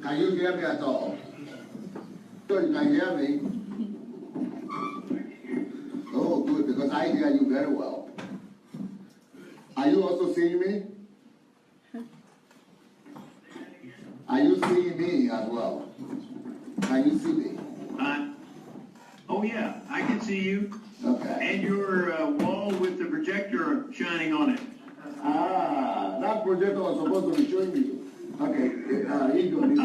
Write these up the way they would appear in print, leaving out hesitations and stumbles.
Can you hear me at all? So you can hear me? Oh, good, because I hear you very well. Are you also seeing me? Are you seeing me as well? Can you see me? Oh yeah, I can see you. Okay. And your wall with the projector shining on it. Ah, that projector was supposed to be showing you. Okay, Eagle, is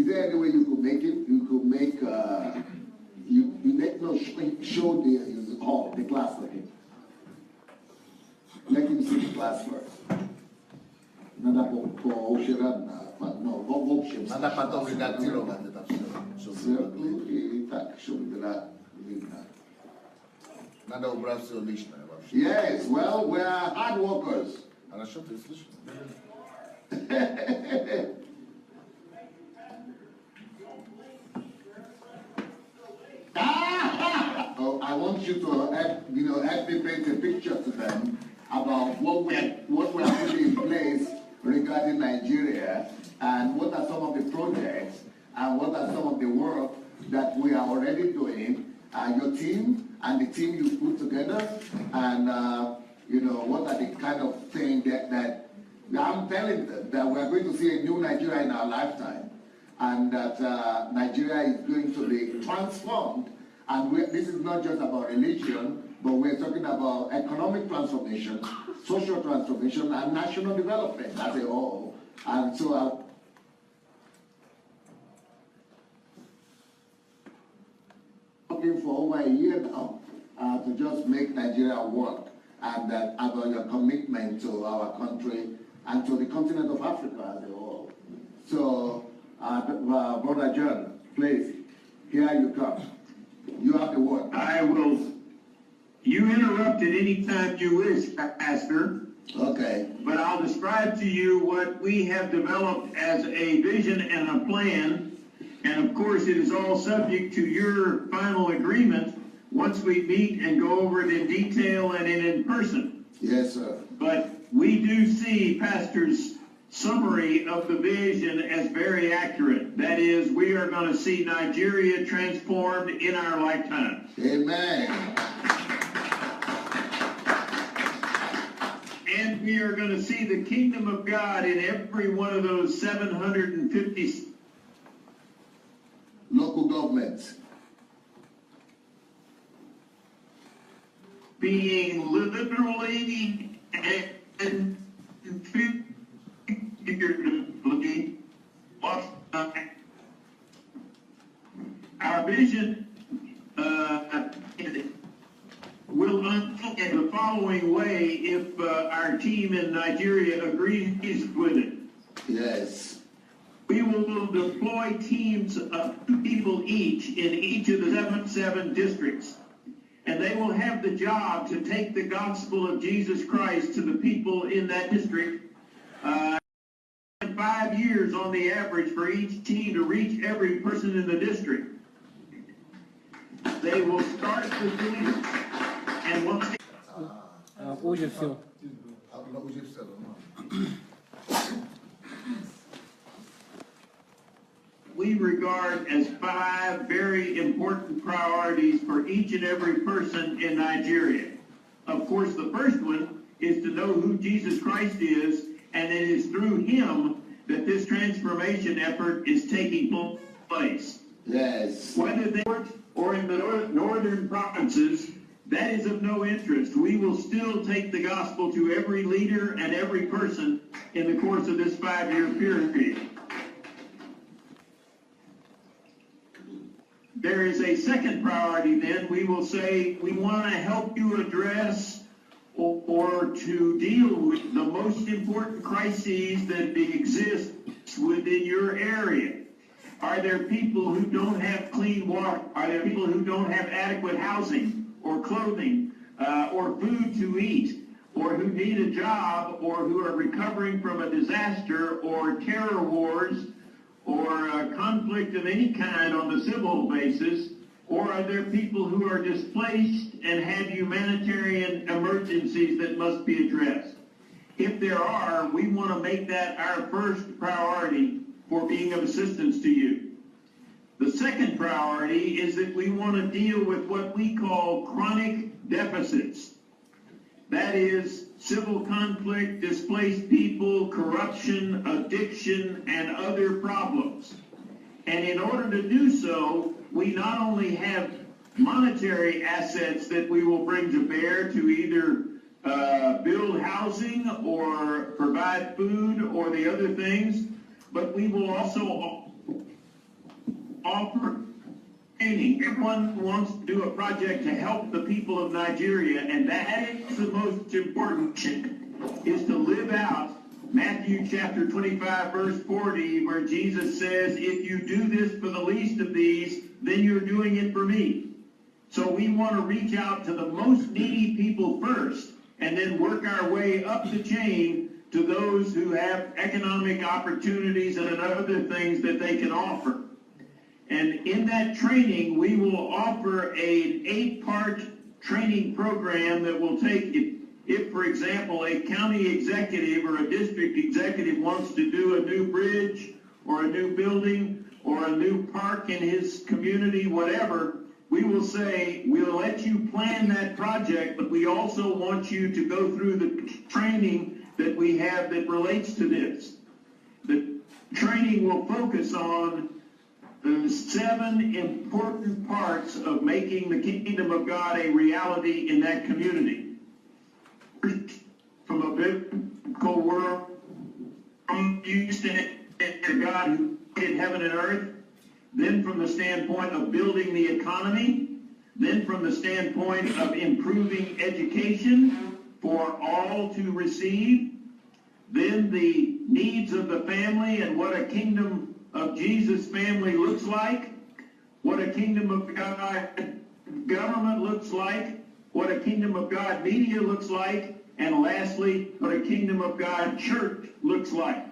there any way you could make it? You could make, show the hall, the class for him. Let him see the class first. Nada po no, option. Nada pato redaktiro będę tam Tak, Nada obraz liczne. Yes, well, we are hard workers. Ale co to jest liczne? Oh, I want you to help me paint a picture to them about what we are putting in place regarding Nigeria, and what are some of the projects, and what are some of the work that we are already doing, your team and the team you put together, and what are the kind of thing that I'm telling them that we are going to see a new Nigeria in our lifetime, and that Nigeria is going to be transformed. And this is not just about religion, but we're talking about economic transformation, social transformation, and national development as a whole. And so working for over a year now to just make Nigeria work, and that about your commitment to our country and to the continent of Africa as a whole. So, Brother John, please, here you come. You have the word. I will. You interrupt at any time you wish, Pastor. Okay. But I'll describe to you what we have developed as a vision and a plan. And of course, it is all subject to your final agreement once we meet and go over it in detail and in person. Yes, sir. But we do see Pastor's summary of the vision as very accurate. That is, we are going to see Nigeria transformed in our lifetime. Amen. And we are going to see the kingdom of God in every one of those 750 local governments being literally and figuratively lost. Our vision will unfold in the following way if our team in Nigeria agrees with it. Yes. We will deploy teams of 2 people each in each of the 7 districts. And they will have the job to take the gospel of Jesus Christ to the people in that district. 5 years on the average for each team to reach every person in the district. They will start with the leaders. And once they... we regard as 5 very important priorities for each and every person in Nigeria. Of course, the first one is to know who Jesus Christ is, and it is through him that this transformation effort is taking place. Yes. Whether they or in the northern provinces, that is of no interest. We will still take the gospel to every leader and every person in the course of this 5-year period. There is a second priority then. We will say we want to help you address or to deal with the most important crises that exist within your area. Are there people who don't have clean water? Are there people who don't have adequate housing or clothing or food to eat, or who need a job, or who are recovering from a disaster or terror wars or a conflict of any kind on the civil basis? Or are there people who are displaced and have humanitarian emergencies that must be addressed? If there are, we want to make that our first priority for being of assistance to you. The second priority is that we want to deal with what we call chronic deficits. That is civil conflict, displaced people, corruption, addiction, and other problems. And in order to do so, we not only have monetary assets that we will bring to bear to either build housing or provide food or the other things, but we will also offer training. Everyone wants to do a project to help the people of Nigeria, and that is the most important thing, is to live out Matthew chapter 25, verse 40, where Jesus says, if you do this for the least of these, then you're doing it for me. So we want to reach out to the most needy people first, and then work our way up the chain to those who have economic opportunities and other things that they can offer. And in that training, we will offer an 8-part training program that will take, if, for example, a county executive or a district executive wants to do a new bridge or a new building or a new park in his community, whatever, we will say, we'll let you plan that project, but we also want you to go through the training that we have that relates to this. The training will focus on the 7 important parts of making the kingdom of God a reality in that community. From a biblical world, you stand to God who created heaven and earth. Then from the standpoint of building the economy, then from the standpoint of improving education for all to receive, then the needs of the family and what a kingdom of Jesus family looks like, what a kingdom of God government looks like, what a kingdom of God media looks like, and lastly, what a kingdom of God church looks like.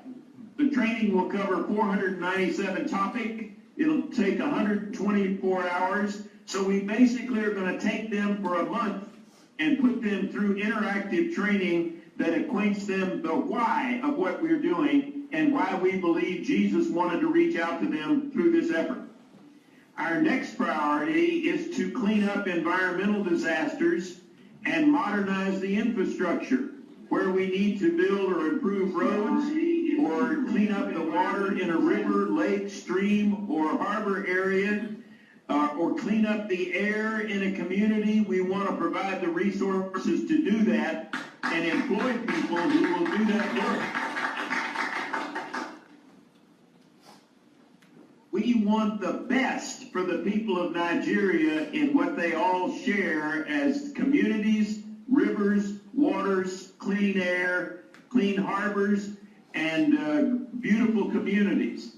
The training will cover 497 topics. It'll take 124 hours. So we basically are going to take them for a month and put them through interactive training that acquaints them the why of what we're doing and why we believe Jesus wanted to reach out to them through this effort. Our next priority is to clean up environmental disasters and modernize the infrastructure where we need to build or improve roads or clean up the water in a river, lake, stream, or harbor area, or clean up the air in a community. We want to provide the resources to do that and employ people who will do that work. We want the best for the people of Nigeria in what they all share as communities, rivers, waters, clean air, clean harbors, and beautiful communities.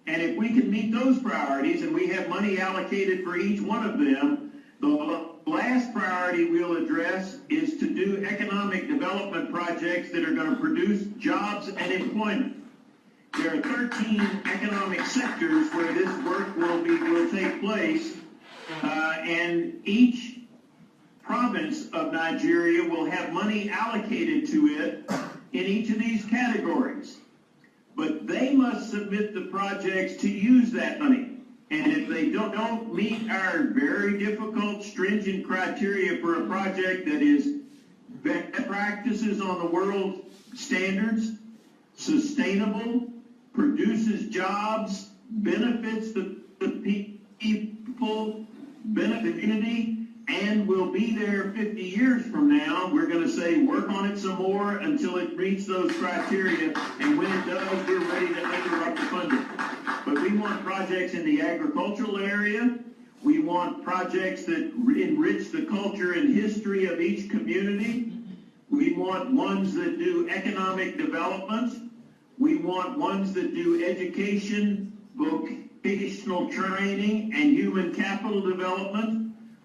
And if we can meet those priorities, and we have money allocated for each one of them, the last priority we'll address is to do economic development projects that are going to produce jobs and employment. There are 13 economic sectors where this work will take place, and each province of Nigeria will have money allocated to it in each of these categories. But they must submit the projects to use that money. And if they don't meet our very difficult, stringent criteria for a project that is best practices on the world standards, sustainable, produces jobs, benefits the people, benefit the community, and will be there 50 years from now, we're going to say work on it some more until it meets those criteria, and when it does, we're ready to interrupt the funding. But we want projects in the agricultural area. We want projects that enrich the culture and history of each community. We want ones that do economic development. We want ones that do education, vocational training, and human capital development.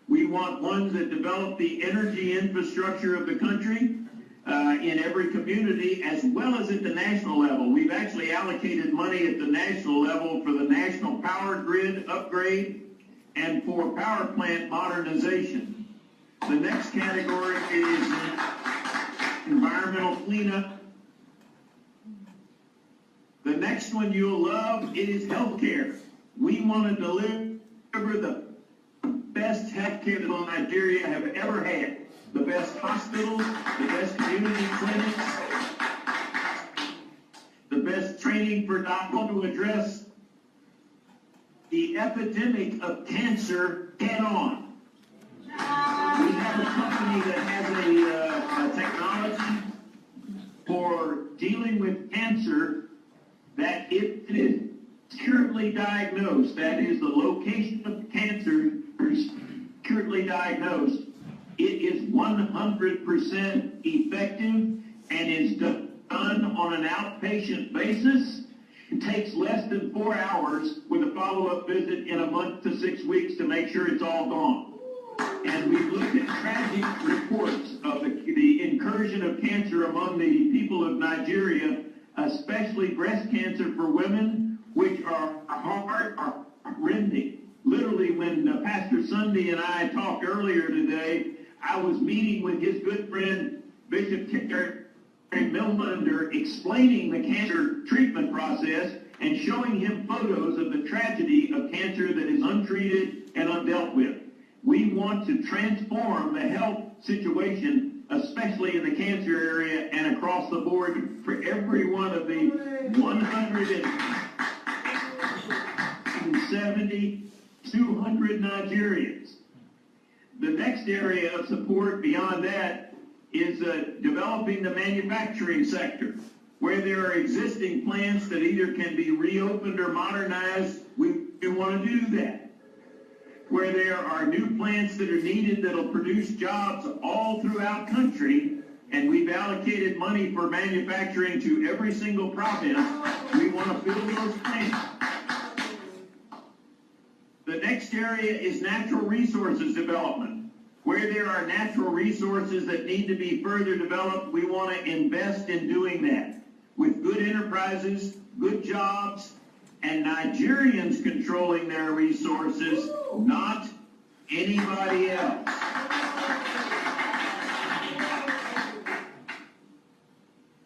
We want ones that develop the energy infrastructure of the country in every community, as well as at the national level. We've actually allocated money at the national level for the national power grid upgrade and for power plant modernization. The next category is environmental cleanup. The The next one you'll love is healthcare. We want to deliver the best healthcare that Nigeria have ever had. The best hospitals, the best community clinics, the best training for doctors to address the epidemic of cancer head on. We have a company that has a technology for dealing with cancer that if it is accurately diagnosed, that is the location of cancer is accurately diagnosed, it is 100% effective and is done on an outpatient basis. It takes less than 4 hours with a follow-up visit in a month to 6 weeks to make sure it's all gone. And we've looked at tragic reports of the incursion of cancer among the people of Nigeria, especially breast cancer for women, which are heart-rending. Literally, when Pastor Sunday and I talked earlier today, I was meeting with his good friend, Bishop Kicker and Millmunder, explaining the cancer treatment process and showing him photos of the tragedy of cancer that is untreated and undealt with. We want to transform the health situation, especially in the cancer area and across the board for every one of the 170, 200 Nigerians. The next area of support beyond that is developing the manufacturing sector, where there are existing plants that either can be reopened or modernized. We want to do that. Where there are new plants that are needed that'll produce jobs all throughout country, and we've allocated money for manufacturing to every single province, we want to fill those plants. The next area is natural resources development. Where there are natural resources that need to be further developed, we want to invest in doing that with good enterprises, good jobs, and Nigerians controlling their resources, not anybody else.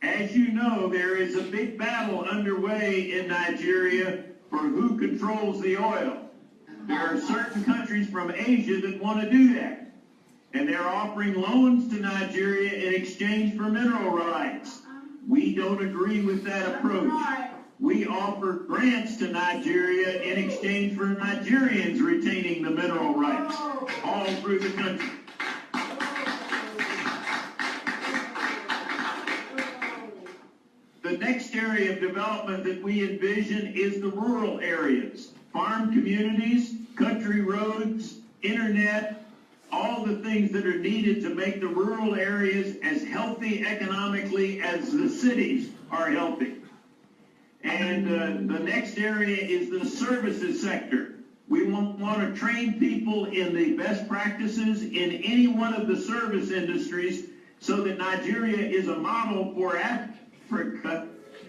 As you know, there is a big battle underway in Nigeria for who controls the oil. There are certain countries from Asia that want to do that. And they're offering loans to Nigeria in exchange for mineral rights. We don't agree with that approach. We offer grants to Nigeria in exchange for Nigerians retaining the mineral rights all through the country. The next area of development that we envision is the rural areas. Farm communities, country roads, internet, all the things that are needed to make the rural areas as healthy economically as the cities are healthy. And the next area is the services sector. We want to train people in the best practices in any one of the service industries so that Nigeria is a model for Africa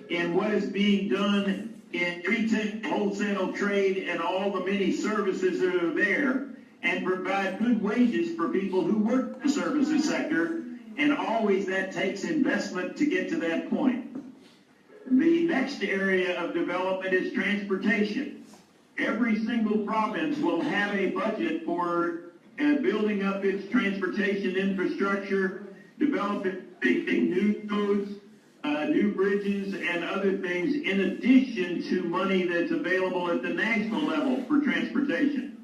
in what is being done in retail, wholesale trade, and all the many services that are there, and provide good wages for people who work in the services sector, and always that takes investment to get to that point. The next area of development is transportation. Every single province will have a budget for building up its transportation infrastructure, developing new roads, new bridges, and other things, in addition to money that's available at the national level for transportation.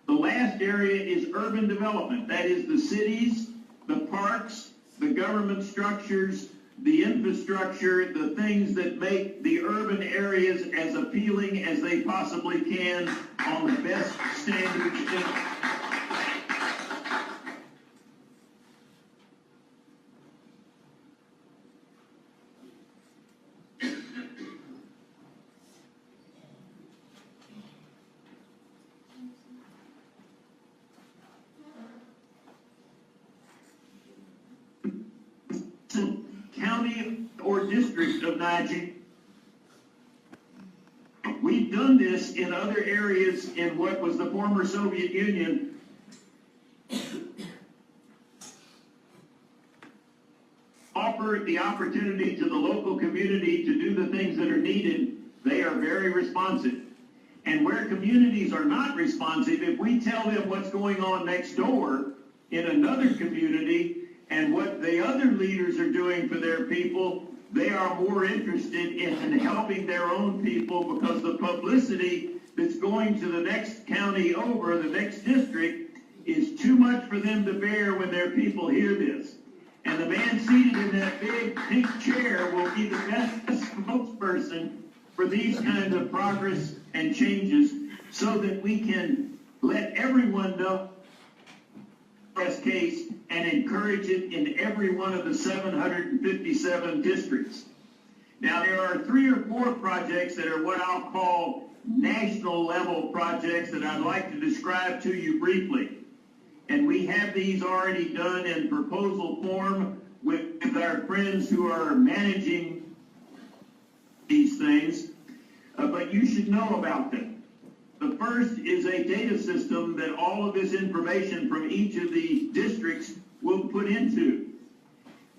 The last area is urban development. That is the cities, the parks, the government structures, the infrastructure, the things that make the urban areas as appealing as they possibly can on the best standards. County or district of Nigeria. We've done this in other areas in what was the former Soviet Union. Offer offer the opportunity to the local community to do the things that are needed, they are very responsive. And where communities are not responsive, if we tell them what's going on next door in another community and what the other leaders are doing for their people, they are more interested in helping their own people, because the publicity that's going to the next county over, the next district, is too much for them to bear when their people hear this. And the man seated in that big pink chair will be the best spokesperson for these kinds of progress and changes, so that we can let everyone know this case and encourage it in every one of the 757 districts. Now, there are 3 or 4 projects that are what I'll call national level projects that I'd like to describe to you briefly. And we have these already done in proposal form with our friends who are managing these things, but you should know about them. The first is a data system that all of this information from each of the districts will put into.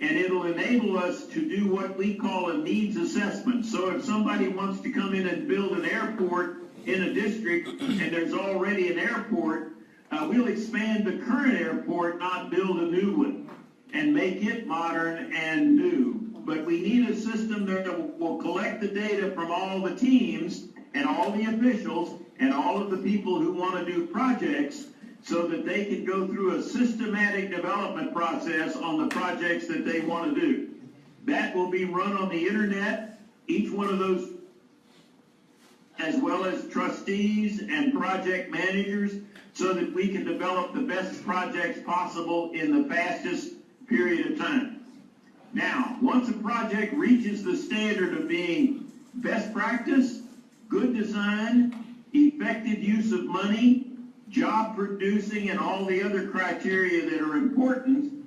And it'll enable us to do what we call a needs assessment. So if somebody wants to come in and build an airport in a district and there's already an airport, we'll expand the current airport, not build a new one, and make it modern and new. But we need a system that will collect the data from all the teams and all the officials and all of the people who want to do projects, so that they can go through a systematic development process on the projects that they want to do. That will be run on the internet, each one of those, as well as trustees and project managers, so that we can develop the best projects possible in the fastest period of time. Now, once a project reaches the standard of being best practice, good design, effective use of money, job producing, and all the other criteria that are important,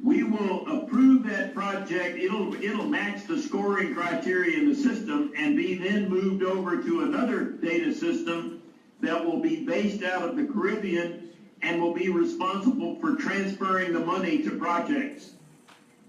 we will approve that project. It'll match the scoring criteria in the system and be then moved over to another data system that will be based out of the Caribbean and will be responsible for transferring the money to projects.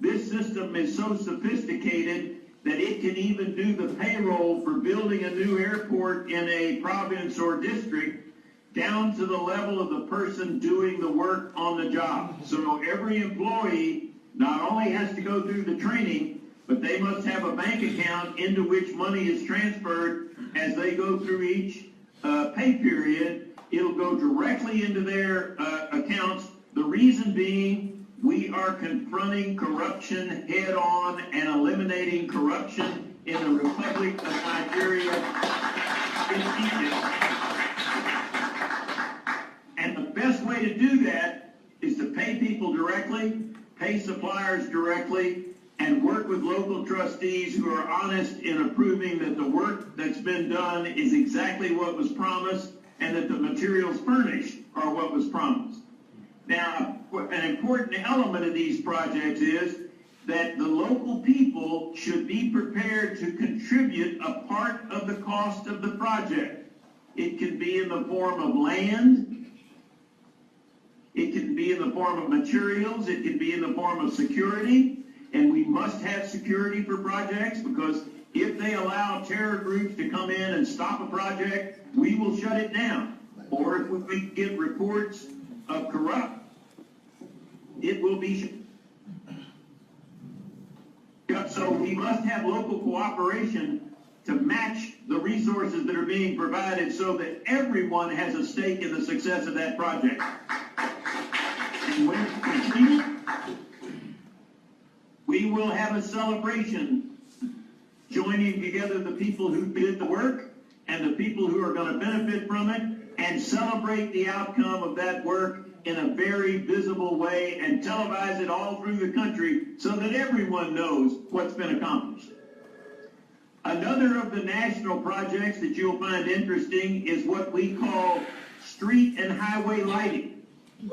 This system is so sophisticated that it can even do the payroll for building a new airport in a province or district, down to the level of the person doing the work on the job. So every employee not only has to go through the training, but they must have a bank account into which money is transferred as they go through each pay period. It'll go directly into their accounts. The reason being, we are confronting corruption head on and eliminating corruption in the Republic of Nigeria in Egypt. And the best way to do that is to pay people directly, pay suppliers directly, and work with local trustees who are honest in approving that the work that's been done is exactly what was promised and that the materials furnished are what was promised. Now, an important element of these projects is that the local people should be prepared to contribute a part of the cost of the project. It can be in the form of land, it can be in the form of materials, it can be in the form of security, and we must have security for projects, because if they allow terror groups to come in and stop a project, we will shut it down. Or if we get reports of corrupt, it will be shut. So we must have local cooperation to match the resources that are being provided, so that everyone has a stake in the success of that project. And when it's completed, we will have a celebration, joining together the people who did the work and the people who are going to benefit from it, and celebrate the outcome of that work in a very visible way and televise it all through the country, so that everyone knows what's been accomplished. Another of the national projects that you'll find interesting is what we call street and highway lighting.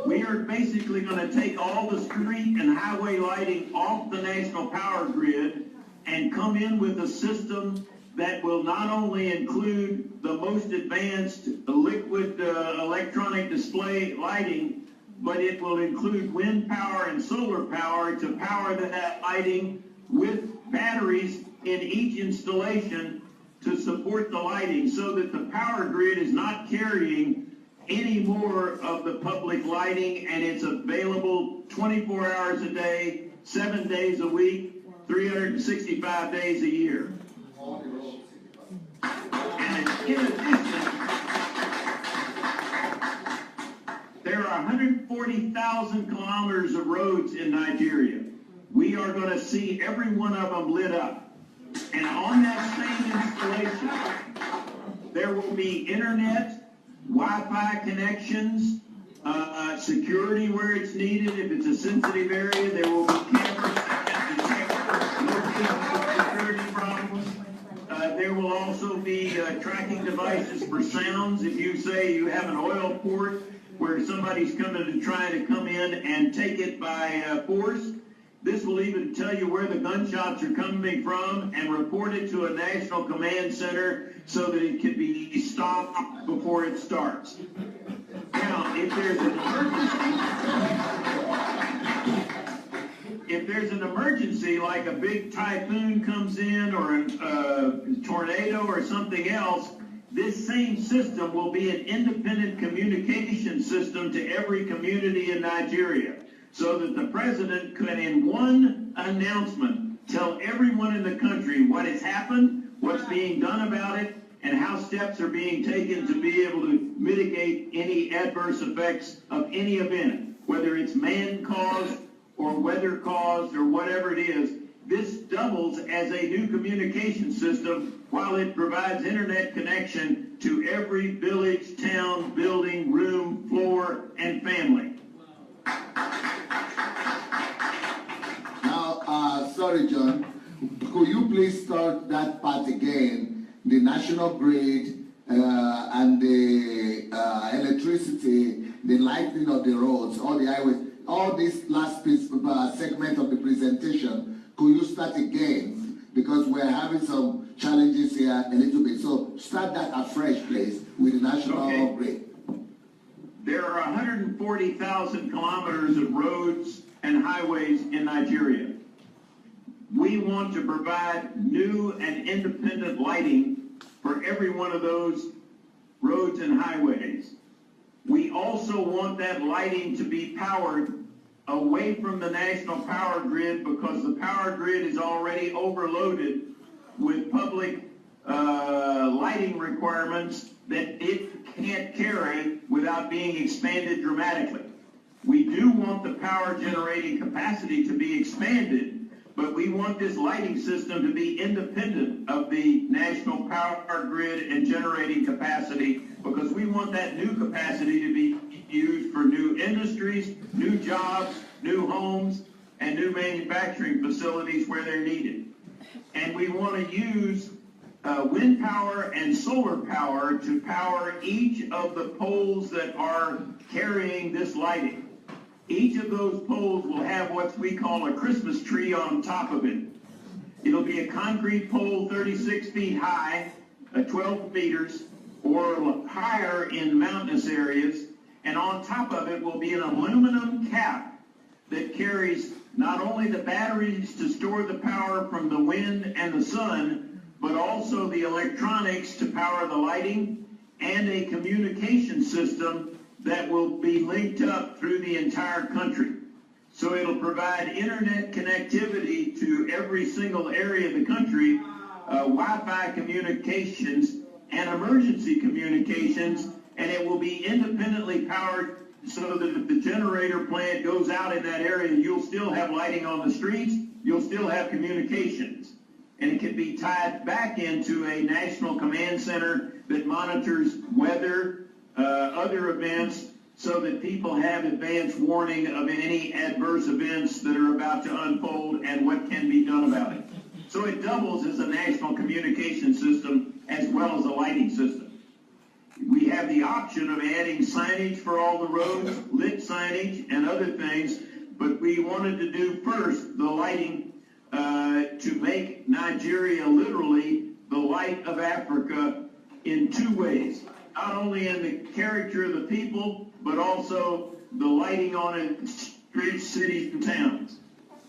We are basically going to take all the street and highway lighting off the national power grid and come in with a system that will not only include the most advanced liquid electronic display lighting, but it will include wind power and solar power to power that lighting with batteries in each installation to support the lighting, so that the power grid is not carrying any more of the public lighting, and it's available 24 hours a day, 7 days a week, 365 days a year. And in addition, there are 140,000 kilometers of roads in Nigeria. We are going to see every one of them lit up. And on that same installation, there will be internet, Wi-Fi connections, security where it's needed. If it's a sensitive area, there will be cameras that can detect location security problems. There will also be tracking devices for sounds. If you say you have an oil port where somebody's coming to try to come in and take it by force, this will even tell you where the gunshots are coming from and report it to a national command center so that it can be stopped before it starts. Now, if there's an emergency, like a big typhoon comes in or a tornado or something else, this same system will be an independent communication system to every community in Nigeria, so that the president could, in one announcement, tell everyone in the country what has happened, what's being done about it, and how steps are being taken to be able to mitigate any adverse effects of any event, whether it's man-caused or weather-caused or whatever it is. This doubles as a new communication system while it provides internet connection to every village, town, building, room, floor, and family. Now, sorry, John, could you please start that part again? The national grid and the electricity, the lighting of the roads, all the highways, all this last piece, segment of the presentation, could you start again? Because we're having some challenges here a little bit. So start that afresh, please, with the national grid. There are 140,000 kilometers of roads and highways in Nigeria. We want to provide new and independent lighting for every one of those roads and highways. We also want that lighting to be powered away from the national power grid, because the power grid is already overloaded with public lighting requirements that it can't carry without being expanded dramatically. We do want the power generating capacity to be expanded, but we want this lighting system to be independent of the national power grid and generating capacity, because we want that new capacity to be used for new industries, new jobs, new homes, and new manufacturing facilities where they're needed. And we want to use wind power and solar power to power each of the poles that are carrying this lighting. Each of those poles will have what we call a Christmas tree on top of it. It'll be a concrete pole 36 feet high, 12 meters, or higher in mountainous areas, and on top of it will be an aluminum cap that carries not only the batteries to store the power from the wind and the sun, but also the electronics to power the lighting, and a communication system that will be linked up through the entire country. So it'll provide internet connectivity to every single area of the country, Wi-Fi communications, and emergency communications, and it will be independently powered, so that if the generator plant goes out in that area, you'll still have lighting on the streets, you'll still have communications. And it can be tied back into a national command center that monitors weather, other events, so that people have advance warning of any adverse events that are about to unfold and what can be done about it. So it doubles as a national communication system as well as a lighting system. We have the option of adding signage for all the roads, lit signage and other things, but we wanted to do first the lighting to make Nigeria literally the light of Africa in two ways. Not only in the character of the people, but also the lighting on it, streets, cities, and towns.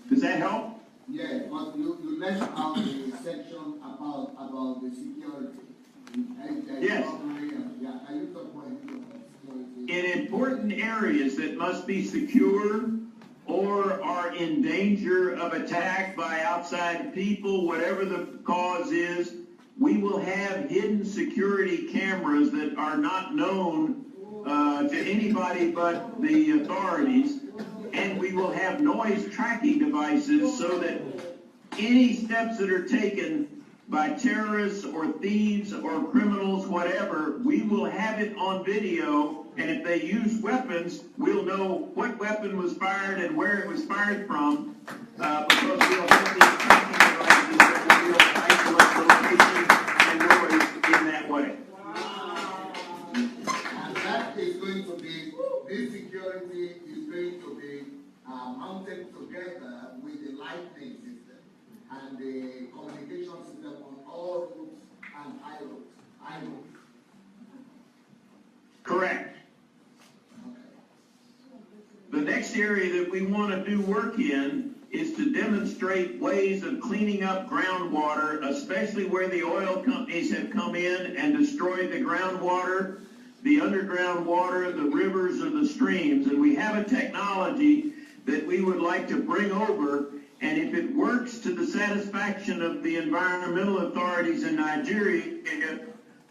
Does that help? Yes, but you left out the section about the security. Yes. Yeah, can you talk more security? In important areas that must be secure or are in danger of attack by outside people, whatever the cause is, we will have hidden security cameras that are not known to anybody but the authorities, and we will have noise tracking devices so that any steps that are taken by terrorists or thieves or criminals, whatever, we will have it on video, and if they use weapons, we'll know what weapon was fired and where it was fired from, because we'll have these tracking devices that will be able to isolate the location and noise in that way. And that is going to be, this security is going to be mounted together with the lightning system and the communication system on all routes and high roads. Correct. The next area that we want to do work in is to demonstrate ways of cleaning up groundwater, especially where the oil companies have come in and destroyed the groundwater, the underground water, the rivers, or the streams. And we have a technology that we would like to bring over, and if it works to the satisfaction of the environmental authorities in Nigeria,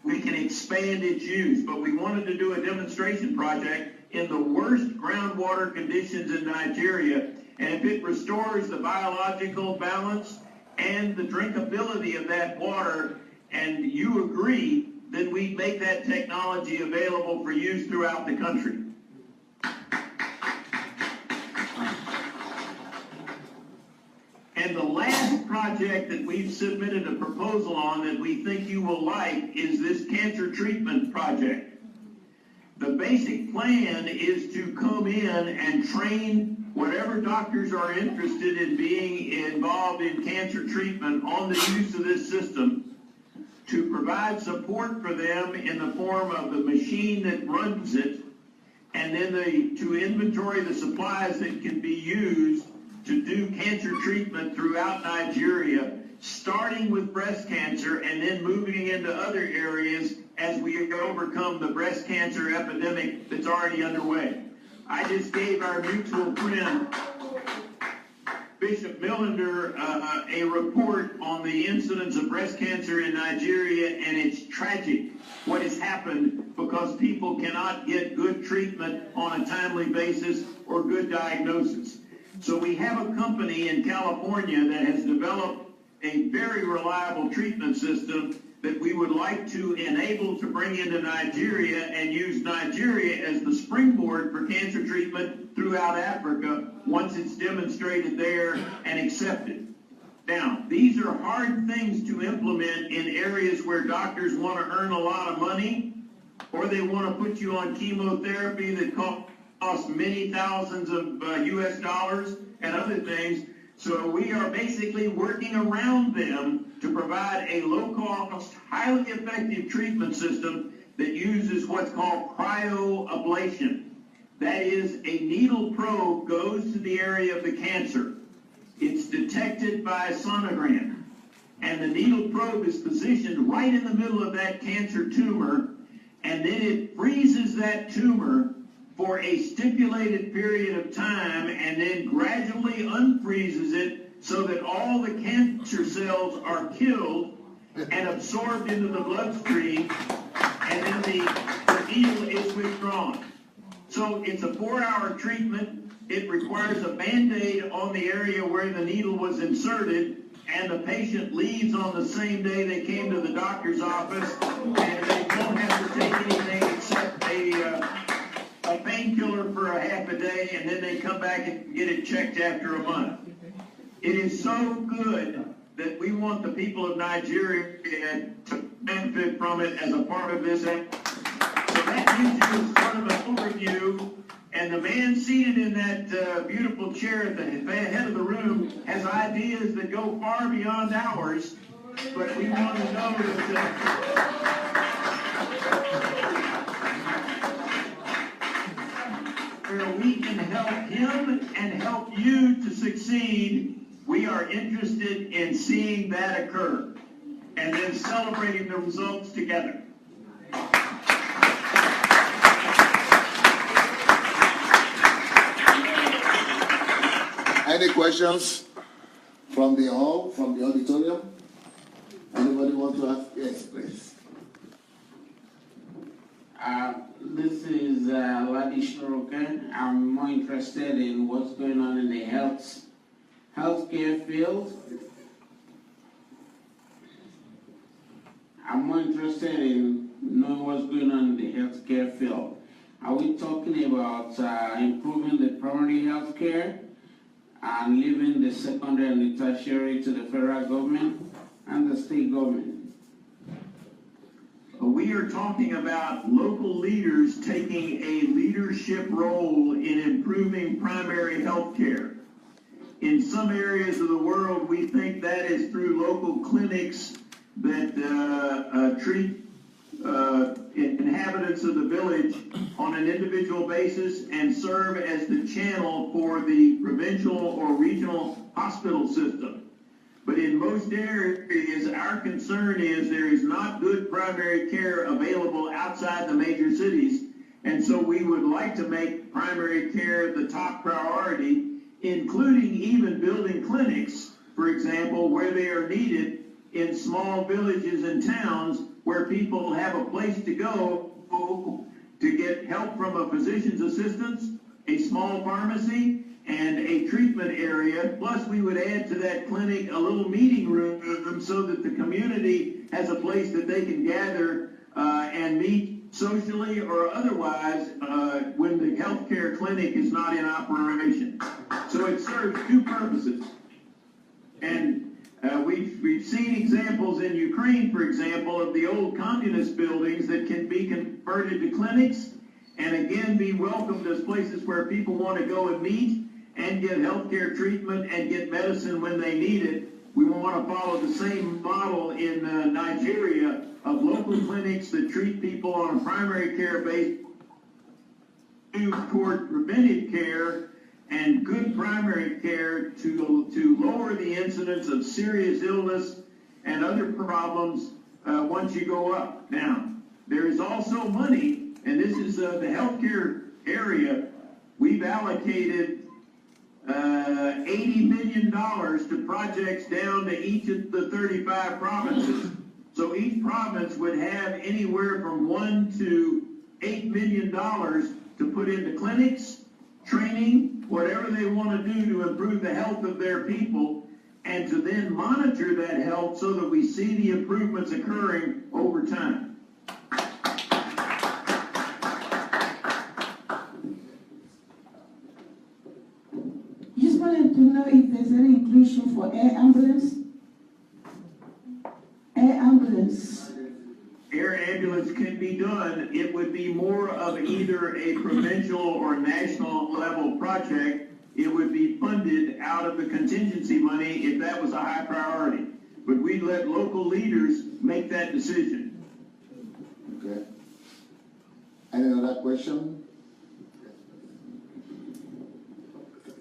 we can expand its use. But we wanted to do a demonstration project in the worst groundwater conditions in Nigeria, and if it restores the biological balance and the drinkability of that water, and you agree, then we make that technology available for use throughout the country. And the last project that we've submitted a proposal on that we think you will like is this cancer treatment project. The basic plan is to come in and train whatever doctors are interested in being involved in cancer treatment on the use of this system, to provide support for them in the form of the machine that runs it, and then to inventory the supplies that can be used to do cancer treatment throughout Nigeria, starting with breast cancer and then moving into other areas as we overcome the breast cancer epidemic that's already underway. I just gave our mutual friend, Bishop Millender, a report on the incidence of breast cancer in Nigeria, and it's tragic what has happened because people cannot get good treatment on a timely basis or good diagnosis. So we have a company in California that has developed a very reliable treatment system that we would like to enable to bring into Nigeria and use Nigeria as the springboard for cancer treatment throughout Africa once it's demonstrated there and accepted. Now, these are hard things to implement in areas where doctors want to earn a lot of money, or they want to put you on chemotherapy that costs many thousands of US dollars and other things. So we are basically working around them to provide a low-cost, highly effective treatment system that uses what's called cryoablation. That is, a needle probe goes to the area of the cancer. It's detected by sonogram, and the needle probe is positioned right in the middle of that cancer tumor, and then it freezes that tumor for a stipulated period of time and then gradually unfreezes it so that all the cancer cells are killed and absorbed into the bloodstream, and then the needle is withdrawn. So it's a 4-hour treatment. It requires a Band-Aid on the area where the needle was inserted, and the patient leaves on the same day they came to the doctor's office, and they don't have to take anything except a painkiller for a half a day, and then they come back and get it checked after a month. It is so good that we want the people of Nigeria to benefit from it as a part of this. So that gives you sort of an overview, and the man seated in that beautiful chair at the head of the room has ideas that go far beyond ours, but we want to know that where we can help him and help you to succeed We are interested in seeing that occur and then celebrating the results together. Any questions from the hall, from the auditorium? Anybody want to ask? Yes, please. This is Adelaja. I'm more interested in what's going on in the healthcare field. I'm more interested in knowing what's going on in the healthcare field. Are we talking about improving the primary healthcare and leaving the secondary and the tertiary to the federal government and the state government? We are talking about local leaders taking a leadership role in improving primary health care. In some areas of the world, we think that is through local clinics that treat inhabitants of the village on an individual basis and serve as the channel for the provincial or regional hospital system. But in most areas, our concern is there is not good primary care available outside the major cities. And so we would like to make primary care the top priority, including even building clinics, for example, where they are needed in small villages and towns where people have a place to go to get help from a physician's assistant, a small pharmacy, and a treatment area. Plus, we would add to that clinic a little meeting room so that the community has a place that they can gather and meet socially or otherwise when the healthcare clinic is not in operation. So it serves two purposes. And we've seen examples in Ukraine, for example, of the old communist buildings that can be converted to clinics and again be welcomed as places where people want to go and meet and get healthcare treatment and get medicine when they need it. We want to follow the same model in Nigeria of local clinics that treat people on a primary care basis toward preventive care and good primary care to lower the incidence of serious illness and other problems once you go up. Now, there is also money, and this is the healthcare area. We've allocated $80 million to projects down to each of the 35 provinces. So each province would have anywhere from $1 to $8 million to put into clinics, training, whatever they want to do to improve the health of their people, and to then monitor that health so that we see the improvements occurring over time. Just wanted to know if there's any inclusion for air ambulance. Air ambulance. Air ambulance can be done. It would be more of either a provincial or national level project. It would be funded out of the contingency money if that was a high priority. But we'd let local leaders make that decision. Okay. Any other question?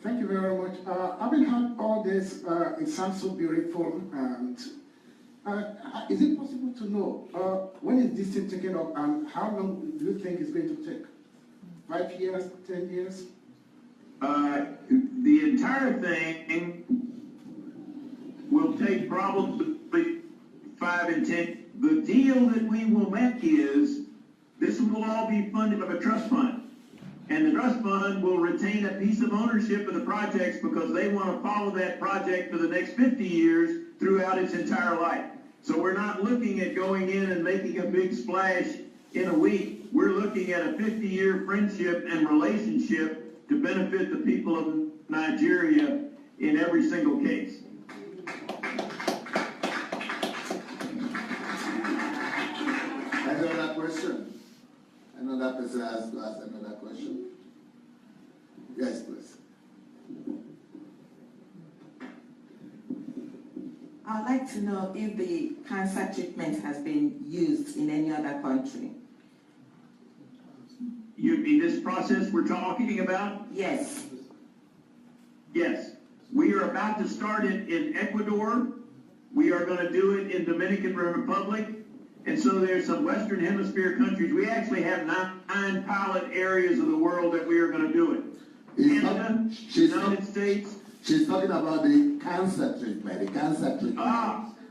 Thank you very much. Having heard all this, it sounds so beautiful. And is it possible to know when is this thing taken up and how long do you think it's going to take? 5 years, 10 years? The entire thing will take probably 5 and 10. The deal that we will make is this will all be funded by a trust fund. And the trust fund will retain a piece of ownership of the projects because they want to follow that project for the next 50 years throughout its entire life. So we're not looking at going in and making a big splash in a week. We're looking at a 50-year friendship and relationship to benefit the people of Nigeria in every single case. Another question? Another person has to ask another question? Yes, please. I'd like to know if the cancer treatment has been used in any other country. You mean this process we're talking about? Yes. Yes. We are about to start it in Ecuador. We are going to do it in Dominican Republic. And so there's some Western Hemisphere countries. We actually have 9 pilot areas of the world that we are going to do it. Canada, United States. She's talking about the cancer treatment,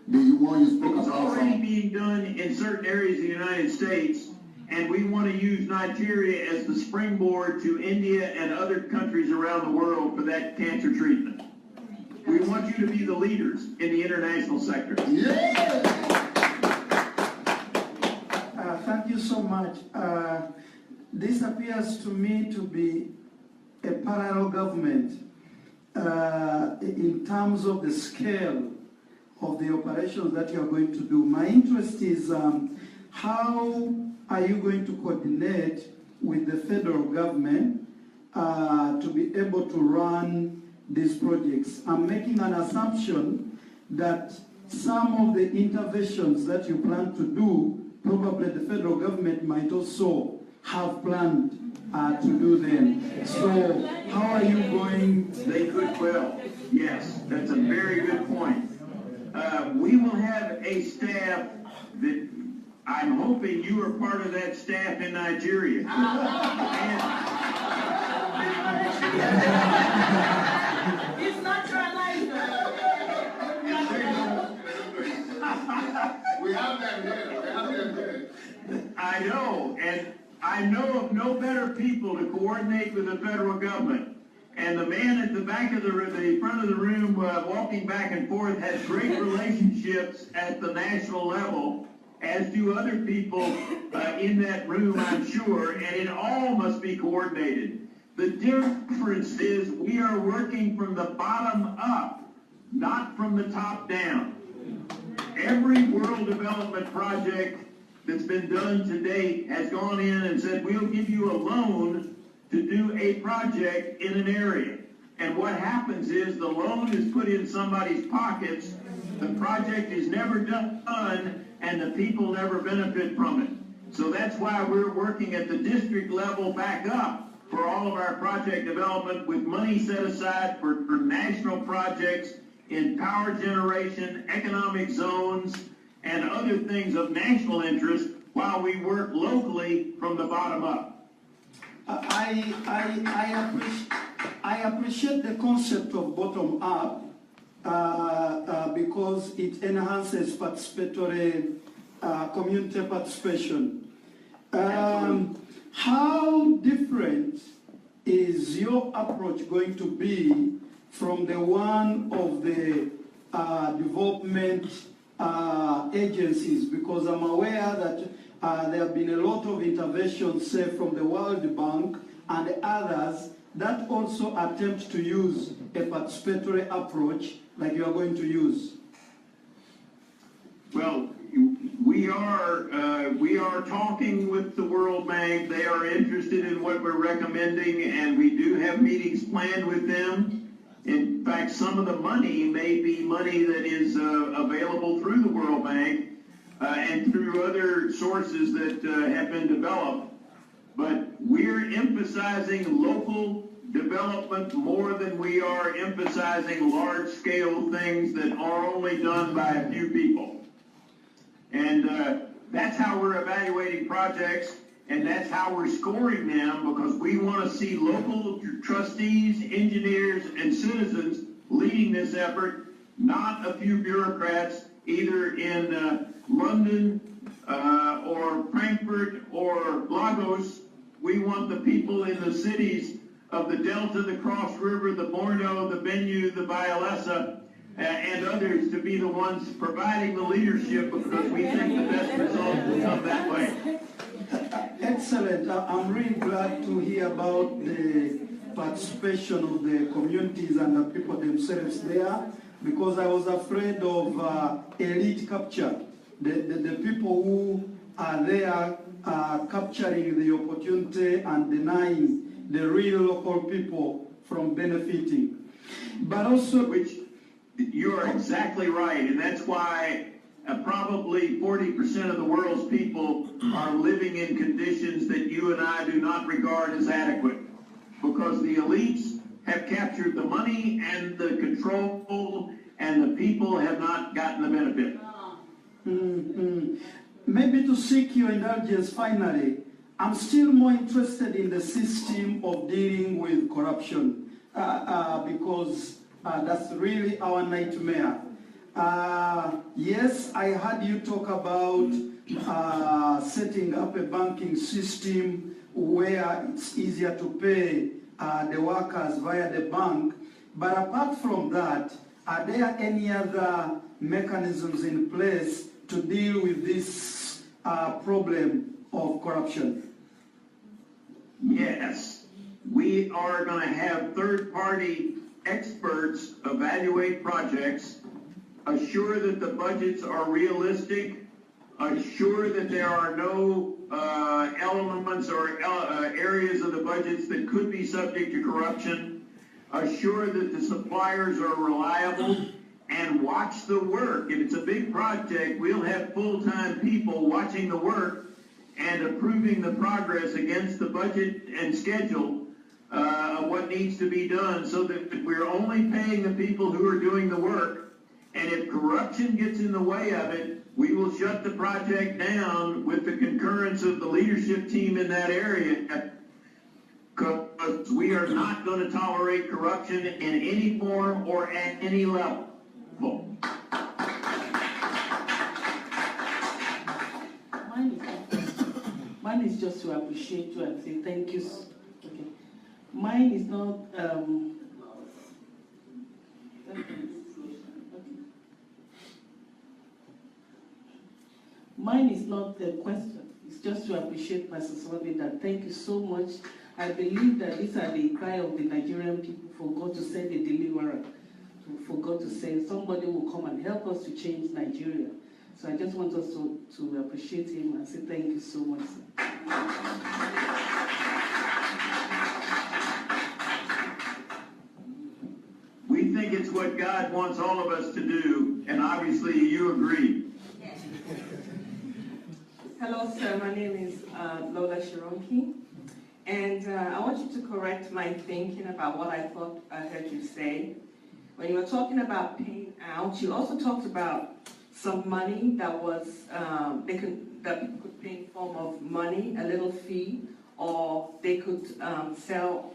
the one you spoke It's about. already being done in certain areas of the United States, and we want to use Nigeria as the springboard to India and other countries around the world for that cancer treatment. We want you to be the leaders in the international sector. Yeah! Thank you so much. This appears to me to be a parallel government in terms of the scale of the operations that you are going to do. My interest is how are you going to coordinate with the federal government to be able to run these projects? I'm making an assumption that some of the interventions that you plan to do, probably the federal government might also have planned to do them. So how are you going? They could well. Yes, that's a very good point. We will have a staff that I'm hoping you are part of that staff in Nigeria. It's not your life. We have them here. I know, and I know of no better people to coordinate with the federal government. And the man at the back of the front of the room, walking back and forth, has great relationships at the national level, as do other people in that room, I'm sure, and it all must be coordinated. The difference is we are working from the bottom up, not from the top down. Every world development project that's been done to date has gone in and said, we'll give you a loan to do a project in an area. And what happens is the loan is put in somebody's pockets, the project is never done, and the people never benefit from it. So that's why we're working at the district level back up for all of our project development with money set aside for national projects in power generation, economic zones, and other things of national interest while we work locally from the bottom up. I appreciate the concept of bottom up because it enhances participatory community participation. How different is your approach going to be from the one of the development agencies? Because I'm aware that there have been a lot of interventions, say, from the World Bank and others that also attempt to use a participatory approach like you are going to use. Well, we are talking with the World Bank. They are interested in what we're recommending, and we do have meetings planned with them. In fact, some of the money may be money that is available through the World Bank and through other sources that have been developed. But we're emphasizing local development more than we are emphasizing large-scale things that are only done by a few people. And that's how we're evaluating projects, and that's how we're scoring them, because we want to see local trustees, engineers, and citizens leading this effort, not a few bureaucrats either in London or Frankfurt or Lagos. We want the people in the cities of the Delta, the Cross River, the Borno, the Benue, the Bayelsa, and others to be the ones providing the leadership, because we think the best results will come that way. Excellent. I'm really glad to hear about the participation of the communities and the people themselves there, because I was afraid of elite capture. The people who are there capturing the opportunity and denying the real local people from benefiting. But also, which you are exactly right, and that's why probably 40% of the world's people are living in conditions that you and I do not regard as adequate, because the elites have captured the money and the control, and the people have not gotten the benefit. Maybe to seek your indulgence finally, I'm still more interested in the system of dealing with corruption because that's really our nightmare. Yes, I heard you talk about setting up a banking system where it's easier to pay the workers via the bank. But apart from that, are there any other mechanisms in place to deal with this problem of corruption? Yes, we are going to have third-party experts evaluate projects, assure that the budgets are realistic, assure that there are no elements or areas of the budgets that could be subject to corruption, assure that the suppliers are reliable, and watch the work. If it's a big project, we'll have full-time people watching the work and approving the progress against the budget and schedule of what needs to be done, so that we're only paying the people who are doing the work. And if corruption gets in the way of it, we will shut the project down with the concurrence of the leadership team in that area, because we are not going to tolerate corruption in any form or at any level. Mine is just to appreciate you and say thank you. Okay. Mine is not. Mine is not a question. It's just to appreciate my society. That thank you so much. I believe that these are the cry of the Nigerian people for God to send a deliverer, for God to send somebody who will come and help us to change Nigeria. So I just want us to appreciate him and say thank you so much, sir. We think it's what God wants all of us to do, and obviously you agree. Hello, sir. My name is Lola Shironki, and I want you to correct my thinking about what I thought I heard you say. When you were talking about paying out, you also talked about some money that was that people could pay in form of money, a little fee, or they could sell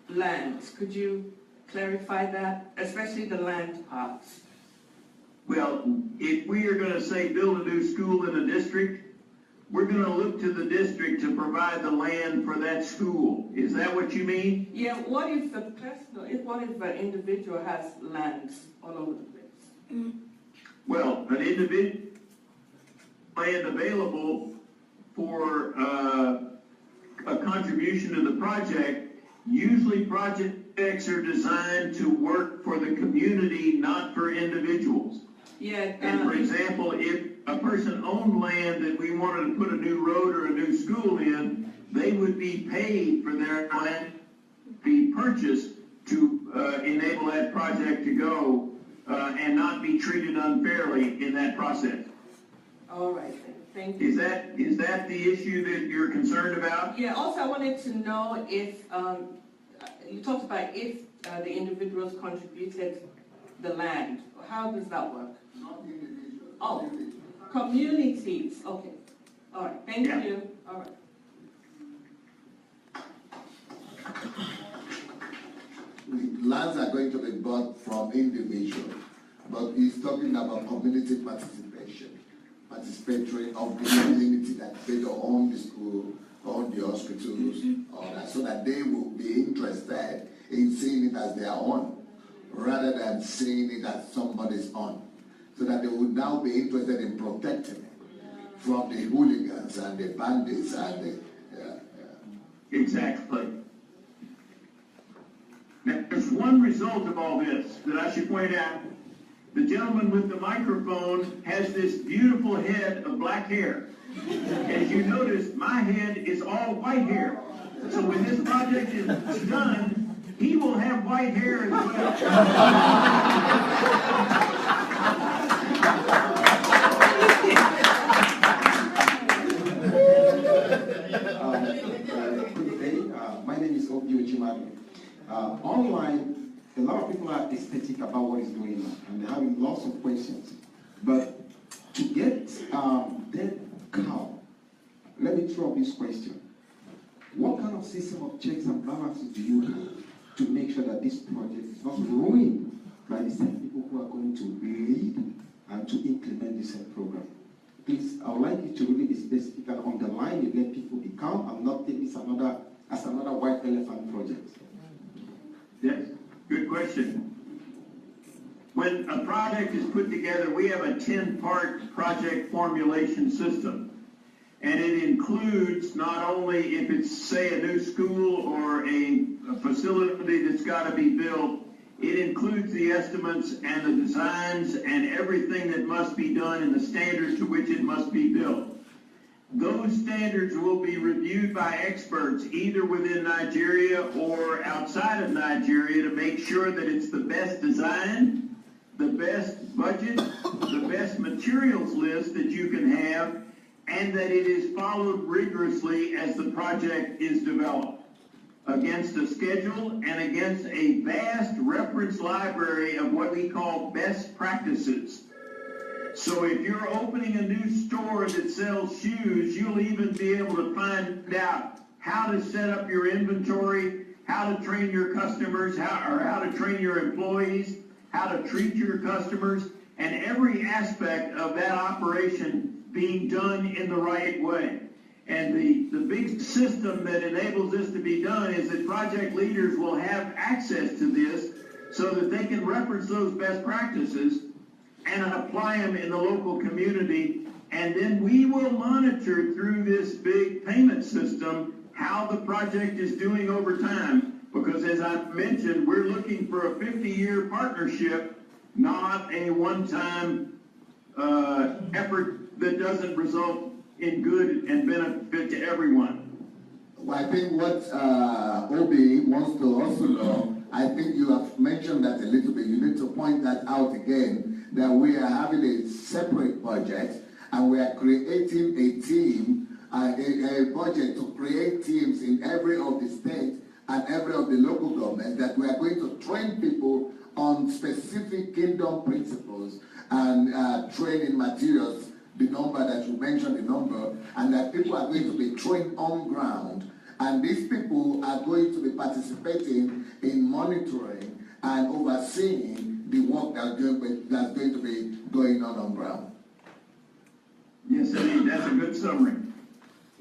land. Could you clarify that, especially the land parts? Well, if we are going to say build a new school in a district, we're going to look to the district to provide the land for that school. Is that what you mean? Yeah. What if the person? What if an individual has lands all over the place? Well, an individual land available for a contribution to the project. Usually projects are designed to work for the community, not for individuals. Yeah. And for example, if a person owned land that we wanted to put a new road or a new school in, they would be paid for their land to be purchased to enable that project to go and not be treated unfairly in that process. All right, thank you. Is that the issue that you're concerned about? Yeah, also I wanted to know if, you talked about if the individuals contributed the land. How does that work? Not individuals. Oh, communities. Okay. All right, thank you. All right. Lands are going to be bought from individuals, but he's talking about community participation, participatory of the community that they don't own the school, own the hospitals, all that, so that they will be interested in seeing it as their own, rather than seeing it as somebody's own, so that they would now be interested in protecting it from the hooligans and the bandits and the, Exactly. Now, there's one result of all this that I should point out. The gentleman with the microphone has this beautiful head of black hair. As you notice, my head is all white hair. So when this project is done, he will have white hair as well. Good day. My name is Obi Ojimadu. Online, a lot of people are ecstatic about what is going on, and they're having lots of questions. But to get dead cow, let me throw up this question. What kind of system of checks and balances do you have to make sure that this project is not ruined by the same people who are going to lead and to implement the same program? Please, I would like you to really be specific and underline it, let people be calm and not take this as another white elephant project. Yes, good question. When a project is put together, we have a 10-part project formulation system. And it includes not only if it's, say, a new school or a facility that's got to be built, it includes the estimates and the designs and everything that must be done and the standards to which it must be built. Those standards will be reviewed by experts either within Nigeria or outside of Nigeria to make sure that it's the best design, the best budget, the best materials list that you can have, and that it is followed rigorously as the project is developed against a schedule and against a vast reference library of what we call best practices. So if you're opening a new store that sells shoes, you'll even be able to find out how to set up your inventory, how to train your customers, how to train your employees, how to treat your customers, and every aspect of that operation being done in the right way. And the big system that enables this to be done is that project leaders will have access to this so that they can reference those best practices and apply them in the local community. And then we will monitor through this big payment system how the project is doing over time. Because as I mentioned, we're looking for a 50-year partnership, not a one-time effort that doesn't result in good and benefit to everyone. Well, I think what Obi wants to also know, I think you have mentioned that a little bit. You need to point that out again, that we are having a separate budget and we are creating a team, a budget to create teams in every of the states and every of the local governments, that we are going to train people on specific kingdom principles and training materials, the number that you mentioned, the number, and that people are going to be trained on ground. And these people are going to be participating in monitoring and overseeing the work that's going to be going on ground. Yes, indeed. That's a good summary.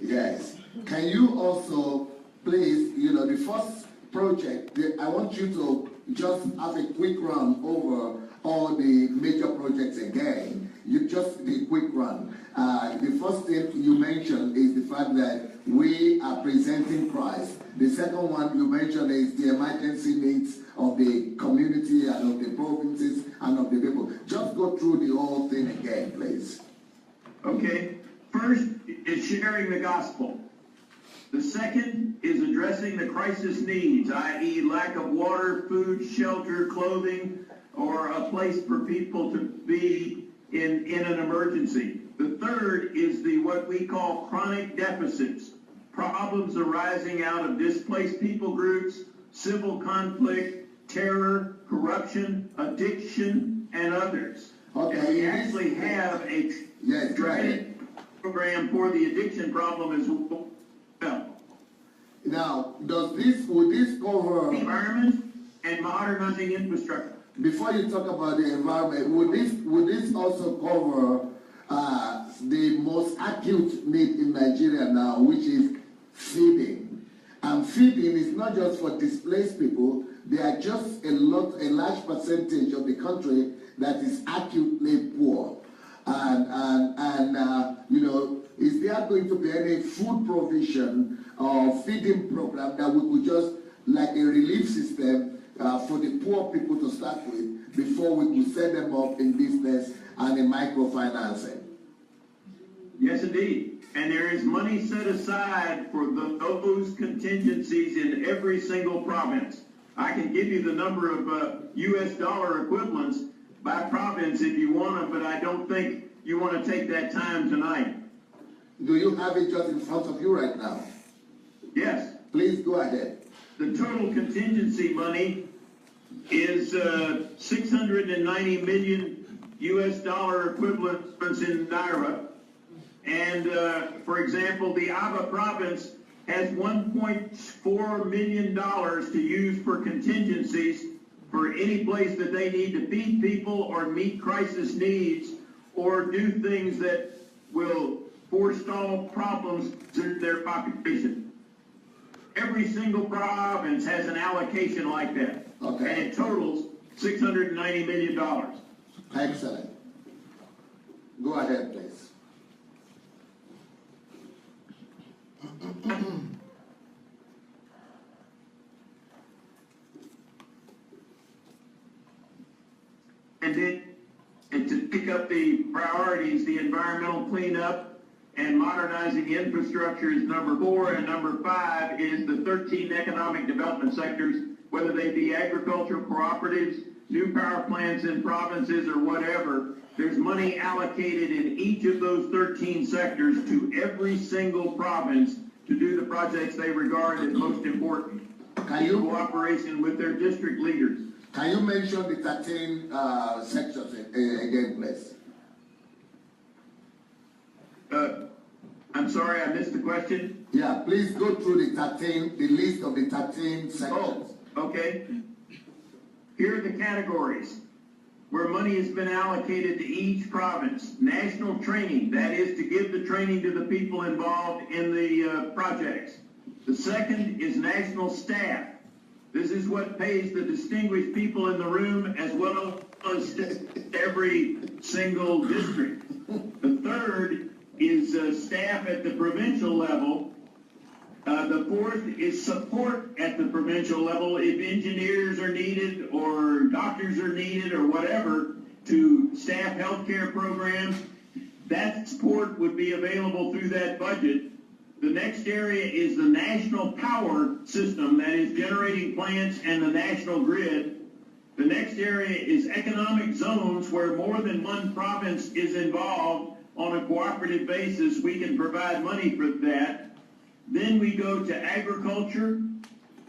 Yes. Can you also, please, the first project, I want you to just have a quick run over all the major projects again. You just the quick run. The first thing you mentioned is the fact that we are presenting Christ. The second one you mentioned is the emergency needs of the community and of the provinces and of the people. Just go through the whole thing again, please. Okay. First is sharing the gospel. The second is addressing the crisis needs, i.e. lack of water, food, shelter, clothing, or a place for people to be in an emergency. The third is what we call chronic deficits, problems arising out of displaced people groups, civil conflict, terror, corruption, addiction, and others. Okay. And we actually have a training program for the addiction problem as well. Now, would this cover the environment and modernizing infrastructure? Before you talk about the environment, would this also cover the most acute need in Nigeria now, which is feeding? And feeding is not just for displaced people. There are just a large percentage of the country that is acutely poor. Is there going to be any food provision or feeding program that we could just, like a relief system for the poor people to start with before we could set them up in business and in microfinancing? Yes, indeed. And there is money set aside for those contingencies in every single province. I can give you the number of U.S. dollar equivalents by province if you want them, but I don't think you want to take that time tonight. Do you have it just in front of you right now? Yes. Please go ahead. the total contingency money is 690 million US dollar equivalents in Naira. And for example, the Aba province has $1.4 million to use for contingencies for any place that they need to feed people or meet crisis needs or do things that will forestall problems in their population. Every single province has an allocation like that. Okay. And it totals $690 million. Excellent. Go ahead, please. And then, and to pick up the priorities, the environmental cleanup and modernizing infrastructure is number 4, and number 5 is the 13 economic development sectors, whether they be agricultural cooperatives, new power plants in provinces, or whatever. There's money allocated in each of those 13 sectors to every single province to do the projects they regard as most important. In cooperation with their district leaders. Can you mention the 13 sections again, please? I'm sorry, I missed the question. Yeah, please go through the list of the 13 sections. Oh, okay. Here are the categories where money has been allocated to each province. National training, that is to give the training to the people involved in the projects. The second is national staff. This is what pays the distinguished people in the room as well as every single district. The third is staff at the provincial level. The fourth is support at the provincial level if engineers are needed or doctors are needed or whatever to staff healthcare programs. That support would be available through that budget. The next area is the national power system, that is generating plants and the national grid. The next area is economic zones where more than one province is involved on a cooperative basis. We can provide money for that. Then we go to agriculture,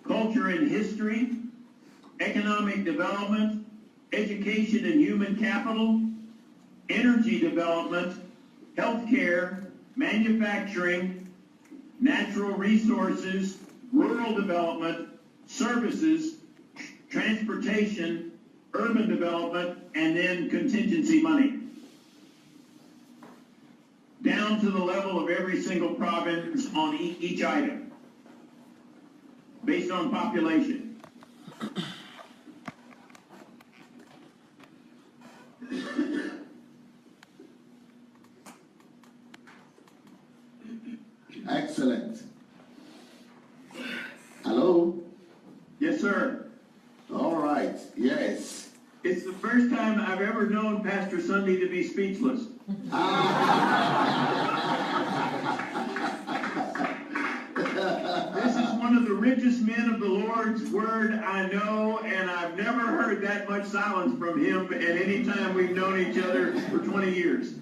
culture and history, economic development, education and human capital, energy development, healthcare, manufacturing, natural resources, rural development, services, transportation, urban development, and then contingency money. Down to the level of every single province on each item, based on population. Excellent. Hello? Yes, sir. All right. Yes. It's the first time I've ever known Pastor Sunday to be speechless. This is one of the richest men of the Lord's Word I know, and I've never heard that much silence from him at any time we've known each other for 20 years.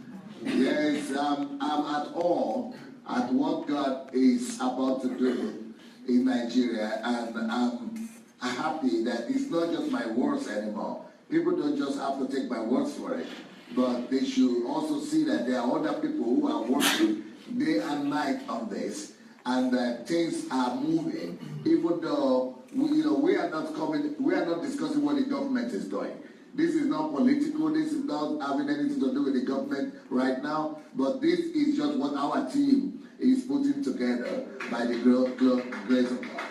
Yes, I'm at awe at what God is about to do in Nigeria, and I'm happy that it's not just my words anymore. People don't just have to take my words for it, but they should also see that there are other people who are working day and night on this, and that things are moving, even though we are not discussing what the government is doing. This is not political, this is not having anything to do with the government right now, but this is just what our team is putting together by the grace of God.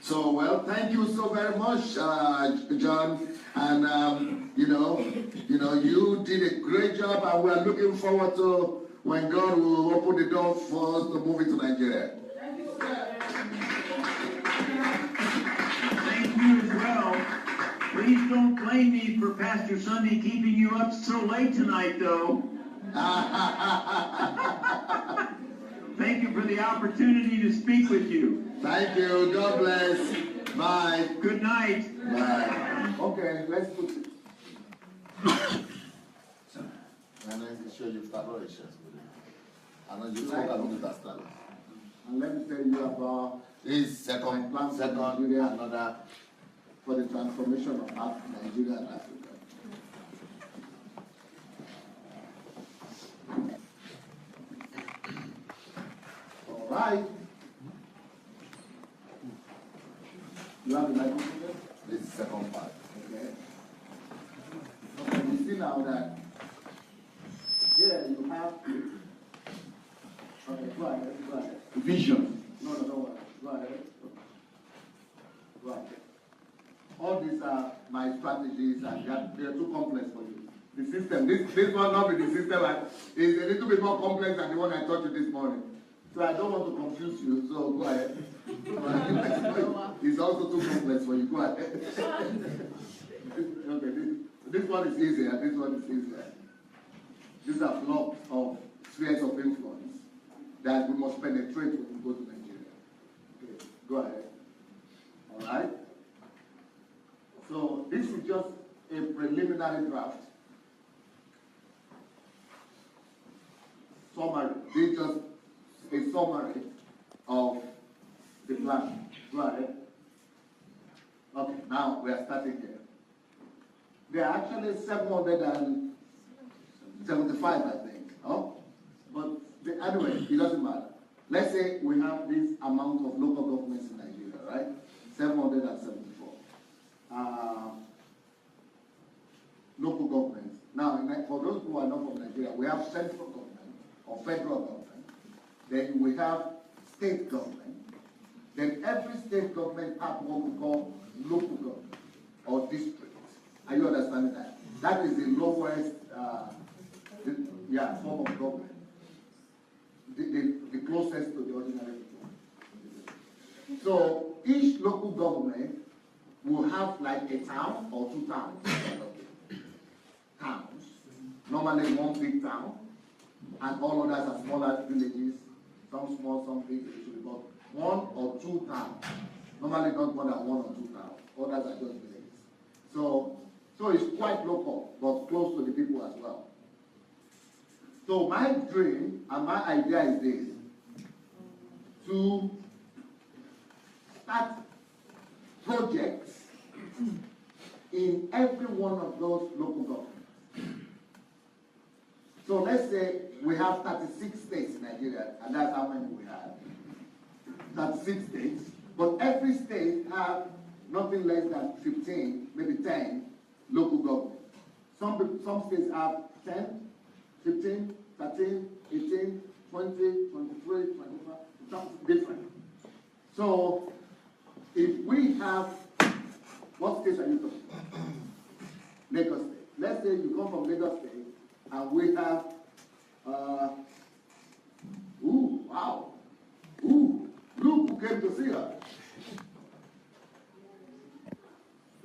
So, well, thank you so very much, John. And, you did a great job, and we're looking forward to when God will open the door for us to move into Nigeria. Thank you as well. Please don't blame me for Pastor Sunday keeping you up so late tonight, though. Thank you for the opportunity to speak with you. Thank you. God bless. Bye. Good night. Bye. Okay, let's put it. And then show you start. I know you talk about that. And let me tell you about This second, plan for Nigeria, another for the transformation of Nigeria and Africa. All right. You have the microphone? This is second part. Okay. Okay, you see now that here you have. Okay, go ahead. Vision. No, go ahead. Go ahead. All these are my strategies, and they are too complex for you. The system, this one not be the system, is a little bit more complex than the one I taught you this morning. So I don't want to confuse you, so go ahead. It's also too complex for you. Go ahead. Okay, this one is easier. This one is easier. These are blocks of spheres of influence that we must penetrate when we go to Nigeria. Okay, go ahead. All right. So this is just a preliminary draft. Summary. This is just a summary of the plan. Go ahead. Okay, now we are starting here. There are actually 775, I think. Oh? But anyway, it doesn't matter. Let's say we have this amount of local governments in Nigeria, right? 774. Local governments. Now, for those who are not from Nigeria, we have central government or federal government. Then we have state government. Then every state government has what we call local government or district. Are you understanding that? That is the lowest form of government. The closest to the ordinary people. So each local government will have like a town or two towns. Towns. Normally one big town, and all others are smaller villages, some small, some big, but one or two towns. Normally not more than one or two towns. Others are just villages. So it's quite local, but close to the people as well. So my dream and my idea is this: to start projects in every one of those local governments. So let's say we have 36 states in Nigeria, and that's how many we have. 36 states, but every state have nothing less than 15, maybe 10 local governments. Some states have 10, 15, 13, 18, 20, 23, 25, something different. So if we have, what states are you from? Lagos State. Let's say you come from Lagos State, and we have, look who came to see her.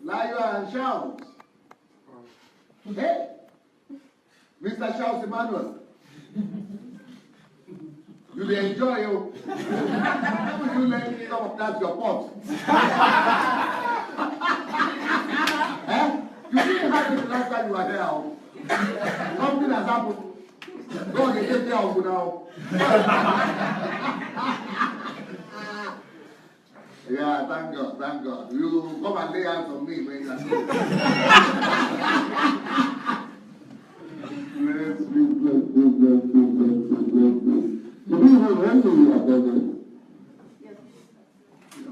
Lion and Charles. Hey, Mr. Charles Emmanuel. You will enjoy you. How will you let some of that your pot? Eh? You didn't have it the last time you were there. Something has happened. God will take care of you now. Yeah, thank God, thank God. You come and lay hands on me when you are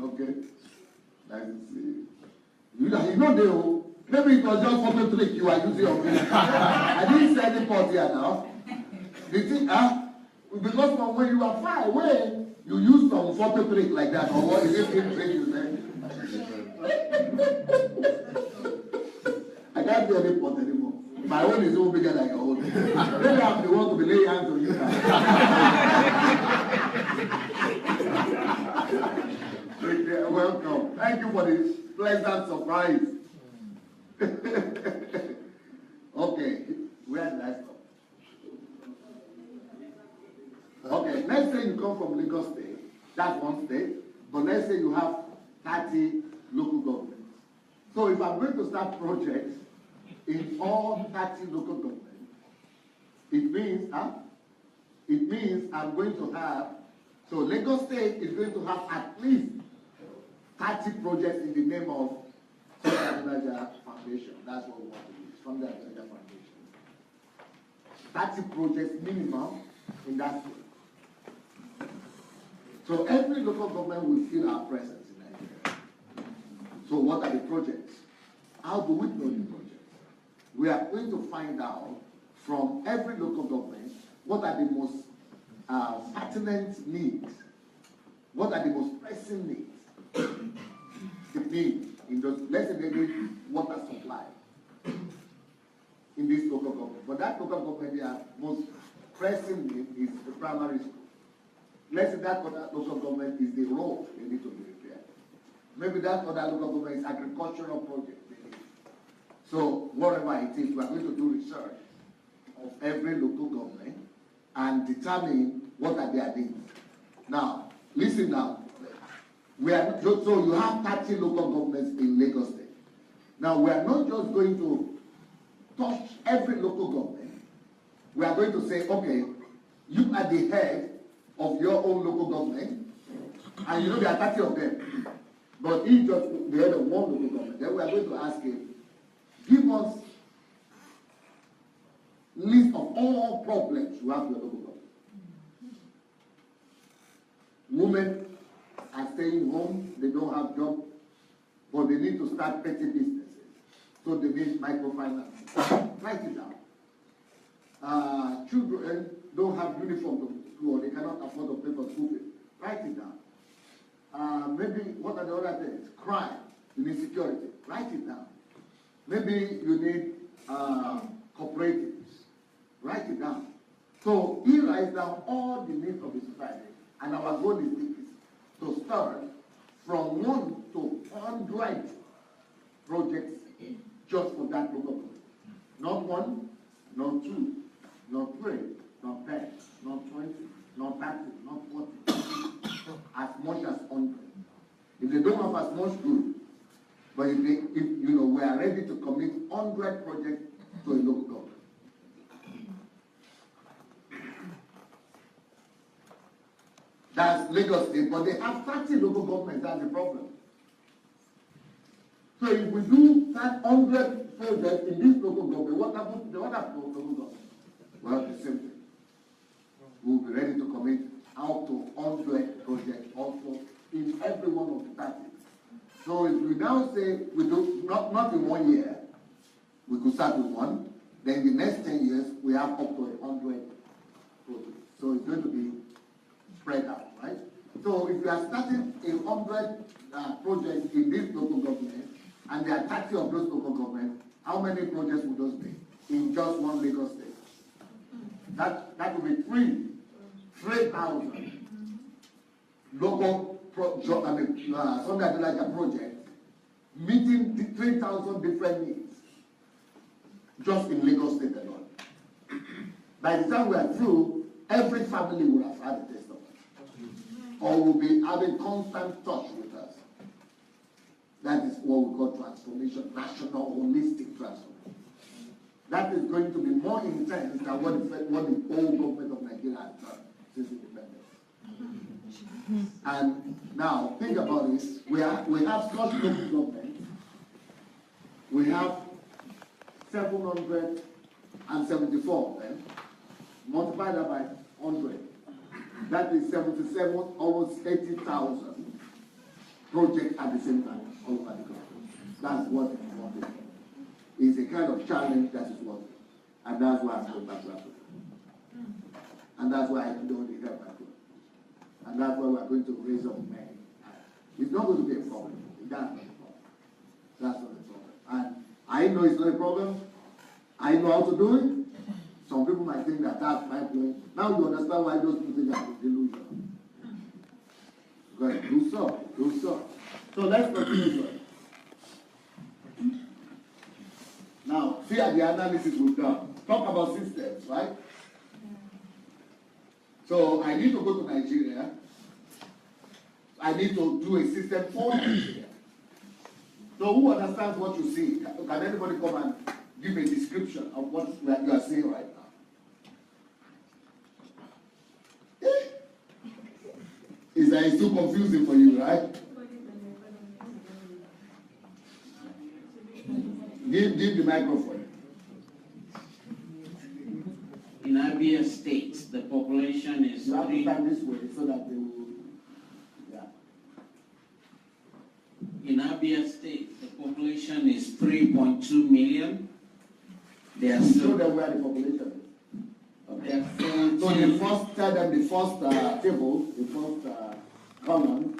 okay. Nice to see you. You know they maybe it was just photo trick you are using on me. I didn't say any pot here now. The thing, because from when you are far away, you use some photo trick like that, or what is it trick you say? I can't do any pot anymore. My own is even bigger than your own. Maybe I'm the one to be laying hands on you now. Welcome. Thank you for this pleasant surprise. Okay, where did I stop? Okay, let's say you come from Lagos State, that's one state, but let's say you have 30 local governments. So if I'm going to start projects in all 30 local governments, it means I'm going to have So Lagos State is going to have at least 30 projects in the name of Adelaja Foundation. That's what we want to do, from the Adelaja Foundation. 30 projects minimum in that field. So every local government will feel our presence in Nigeria. So what are the projects? How do we know the projects? We are going to find out from every local government what are the most pertinent needs, what are the most pressing needs. The need in those, let's say they need water supply in this local government. But that local government, their most pressing need is the primary school. Let's say that other local government is the road they need to be repaired. Maybe that other local government is agricultural project they need. So whatever it is, we are going to do research of every local government and determine what are their needs. Now, listen now. We are, so you have 30 local governments in Lagos State. Now, we are not just going to touch every local government. We are going to say, okay, you are the head of your own local government, and you know there are 30 of them, but he's just the head of one local government. Then we are going to ask him, give us list of all problems you have in your local government. Women are staying home, they don't have jobs, but they need to start petty businesses. So they need microfinance. Write it down. Children don't have uniform to school, they cannot afford to pay for school fees. Write it down. Maybe, what are the other things? Crime, you need security. Write it down. Maybe you need cooperatives. Write it down. So he writes down all the needs of the society. And our goal is this, to start from 1 to 100 projects just for that local government. Not 1, not 2, not 3, not 10, not 20, not 30, not 40. As much as 100. If they don't have as much, good. But if you know, we are ready to commit 100 projects to a local government. That's Lagos State, but they have 30 local governments, that's the problem. So if we do that 100 projects in this local government, what happens to the other local government? Well, the same thing. We'll be ready to commit out to 100 projects also in every one of the 30. So if we now say we do not in 1 year, we could start with 1, then the next 10 years we have up to 100 projects. So it's going to be spread out, right? So if you are starting 100 projects in this local government, and there are 30 of those local governments, how many projects would those be in just one Lagos State? That would be 3,000 local Sunday Adelaja projects, meeting the 3,000 different needs just in Lagos State alone. By the time we are through, every family will have had a taste of it, or will be having constant touch with us. That is what we call transformation, national holistic transformation. That is going to be more intense than what the whole government of Nigeria has done since independence. And now, think about this. We have such local governments. We have 774 of them. Multiply that by 100. That is 77, almost 80,000 projects at the same time all over the country. That's what it is working. It's a kind of challenge that is working. And that's why I'm going back to Africa. And that's why I don't need help Africa. And that's why we're going to raise up men. It's not going to be a problem. That's not a problem. That's not a problem. And I know it's not a problem. I know how to do it. Some people might think that that's my point. Now you understand why those people think that it's delusion. Good. Do so. Do so. So let's continue. Now, see at the analysis we've done. Talk about systems, right? So I need to go to Nigeria. I need to do a system for Nigeria. So who understands what you see? Can anybody come and give a description of what you are seeing right now? it's too confusing for you, right? Give the microphone. In Abia State, the population is You have to three. stand this way so that they will. Yeah. In Abia State, the population is 3.2 million. There are Show them where the population is. there are So the first, tell them the first table, the first column.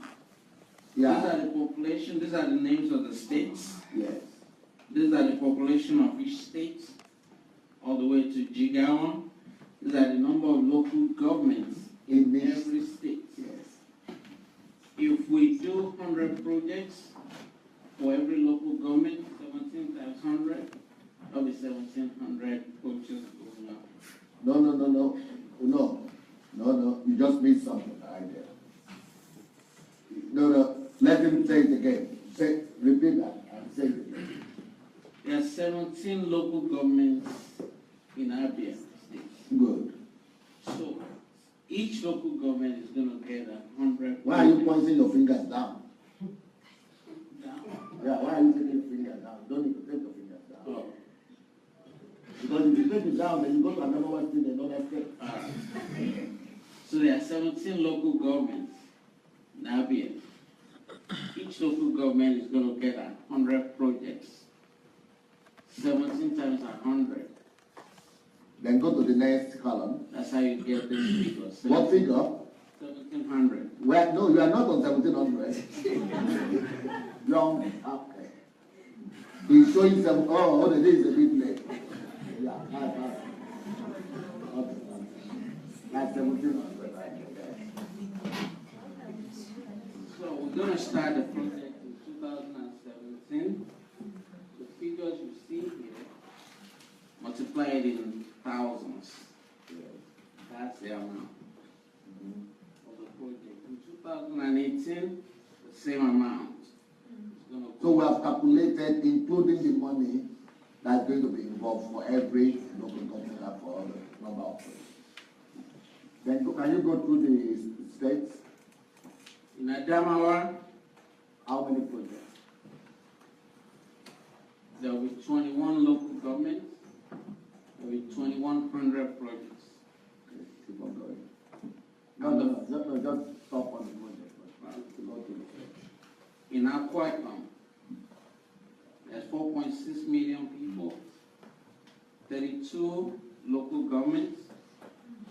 These are Yeah. the population. These are the names of the states. Yes. These are the population of each state, all the way to Jigawa. These are the number of local governments in this- every state. Yes. If we do 100 projects for every local government, 17 times 100, that'll be 1,700 coaches going up. No. You just missed something right there. No. Let him say it again. Repeat that and say it again. There are 17 local governments in Abia State. Good. So each local government is going to get 100. Why are you pointing your fingers down? Down. Yeah, why are you taking your fingers down? You don't need to take your fingers down. Oh. Because if you take it down, then you go to another one state, another state. So there are 17 local governments in Abia. Each local government is going to get 100 projects. 17 times 100. Then go to the next column. That's how you get this figure. What figure? 1,700. Well, no, you are not on 1700. You're on, okay. He's showing some, oh, the day is a bit late. Yeah, okay. That's 1700, right? So we're going to start the project in 2017. The figures you see here, multiplied in thousands. That's the amount of the project. In 2018, the same amount. So we have calculated, including the money that's going to be involved for every local government and for all the number of projects. Then can you go through the states? In Adamawa, How many projects? there will be 21 local governments. There will be 2,100 projects. Okay, keep on going. No, just stop on the project. Go to the states. In Akwa Ibom, there's 4.6 million people, 32 local governments,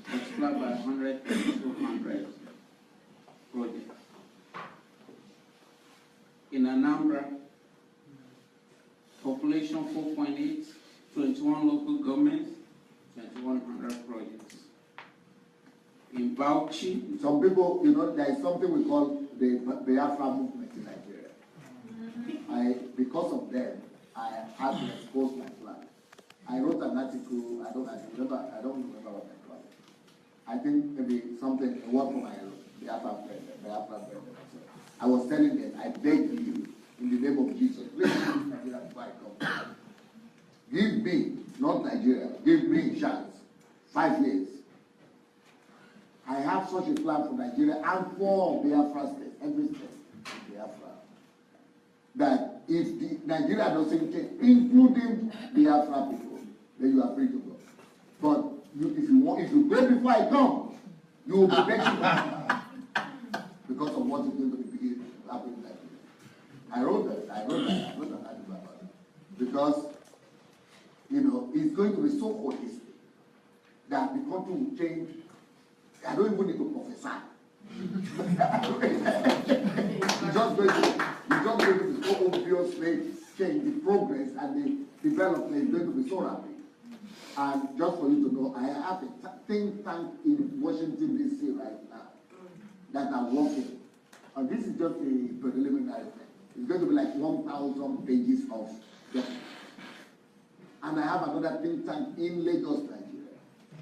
multiplied by 100, 200 projects. In Anambra, population 4.8, 21 local governments, 2,100 projects. In Bauchi, Some people, there is something we call the Biafra movement in Nigeria. Because of them, I had to expose my plan. I wrote an article, I don't remember what I called it. I think maybe something, a word for my Biafra friend. I was telling them, I beg you, in the name of Jesus, please leave Nigeria before I come. Give me, not Nigeria, give me a chance. 5 years. I have such a plan for Nigeria and for Biafra state, every state in Biafra. That if Nigeria doesn't change, including Biafra people, then you are free to go. But if you go before I come, you will be begging because of what is going to be happening in Nigeria. I wrote an article about it. Because, it's going to be so holistic that the country will change. I don't even need to prophesy. It's just going to be so obviously change. The progress and the development is going to be so rapid. And just for you to know, I have a think tank in Washington, D.C. right now that are working. And this is just a preliminary thing. It's going to be like 1,000 pages of documents. And I have another think tank in Lagos, Nigeria,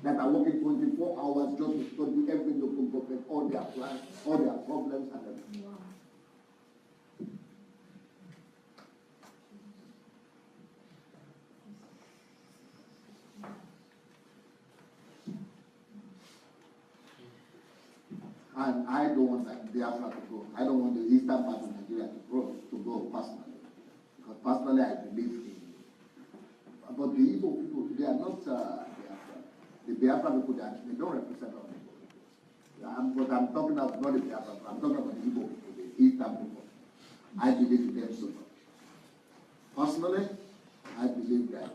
that are working 24 hours just to study every local government, all their plans, all their problems, and everything. Wow. And And I don't want Biafra to go. I don't want the eastern part of Nigeria to go personally. Because personally I believe in. But the Igbo people, they are not Biafra. The Biafra people, they don't represent our people. But I'm talking about not the Biafra, I'm talking about the Igbo people, the eastern people. I believe in them so much. Personally, I believe that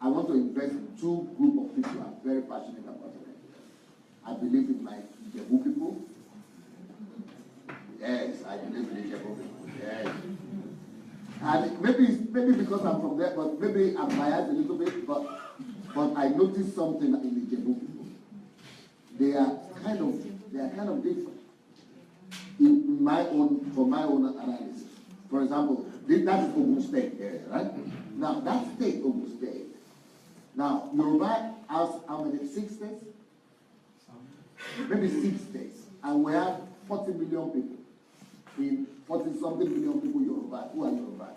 I want to invest in two groups of people who are very passionate about it. I believe in my Jebu people. Yes, I believe in the Jebu people. Yes. And maybe because I'm from there, but maybe I'm biased a little bit, but I noticed something in the Jebu people. They are kind of different. From my own analysis. For example, that is Ogun State area, right? Now that state, Ogun State. Now Yoruba has how many? 6 states? Maybe 6 states, and we have 40 million people. In 40-something million people Yoruba, who are Yoruba.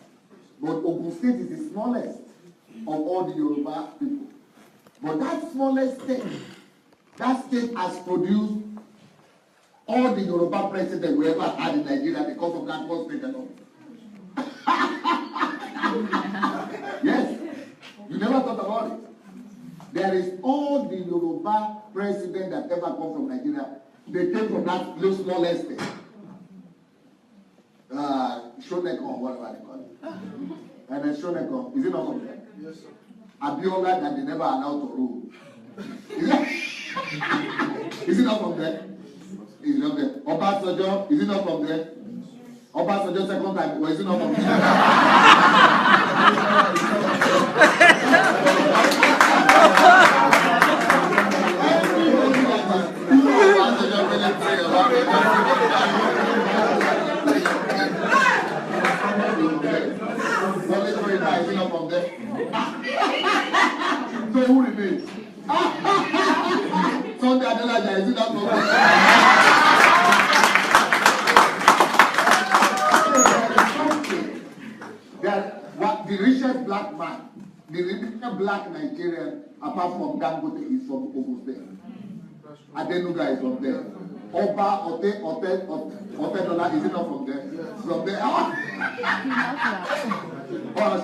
But Ogun State is the smallest of all the Yoruba people. But that smallest state, that state has produced all the Yoruba presidents we ever had in Nigeria because of that one state alone. Yes, you never thought about it. There is all the Yoruba presidents that ever come from Nigeria. They came from that little small estate. Shonekon, whatever they call it. And then Shonekon, is it not from there? Yes, sir. Abiola that they never allowed to rule. Is it not from there? Is it not there? Obasanjo, is it not from there? Obasanjo second time, or is it not from there? So who remains? Sunday Adelaja, is it not from there? The richest black man, the richest black Nigerian, apart from Dangote, is from Ogun State. Adenuga is from there. Oba Otedola, is it not from there? From there.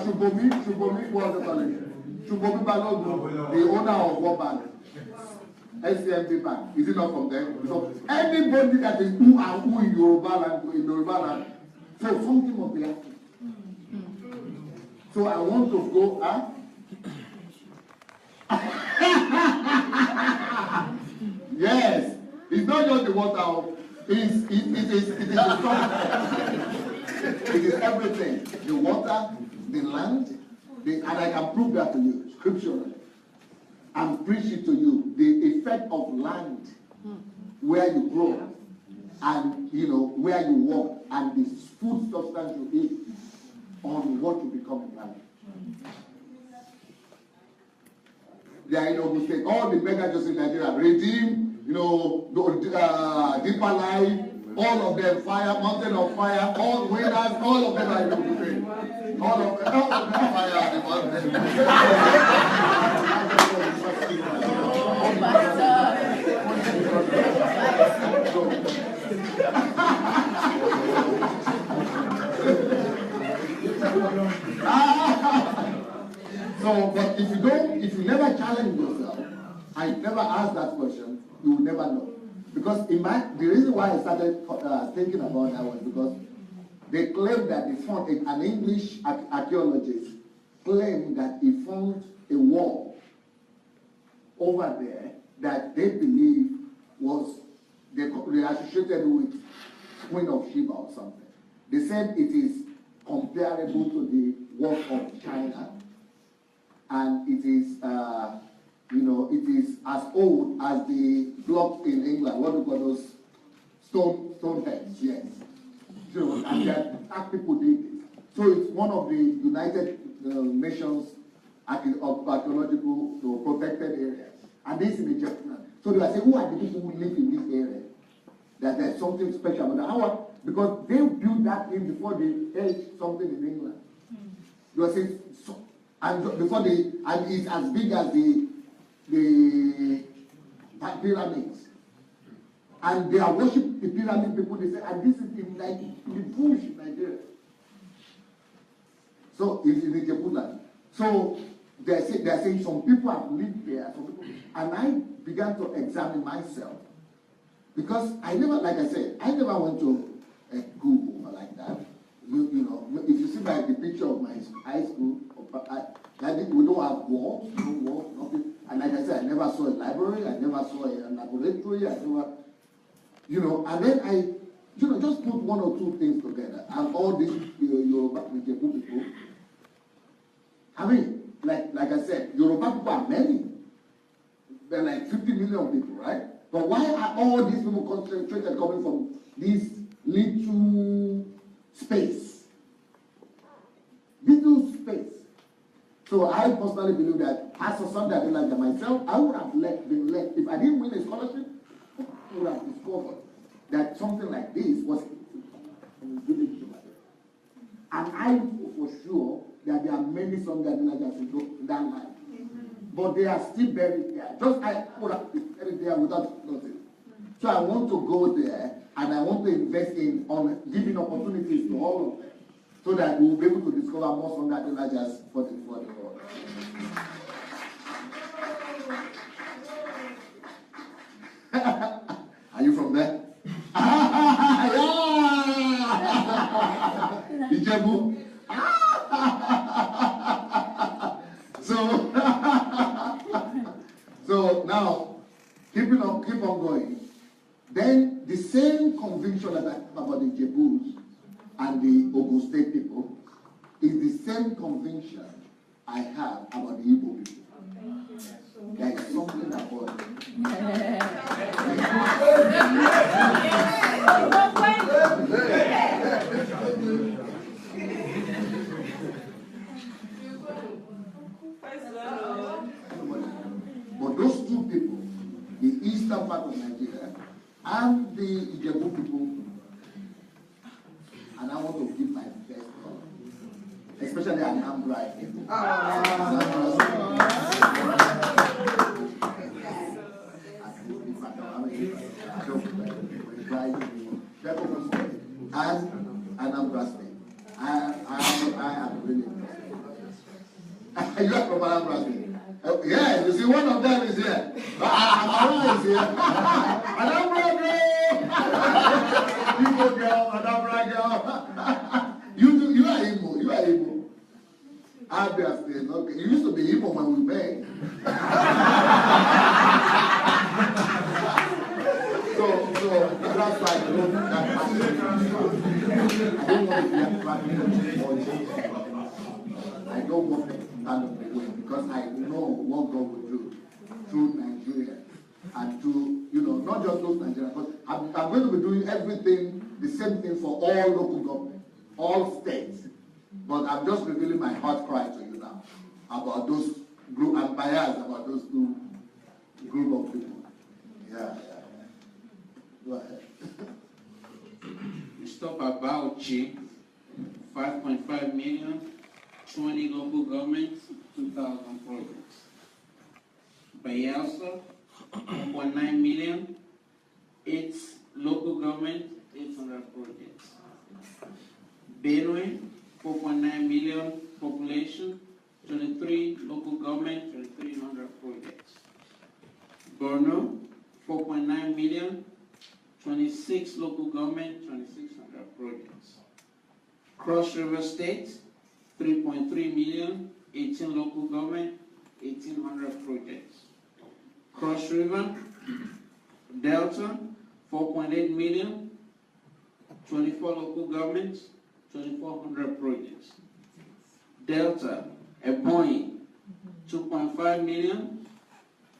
Shubomi, what's the college? Shubomi Balogun, the owner of what bank? SCMB Bank, is it not from there? So anybody that is who in Yoruba land, so something must be happening. So I want to go, Yes, it's not just the water, it is the sun. It is everything. The water, the land, and I can prove that to you scripturally. And preach it to you. The effect of land, where you grow, and where you walk, and the food substance you eat, on what you become in life. They are in Ogun State. All the mega churches in Nigeria, Redeem, Deeper Life, all of them, Fire, Mountain of Fire, all winners, all of them are in Ogun State. All of them fire at the mountain. So, but if you never challenge yourself, and you never ask that question, you will never know. Because the reason why I started thinking about that was because they claim that they found, an English archaeologist claimed that he found a wall over there that they believe was, they associated with Queen of Sheba or something. They said it is comparable to the work of China. And it is, it is as old as the blocks in England. What do you call those stone heads? Yes. So, and that people did it. So it's one of the United Nations archaeological protected areas, and this is in Egypt. So they are saying, who are the people who live in this area? That there's something special about that. Because they built that thing before they held something in England. You are saying. And and it's as big as the pyramids. And they are worship the pyramid people. They say, and this is in like in the bush in Nigeria. So it's in Ijebuland. So they're saying some people have lived there, some people, and I began to examine myself. Because I never, like I said, I never went to Google or like that. You know, if you see the picture of my high school, we don't have walls, no walls, nothing. And like I said, I never saw a library, I never saw a laboratory, I never, you know, and then I, you know, just put one or two things together. And all these Yoruba people, I mean, like I said, Yoruba people are many. There are like 50 million people, right? But why are all these people concentrated coming from this little space? Little space. So I personally believe that as a Sunday Adelaja myself, I would have been left. If I didn't win a scholarship, I would have discovered that something like this was in the village. And I know for sure that there are many Sunday Adelajas in that land. But they are still buried there. Just I would have been buried there without nothing. So I want to go there and I want to invest in giving opportunities to all of them so that we'll be able to discover more Sunday Adelajas for the world. Are you from there? Ijebu? So now, keep on going. Then the same conviction that I have about the Jebus and the Ogun State people is the same conviction I have about the Igbo people. There is something about it. But those two people, the eastern part of Nigeria and the Ijebu people, and I want to give my best call, especially Anambra people. And Anambra State. I am really interested. You are from Anambra State. Yes, you see, one of them is here. Amara is here. Anambra girl! Igbo girl, Anambra girl. You are Igbo. You are Igbo. Abia State. Okay. You used to be Igbo when we begged. So that's why I don't that I don't want to stand up away because I know what God will do through Nigeria and through, you know, not just those Nigerians, but I'm going to be doing everything, the same thing for all local government, all states. But I'm just revealing my heart cry to you now about those group. I'm biased about those two group of people. Yeah. Go ahead. We stop at Bauchi, 5.5 million, 20 local governments, 2,000 projects. Bayelsa, 1.9 million, 8 local government, 800 projects. Benue, 4.9 million population, 23 local government, 2,300 projects. Borno, 4.9 million, 26 local government, 2,600 projects. Cross River State, 3.3 million, 18 local government, 1,800 projects. Cross River, Delta, 4.8 million, 24 local governments, 2,400 projects. Delta, Ebonyi, 2.5 million,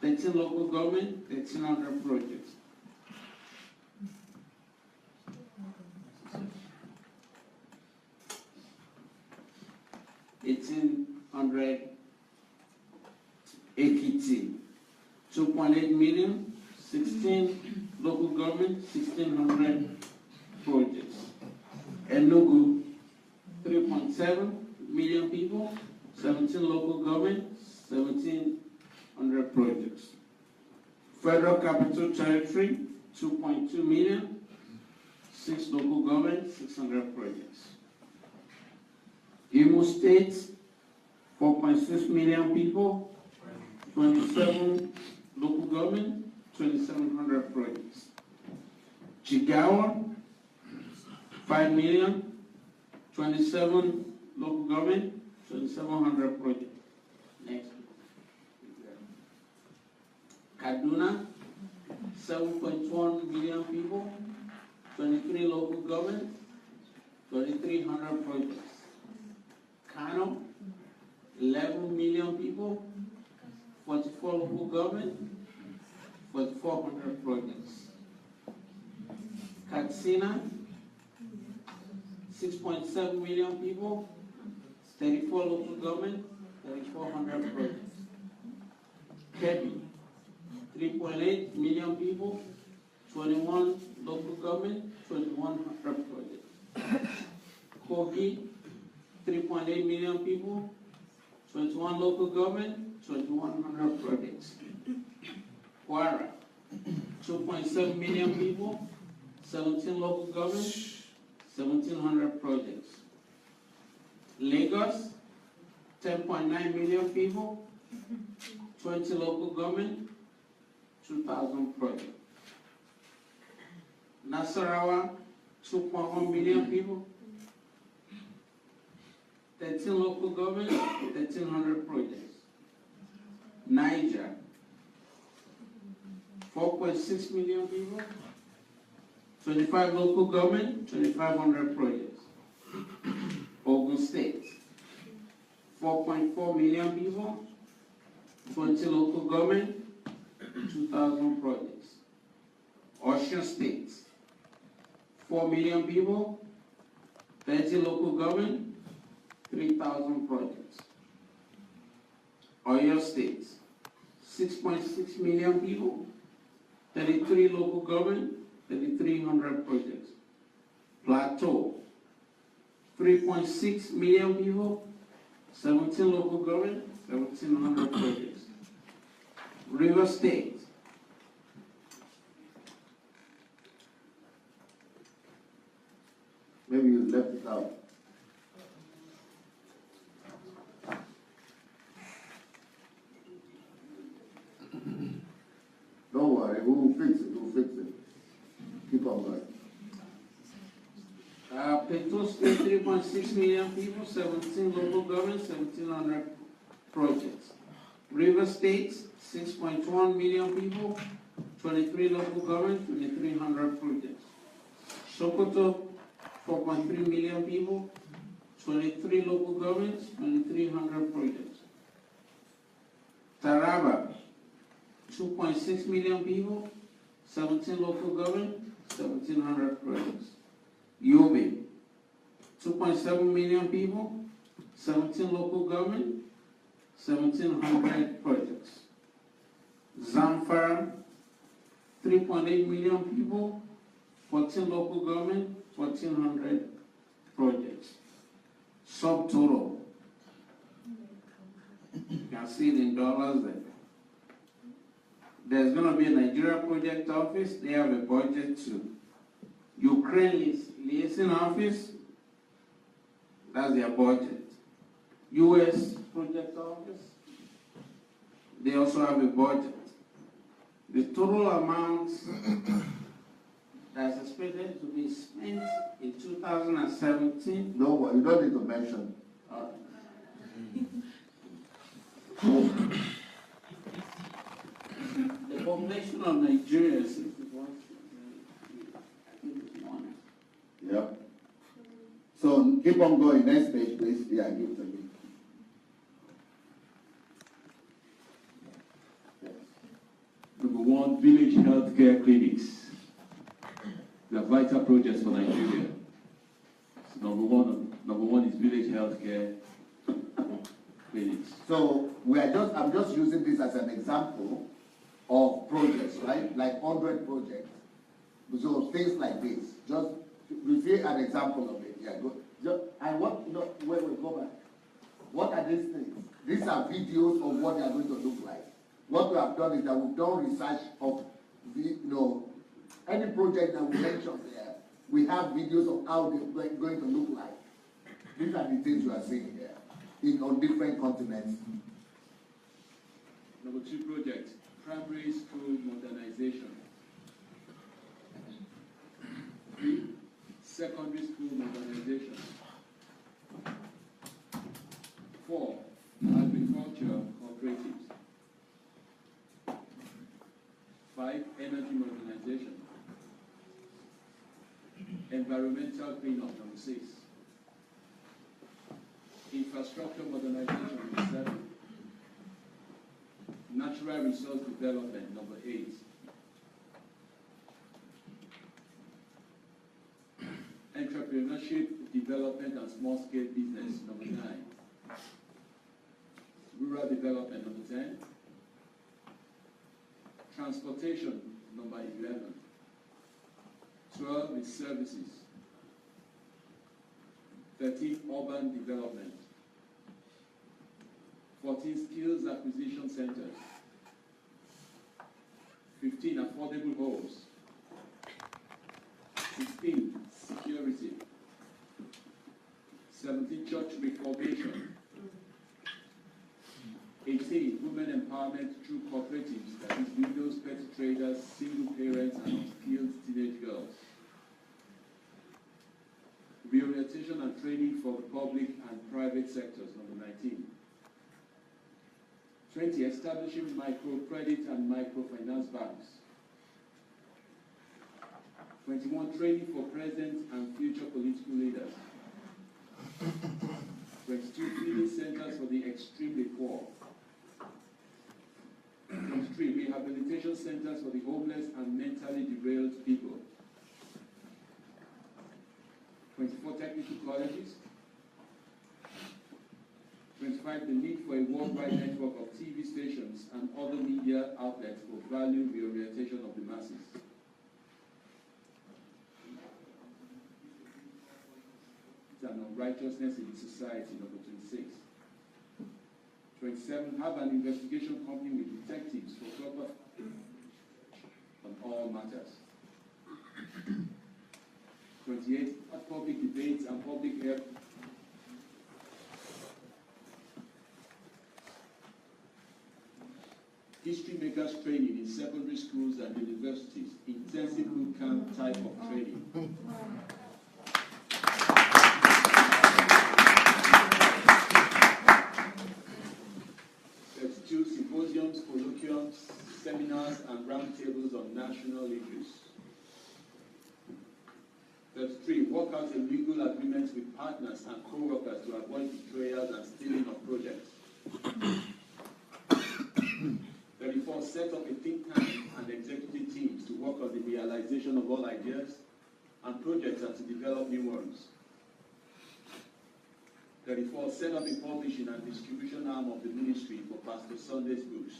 13 local government, 1,300 projects. Ekiti, 2.8 million, 16 local government, 1,600 projects. Enugu, 3.7 million people, 17 local government, 1,700 projects. Federal Capital Territory, 2.2 million, 6 local governments, 600 projects. Imo State, 4.6 million people, 27 local government, 2,700 projects. Jigawa, 5 million, 27 local government, 2,700 projects. Next. Kaduna, 7.1 million people, 23 local government, 2,300 projects. Kano, 11 million people, 44 local government, 400 projects. Katsina, 6.7 million people, 34 local government, 3,400 projects. Kebbi, 3.8 million people, 21 local government, 2,100 projects. Kogi, 3.8 million people, 21 local government, 2,100 projects. Kwara, 2.7 million people, 17 local government, 1,700 projects. Lagos, 10.9 million people, 20 local government, 2,000 projects. Nasarawa, 2.1 million people, 13 local government, 1,300 projects. Niger, 4.6 million people, 25 local government, 2,500 projects. Ogun State, 4.4 million people, 20 local government, 2,000 projects. Osun State, 4 million people, 30 local government, 3,000 projects. Oyo State, 6.6 million people, 33 local government, 3,300 projects. Plateau, 3.6 million people, 17 local government, 1,700 projects. River State, Maybe you left it out. Don't worry, we will fix it, we'll fix it. Keep on going. Plateau State, 3.6 million people, 17 local governments, 1,700 projects. River State, 6.1 million people, 23 local governments, 2,300 projects. Sokoto, 4.3 million people, 23 local governments, 2,300 projects. Taraba, 2.6 million people, 17 local government, 1,700 projects. Yobe, 2.7 million people, 17 local government, 1,700 projects. Zamfara, 3.8 million people, 14 local government, 1,400 projects. Subtotal, you can see it in dollars there. There's going to be a Nigeria project office, they have a budget too. Ukraine liaison office, that's their budget. US project office, they also have a budget. The total amount that's expected to be spent in 2017. No, you don't need to mention. The population of Nigeria is 61. Yep. So keep on going. Next page, please. Yeah, give it to me. Number one, village healthcare clinics. They are vital projects for Nigeria. So number one is village healthcare clinics. So I'm just using this as an example of projects, right? Like 100 projects. So things like this. Just reveal an example of it. Yeah, go. Wait, go back. What are these things? These are videos of what they are going to look like. What we have done is that we've done research of any project that we mention here, we have videos of how they're going to look like. These are the things you are seeing here on different continents. Number 2 project, primary school modernization. 3, secondary school modernization. 4, agriculture cooperatives. 5, energy modernization. Environmental cleanup, number 6. Infrastructure modernization, number 7. Natural resource development, number 8. Entrepreneurship, development and small-scale business, number 9. Rural development, number 10. Transportation, number 11. 12 is services. 13, urban development. 14, skills acquisition centers. 15, affordable homes. 16, security. 17, church reformation. 18, women empowerment through cooperatives, that is widows, petty traders, single parents, and unskilled teenage girls. Reorientation and training for the public and private sectors, number 19. 20, establishing microcredit and microfinance banks. 21, training for present and future political leaders. 22, feeding centers for the extremely poor. 23, rehabilitation centers for the homeless and mentally derailed people. 24, technical colleges. 25, the need for a worldwide network of TV stations and other media outlets for value reorientation of the masses. And unrighteousness in society, number 26. 27, have an investigation company with detectives for proper on all matters. 28, have public debates and public health. History makers training in secondary schools and universities, intensive boot camp type of training. 32, symposiums, colloquiums, seminars, and roundtables on national issues. 33, work out a legal agreement with partners and co-workers to avoid betrayals and stealing of projects. 34, set up a think tank and executive teams to work on the realization of all ideas and projects and to develop new ones. 34, set up a publishing and distribution arm of the ministry for Pastor Sunday's books.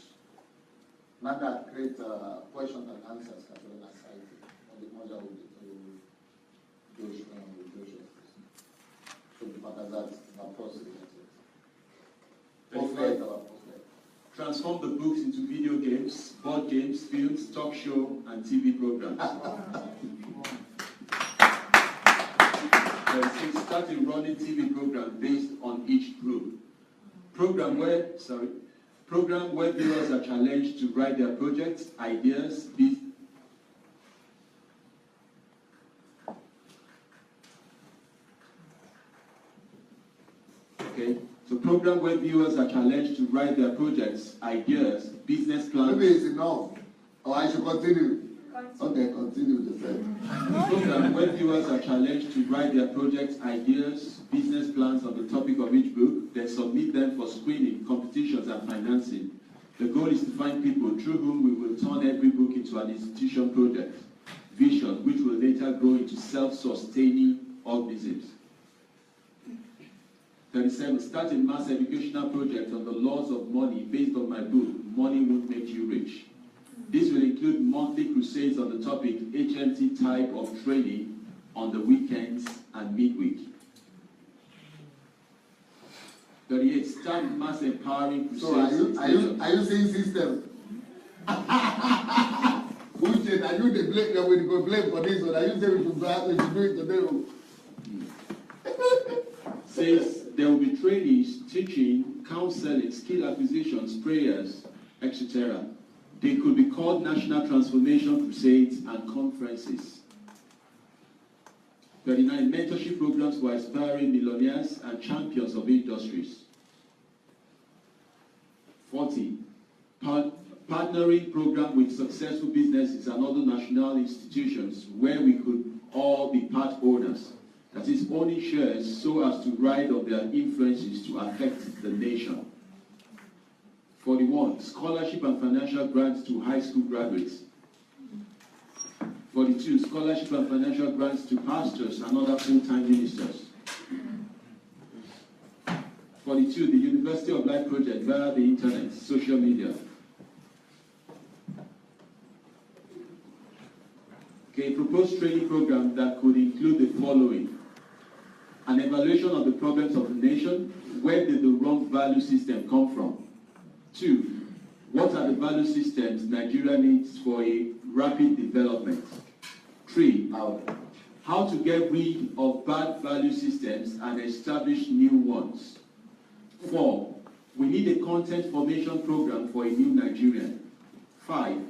Now that create questions and answers as well as citing on the model of the so because that's our process. Transform the books into video games, board games, films, talk show, and TV programs. 36, start a running TV program based on each group. Program where viewers are challenged to write their projects, ideas, So program where viewers are challenged to write their projects, ideas, business plans. Maybe it's enough. Or I should continue. Okay, continue to say. Program where viewers are challenged to write their projects, ideas, business plans on the topic of each book, then submit them for screening, competitions, and financing. The goal is to find people through whom we will turn every book into an institution project, vision, which will later grow into self-sustaining organisms. 37, start a mass educational project on the laws of money based on my book, Money Won't Make You Rich. This will include monthly crusades on the topic, HMT type of training on the weekends and midweek. 38, start mass empowering crusades. So are you saying system? Who said Are you the blame? We go blame for this one. Are you saying we should do it today? Says there will be trainings, teaching, counseling, skill acquisitions, prayers, etc. They could be called National Transformation Crusades and conferences. 39. Mentorship programs for aspiring millionaires and champions of industries. 40. Partnering program with successful businesses and other national institutions where we could all be part owners. That is, owning shares so as to ride on their influences to affect the nation. 41. Scholarship and financial grants to high school graduates. 42. Scholarship and financial grants to pastors and other full-time ministers. 42. The University of Life project via the internet, social media. Okay, proposed training program that could include the following. An evaluation of the problems of the nation. Where did the wrong value system come from? 2. What are the value systems Nigeria needs for a rapid development? 3. How to get rid of bad value systems and establish new ones. 4. We need a content formation program for a new Nigerian. 5.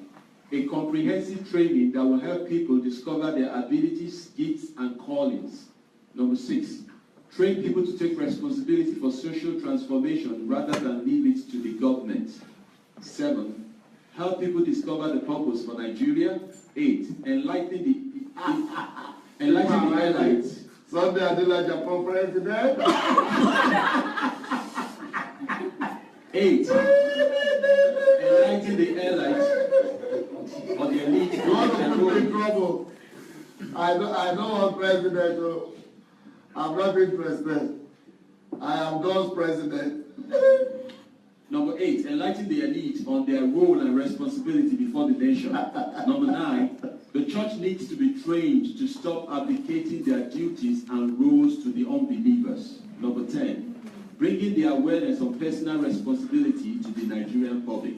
A comprehensive training that will help people discover their abilities, gifts, and callings. Number 6. Train people to take responsibility for social transformation rather than leave it to the government. 7. Help people discover the purpose for Nigeria. 8. Enlighten the elites. Sunday Adelaja for president. 8. Enlighten the elites or the elite. You want to put me in trouble? I don't want president. So I'm not interested. I am God's president. Number 8, enlighten the elite on their role and responsibility before the nation. Number 9, the church needs to be trained to stop abdicating their duties and roles to the unbelievers. Number 10, bringing the awareness of personal responsibility to the Nigerian public.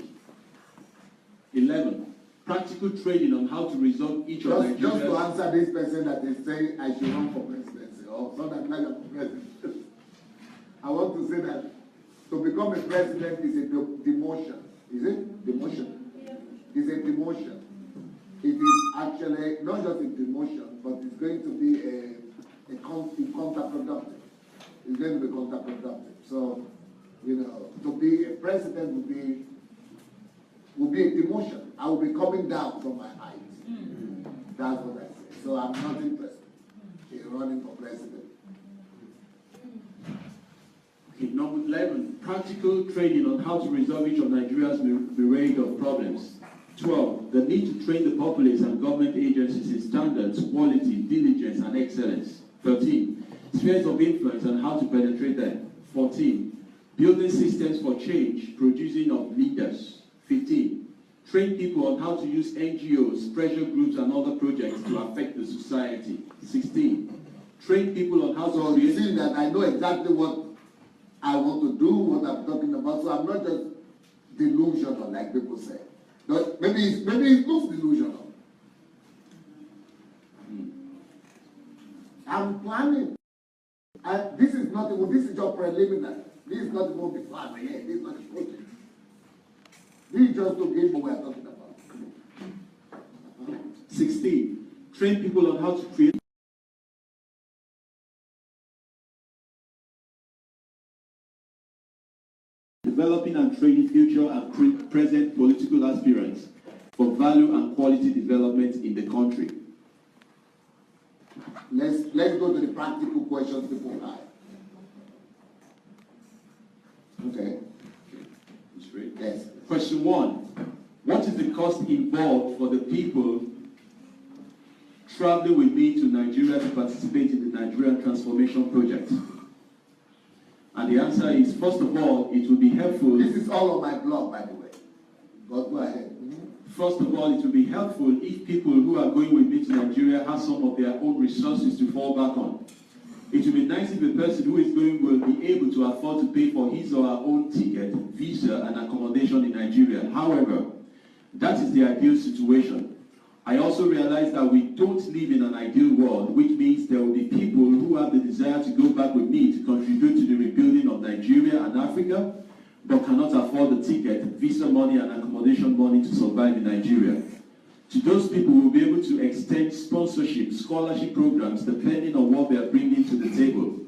11, practical training on how to resolve each of Nigeria's... Just to answer this person that is saying I should run for presidency, or so that like I'm president. I want to say that to become a president is a demotion. Is it? Demotion. It's a demotion. It is actually not just a demotion, but it's going to be counterproductive. It's going to be counterproductive. So, you know, to be a president would be a demotion. I will be coming down from my height. That's what I say. So I'm not interested in running for president. Number 11, practical training on how to resolve each of Nigeria's myriad of problems. 12, the need to train the populace and government agencies in standards, quality, diligence, and excellence. 13, spheres of influence and how to penetrate them. 14, building systems for change, producing of leaders. 15, train people on how to use NGOs, pressure groups, and other projects to affect the society. 16, train people on how to... So you see that I know exactly what I want to do, what I'm talking about, so I'm not just delusional like people say. But maybe it looks delusional. I'm planning. This is not even, this is just preliminary. This is not even the plan yet. This is not the project. This is just to give what we are talking about. 16, train people on how to create developing and training future and present political aspirants for value and quality development in the country. Let's go to the practical questions people have. Okay. Yes. Question 1. What is the cost involved for the people traveling with me to Nigeria to participate in the Nigerian Transformation Project? And the answer is, first of all, it will be helpful... This is all on my blog, by the way. Go ahead. First of all, it will be helpful if people who are going with me to Nigeria have some of their own resources to fall back on. It will be nice if a person who is going will be able to afford to pay for his or her own ticket, visa, and accommodation in Nigeria. However, that is the ideal situation. I also realize that we don't live in an ideal world, which means there will be people who have the desire to go back with me to contribute to the rebuilding of Nigeria and Africa, but cannot afford the ticket, visa money, and accommodation money to survive in Nigeria. To those people, we'll be able to extend sponsorship, scholarship programs, depending on what they are bringing to the table.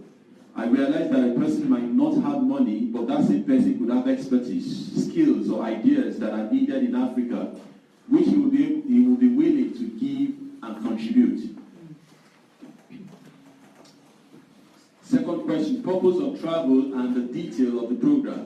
I realize that a person might not have money, but that same person could have expertise, skills, or ideas that are needed in Africa, which he will be willing to give and contribute. Second question, purpose of travel and the detail of the program.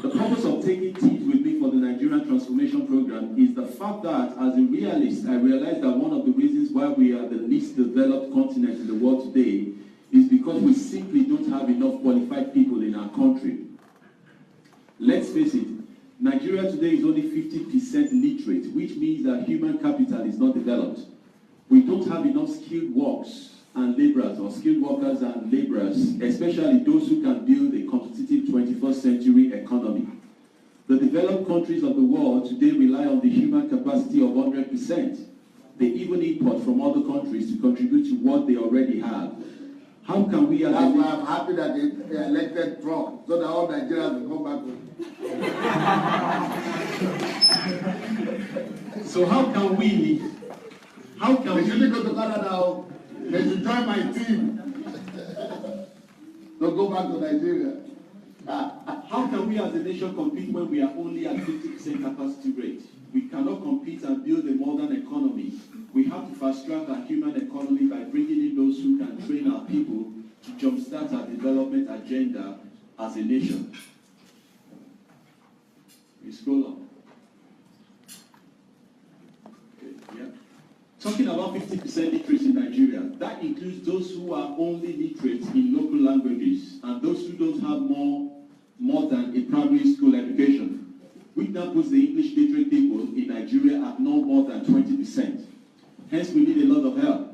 The purpose of taking teeth with me for the Nigerian Transformation Program is the fact that, as a realist, I realize that one of the reasons why we are the least developed continent in the world today is because we simply don't have enough qualified people in our country. Let's face it, Nigeria today is only 50% literate, which means that human capital is not developed. We don't have enough skilled works and laborers, or skilled workers and laborers, especially those who can build a competitive 21st century economy. The developed countries of the world today rely on the human capacity of 100%. They even import from other countries to contribute to what they already have. How can we... That's why I'm happy that they elected Trump, so that all Nigerians will come back home. So how can we... How can They we... shouldn't go to Canada. They should join my team. Don't go back to Nigeria. How can we as a nation compete when we are only at 50% capacity rate? We cannot compete and build a modern economy. We have to fast-track our human economy by bringing in those who can train our people to jumpstart our development agenda as a nation. We scroll on. Okay, yeah. Talking about 50% literacy in Nigeria, that includes those who are only literate in local languages and those who don't have more than a primary school education, which now puts the English literate people in Nigeria at no more than 20%. Hence, we need a lot of help.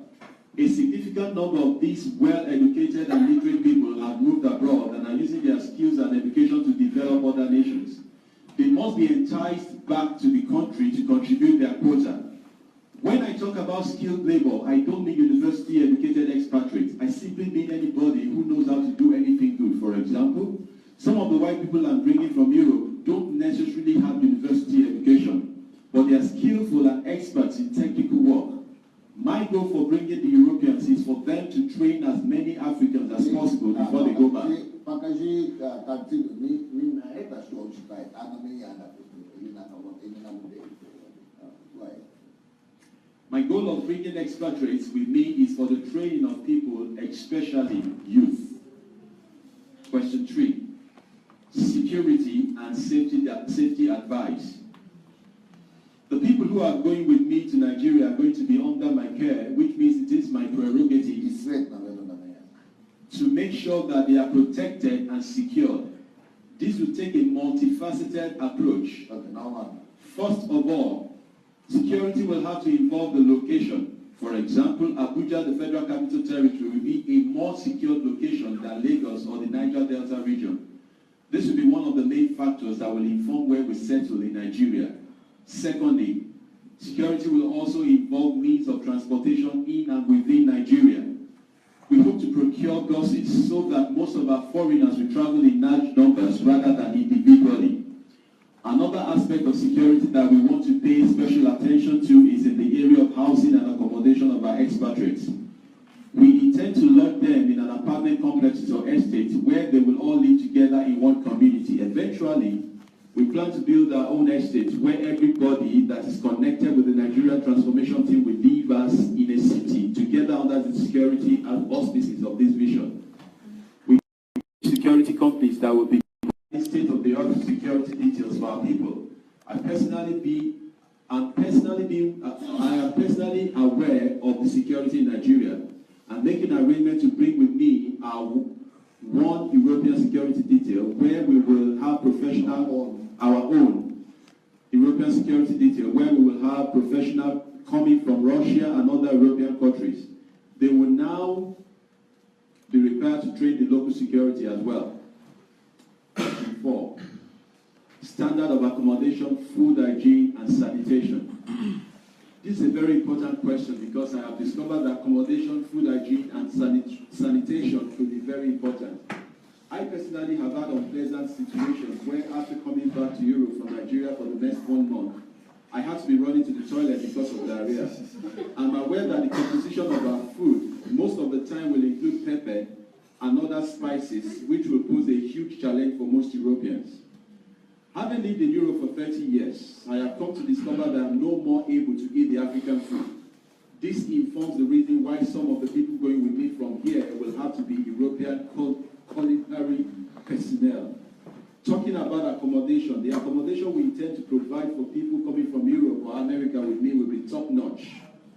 A significant number of these well-educated and literate people have moved abroad and are using their skills and education to develop other nations. They must be enticed back to the country to contribute their quota. When I talk about skilled labor, I don't mean university-educated expatriates. I simply mean anybody who knows how to do anything good. For example, some of the white people I'm bringing from Europe don't necessarily have university education, but they are skillful and experts in technical work. My goal for bringing the Europeans is for them to train as many Africans as possible before they go back. My goal of bringing expatriates with me is for the training of people, especially youth. Question 3. Security and safety advice. The people who are going with me to Nigeria are going to be under my care, which means it is my prerogative to make sure that they are protected and secured. This will take a multifaceted approach. First of all, security will have to involve the location. For example, Abuja, the Federal Capital Territory, will be a more secured location than Lagos or the Niger Delta region. This will be one of the main factors that will inform where we settle in Nigeria. Secondly, security will also involve means of transportation in and within Nigeria. We hope to procure buses so that most of our foreigners will travel in large numbers rather than individually. Another aspect of security that we want to pay special attention to is in the area of housing and accommodation of our expatriates. We intend to lock them in an apartment complexes or estates where they will all live together in one community. Eventually, we plan to build our own estates where everybody that is connected with the Nigerian transformation team will live as in a city together under the security and auspices of this vision. We need security companies that will be state-of-the-art security details for our people. I am personally aware of the security in Nigeria and making an arrangement to bring with me our one European security detail where we will have our own European security detail where we will have professional coming from Russia and other European countries. They will now be required to train the local security as well. 4. Standard of accommodation, food hygiene, and sanitation. This is a very important question because I have discovered that accommodation, food hygiene, and sanitation could be very important. I personally have had unpleasant situations where after coming back to Europe from Nigeria for the next 1 month, I had to be running to the toilet because of diarrhea. I'm aware that the composition of our food most of the time will include pepper and other spices, which will pose a huge challenge for most Europeans. Having lived in Europe for 30 years, I have come to discover that I'm no more able to eat the African food. This informs the reason why some of the people going with me from here will have to be European culinary personnel. Talking about accommodation, the accommodation we intend to provide for people coming from Europe or America with me will be top-notch,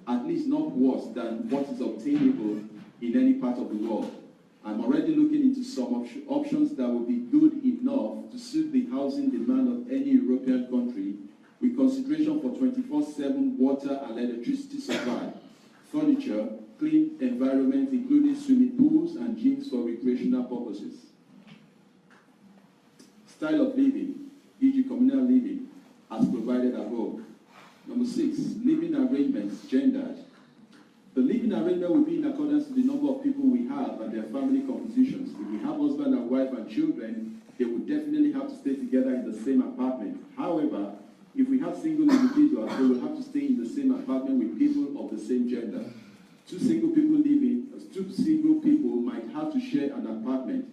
at least not worse than what is obtainable in any part of the world. I'm already looking into some options that will be good enough to suit the housing demand of any European country, with consideration for 24/7 water and electricity supply, furniture, clean environment, including swimming pools and gyms for recreational purposes. Style of living, e.g. communal living, as provided above. Number 6, living arrangements, gendered. The living arrangement will be in accordance with the number of people we have and their family compositions. If we have husband and wife and children, they would definitely have to stay together in the same apartment. However, if we have single individuals, they will have to stay in the same apartment with people of the same gender. Two single people might have to share an apartment,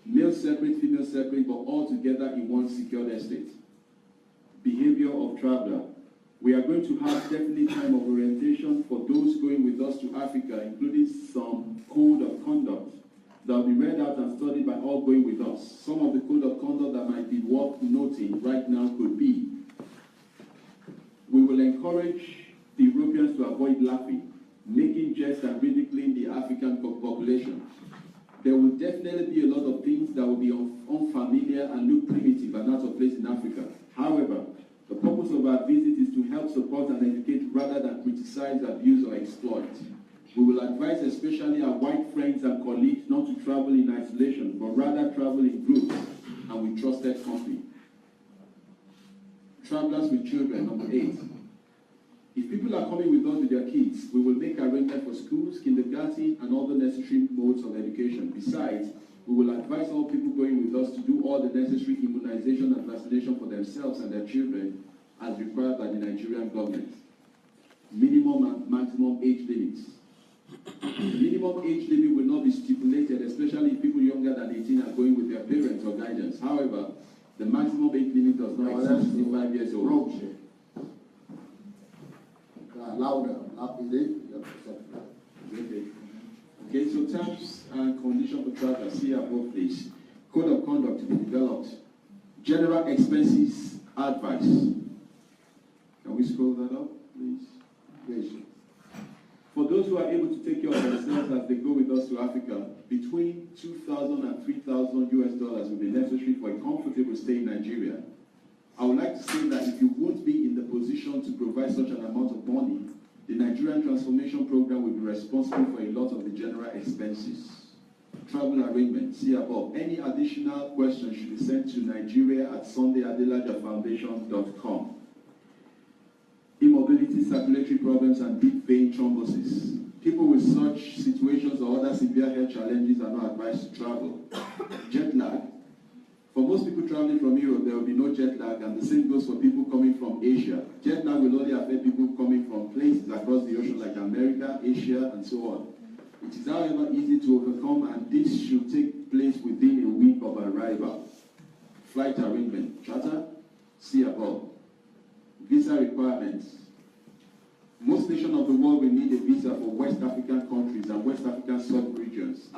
male separate, female separate, but all together in one secured estate. Behavior of traveler. We are going to have definite time of orientation for those going with us to Africa, including some code of conduct that will be read out and studied by all going with us. Some of the code of conduct that might be worth noting right now could be: we will encourage the Europeans to avoid laughing, making jest and ridiculing the African population. There will definitely be a lot of things that will be unfamiliar and look primitive and out of place in Africa. However, the purpose of our visit is to help support and educate rather than criticize, abuse, or exploit. We will advise especially our white friends and colleagues not to travel in isolation, but rather travel in groups and with trusted company. Travelers with children, number 8. If people are coming with us with their kids, we will make arrangements for schools, kindergarten, and other necessary modes of education. Besides, we will advise all people going with us to do all the necessary immunization and vaccination for themselves and their children as required by the Nigerian government. Minimum and maximum age limits. The minimum age limit will not be stipulated, especially if people younger than 18 are going with their parents or guidance. However, the maximum age limit does not exceed 65 years old. Louder. Okay, so terms and conditions for travel, see above please. Code of conduct to be developed. General expenses advice. Can we scroll that up, please? Yes. For those who are able to take care of themselves as they go with us to Africa, between $2,000 and $3,000 US will be necessary for a comfortable stay in Nigeria. I would like to say that if you won't be in the position to provide such an amount of money, the Nigerian Transformation Program will be responsible for a lot of the general expenses. Travel arrangement, see above. Any additional questions should be sent to nigeria@sundayadelajafoundation.com. Immobility, circulatory problems, and deep vein thrombosis. People with such situations or other severe health challenges are not advised to travel. Jet lag. For most people traveling from Europe, there will be no jet lag, and the same goes for people coming from Asia. Jet lag will only affect people coming from places across the ocean like America, Asia, and so on. It is, however, easy to overcome, and this should take place within a week of arrival. Flight arrangement, charter, see above. Visa requirements. Most nations of the world will need a visa for West African countries and West African sub-regions.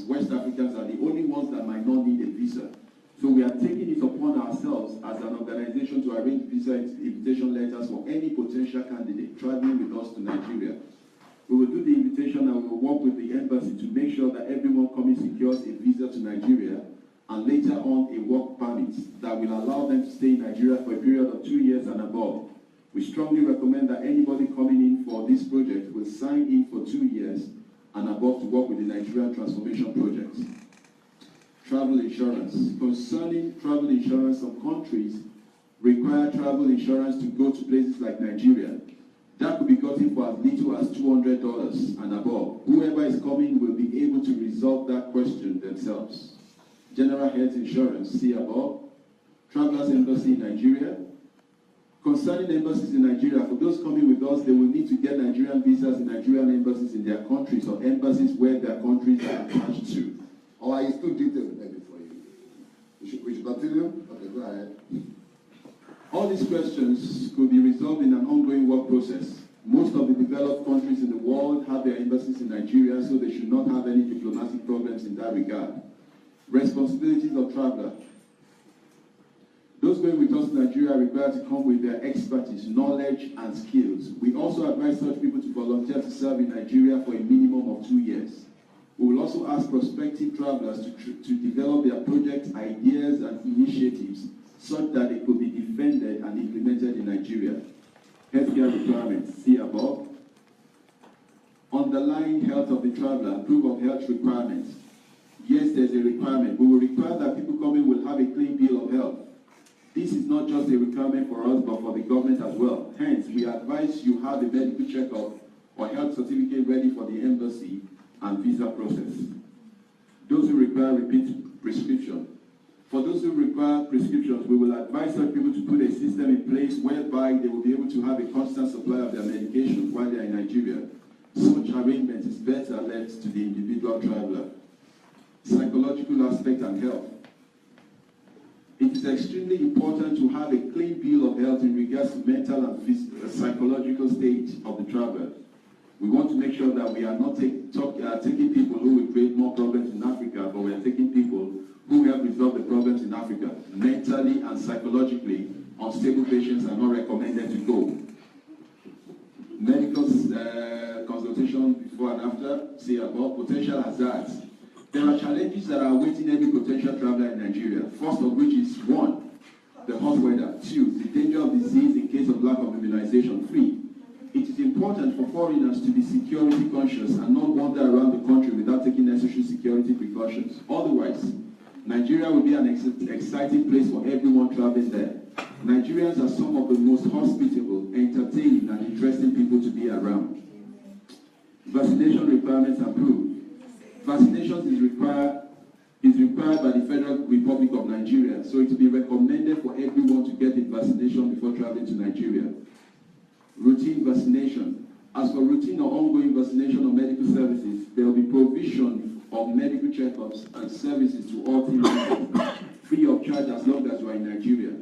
West Africans are the only ones that might not need a visa. So we are taking it upon ourselves as an organization to arrange visa invitation letters for any potential candidate traveling with us to Nigeria. We will do the invitation and we will work with the embassy to make sure that everyone coming secures a visa to Nigeria and later on a work permit that will allow them to stay in Nigeria for a period of 2 years and above. We strongly recommend that anybody coming in for this project will sign in for 2 years and above to work with the Nigerian Transformation Project. Travel insurance. Concerning travel insurance, some countries require travel insurance to go to places like Nigeria. That could be gotten for as little as $200 and above. Whoever is coming will be able to resolve that question themselves. General health insurance, see above. Travelers Embassy in Nigeria. Concerning embassies in Nigeria, for those coming with us, they will need to get Nigerian visas in Nigerian embassies in their countries or embassies where their countries are attached to. Or are you still detailed maybe for you? We should continue? Okay, go ahead. All these questions could be resolved in an ongoing work process. Most of the developed countries in the world have their embassies in Nigeria, so they should not have any diplomatic problems in that regard. Responsibilities of traveler. Those going with us to Nigeria are required to come with their expertise, knowledge, and skills. We also advise such people to volunteer to serve in Nigeria for a minimum of 2 years. We will also ask prospective travelers to develop their project ideas and initiatives such that they could be defended and implemented in Nigeria. Healthcare requirements, see above. Underlying health of the traveler, proof of health requirements. Yes, there's a requirement. We will require that people coming will have a clean bill of health. This is not just a requirement for us, but for the government as well. Hence, we advise you have a medical checkup or health certificate ready for the embassy and visa process. Those who require repeat prescription. For those who require prescriptions, we will advise such people to put a system in place whereby they will be able to have a constant supply of their medications while they are in Nigeria. Such arrangement is better left to the individual traveler. Psychological aspect and health. It is extremely important to have a clean bill of health in regards to mental and psychological state of the traveler. We want to make sure that we are not taking people who will create more problems in Africa, but we are taking people who help resolve the problems in Africa. Mentally and psychologically unstable patients are not recommended to go. Medical consultation before and after, see above. Potential hazards. There are challenges that are awaiting every potential traveler in Nigeria. First of which is 1, the hot weather. 2, the danger of disease in case of lack of immunization. 3, it is important for foreigners to be security conscious and not wander around the country without taking necessary security precautions. Otherwise, Nigeria will be an exciting place for everyone traveling there. Nigerians are some of the most hospitable, entertaining, and interesting people to be around. Vaccination requirements approved. Vaccinations is required by the Federal Republic of Nigeria, so it will be recommended for everyone to get a vaccination before traveling to Nigeria. Routine vaccination. As for routine or ongoing vaccination of medical services, there will be provision of medical checkups and services to all team members, free of charge as long as you are in Nigeria.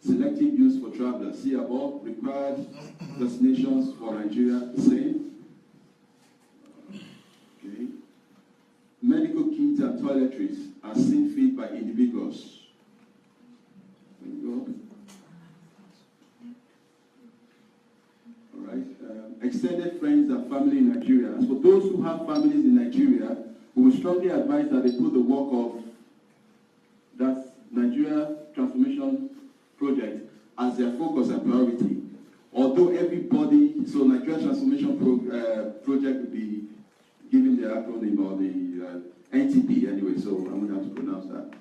Selective use for travelers. See above, required vaccinations for Nigeria, same. Okay. Medical kits and toiletries are seen fit by individuals. There we go. All right. Extended friends and family in Nigeria. As for those who have families in Nigeria, we will strongly advise that they put the work of that Nigeria Transformation Project as their focus and priority. Although everybody, so Nigeria Transformation Project will be given the acronym or the NTP anyway, so I'm going to have to pronounce that.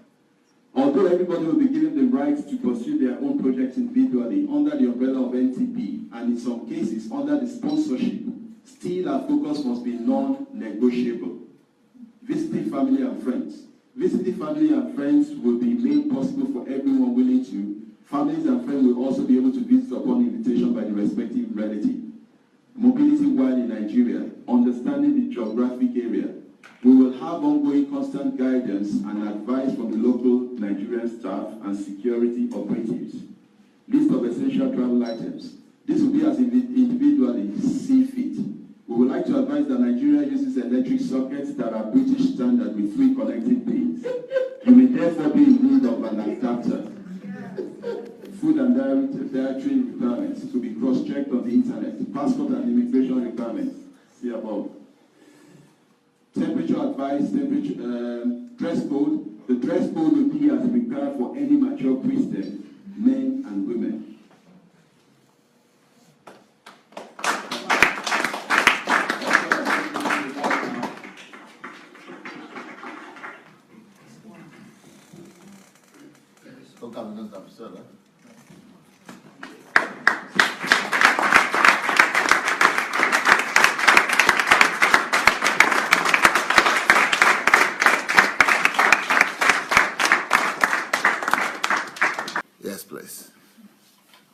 Although everybody will be given the right to pursue their own projects individually under the umbrella of NTP, and in some cases under the sponsorship, still our focus must be non-negotiable. Visiting family and friends. Visiting family and friends will be made possible for everyone willing to. Families and friends will also be able to visit upon invitation by the respective relative. Mobility while in Nigeria, understanding the geographic area. We will have ongoing constant guidance and advice from the local Nigerian staff and security operatives. List of essential travel items. This will be as individually see fit. We would like to advise that Nigeria uses electric sockets that are British standard with 3 connecting pins. You may therefore be in need of an adapter. Food and dietary requirements to be cross-checked on the internet. Passport and immigration requirements. See above. Temperature advice, dress code. The dress code will be as required for any mature Christian, men and women. Yes, please.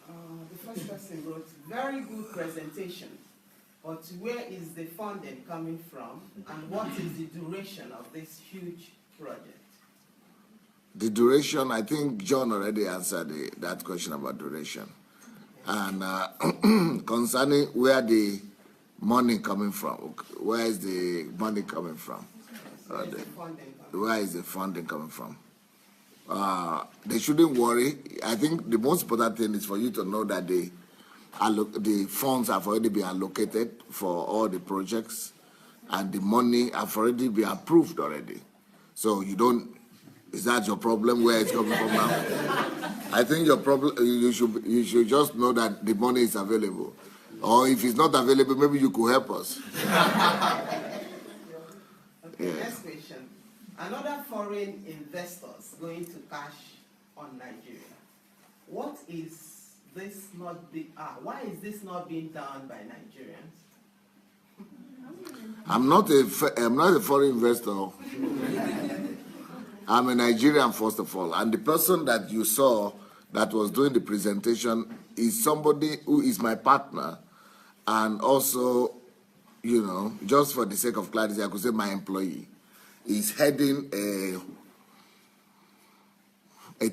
The first person wrote, very good presentation, but where is the funding coming from, and what is the duration of this huge project? The duration, I think John already answered that question about duration. And concerning where the money coming from, where is the money coming from? Where is the funding coming from? They shouldn't worry. I think the most important thing is for you to know that the funds have already been allocated for all the projects, and the money have already been approved already. So you don't. Is that your problem? Where it's coming from now? I think your problem. You should just know that the money is available, or if it's not available, maybe you could help us. Okay, next question. Another foreign investors going to cash on Nigeria. What is this not be? Why is this not being done by Nigerians? I'm not a foreign investor. I'm a Nigerian, first of all, and the person that you saw that was doing the presentation is somebody who is my partner, and also, you know, just for the sake of clarity, I could say my employee. He's heading a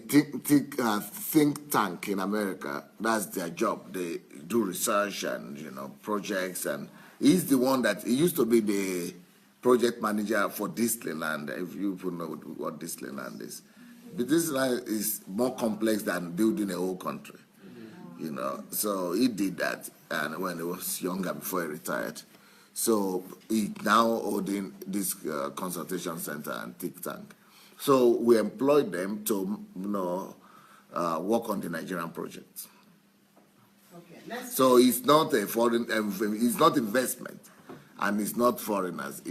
think tank in America. That's their job. They do research and, you know, projects, and he's the one that, he used to be the project manager for Disneyland, if you know what Disneyland is. But Disneyland is more complex than building a whole country, you know. So he did that, and when he was younger, before he retired. So he now holding this consultation center and think tank. So we employed them to, you know, work on the Nigerian project. Okay, so it's not a foreign, it's not investment. And it's not foreigners.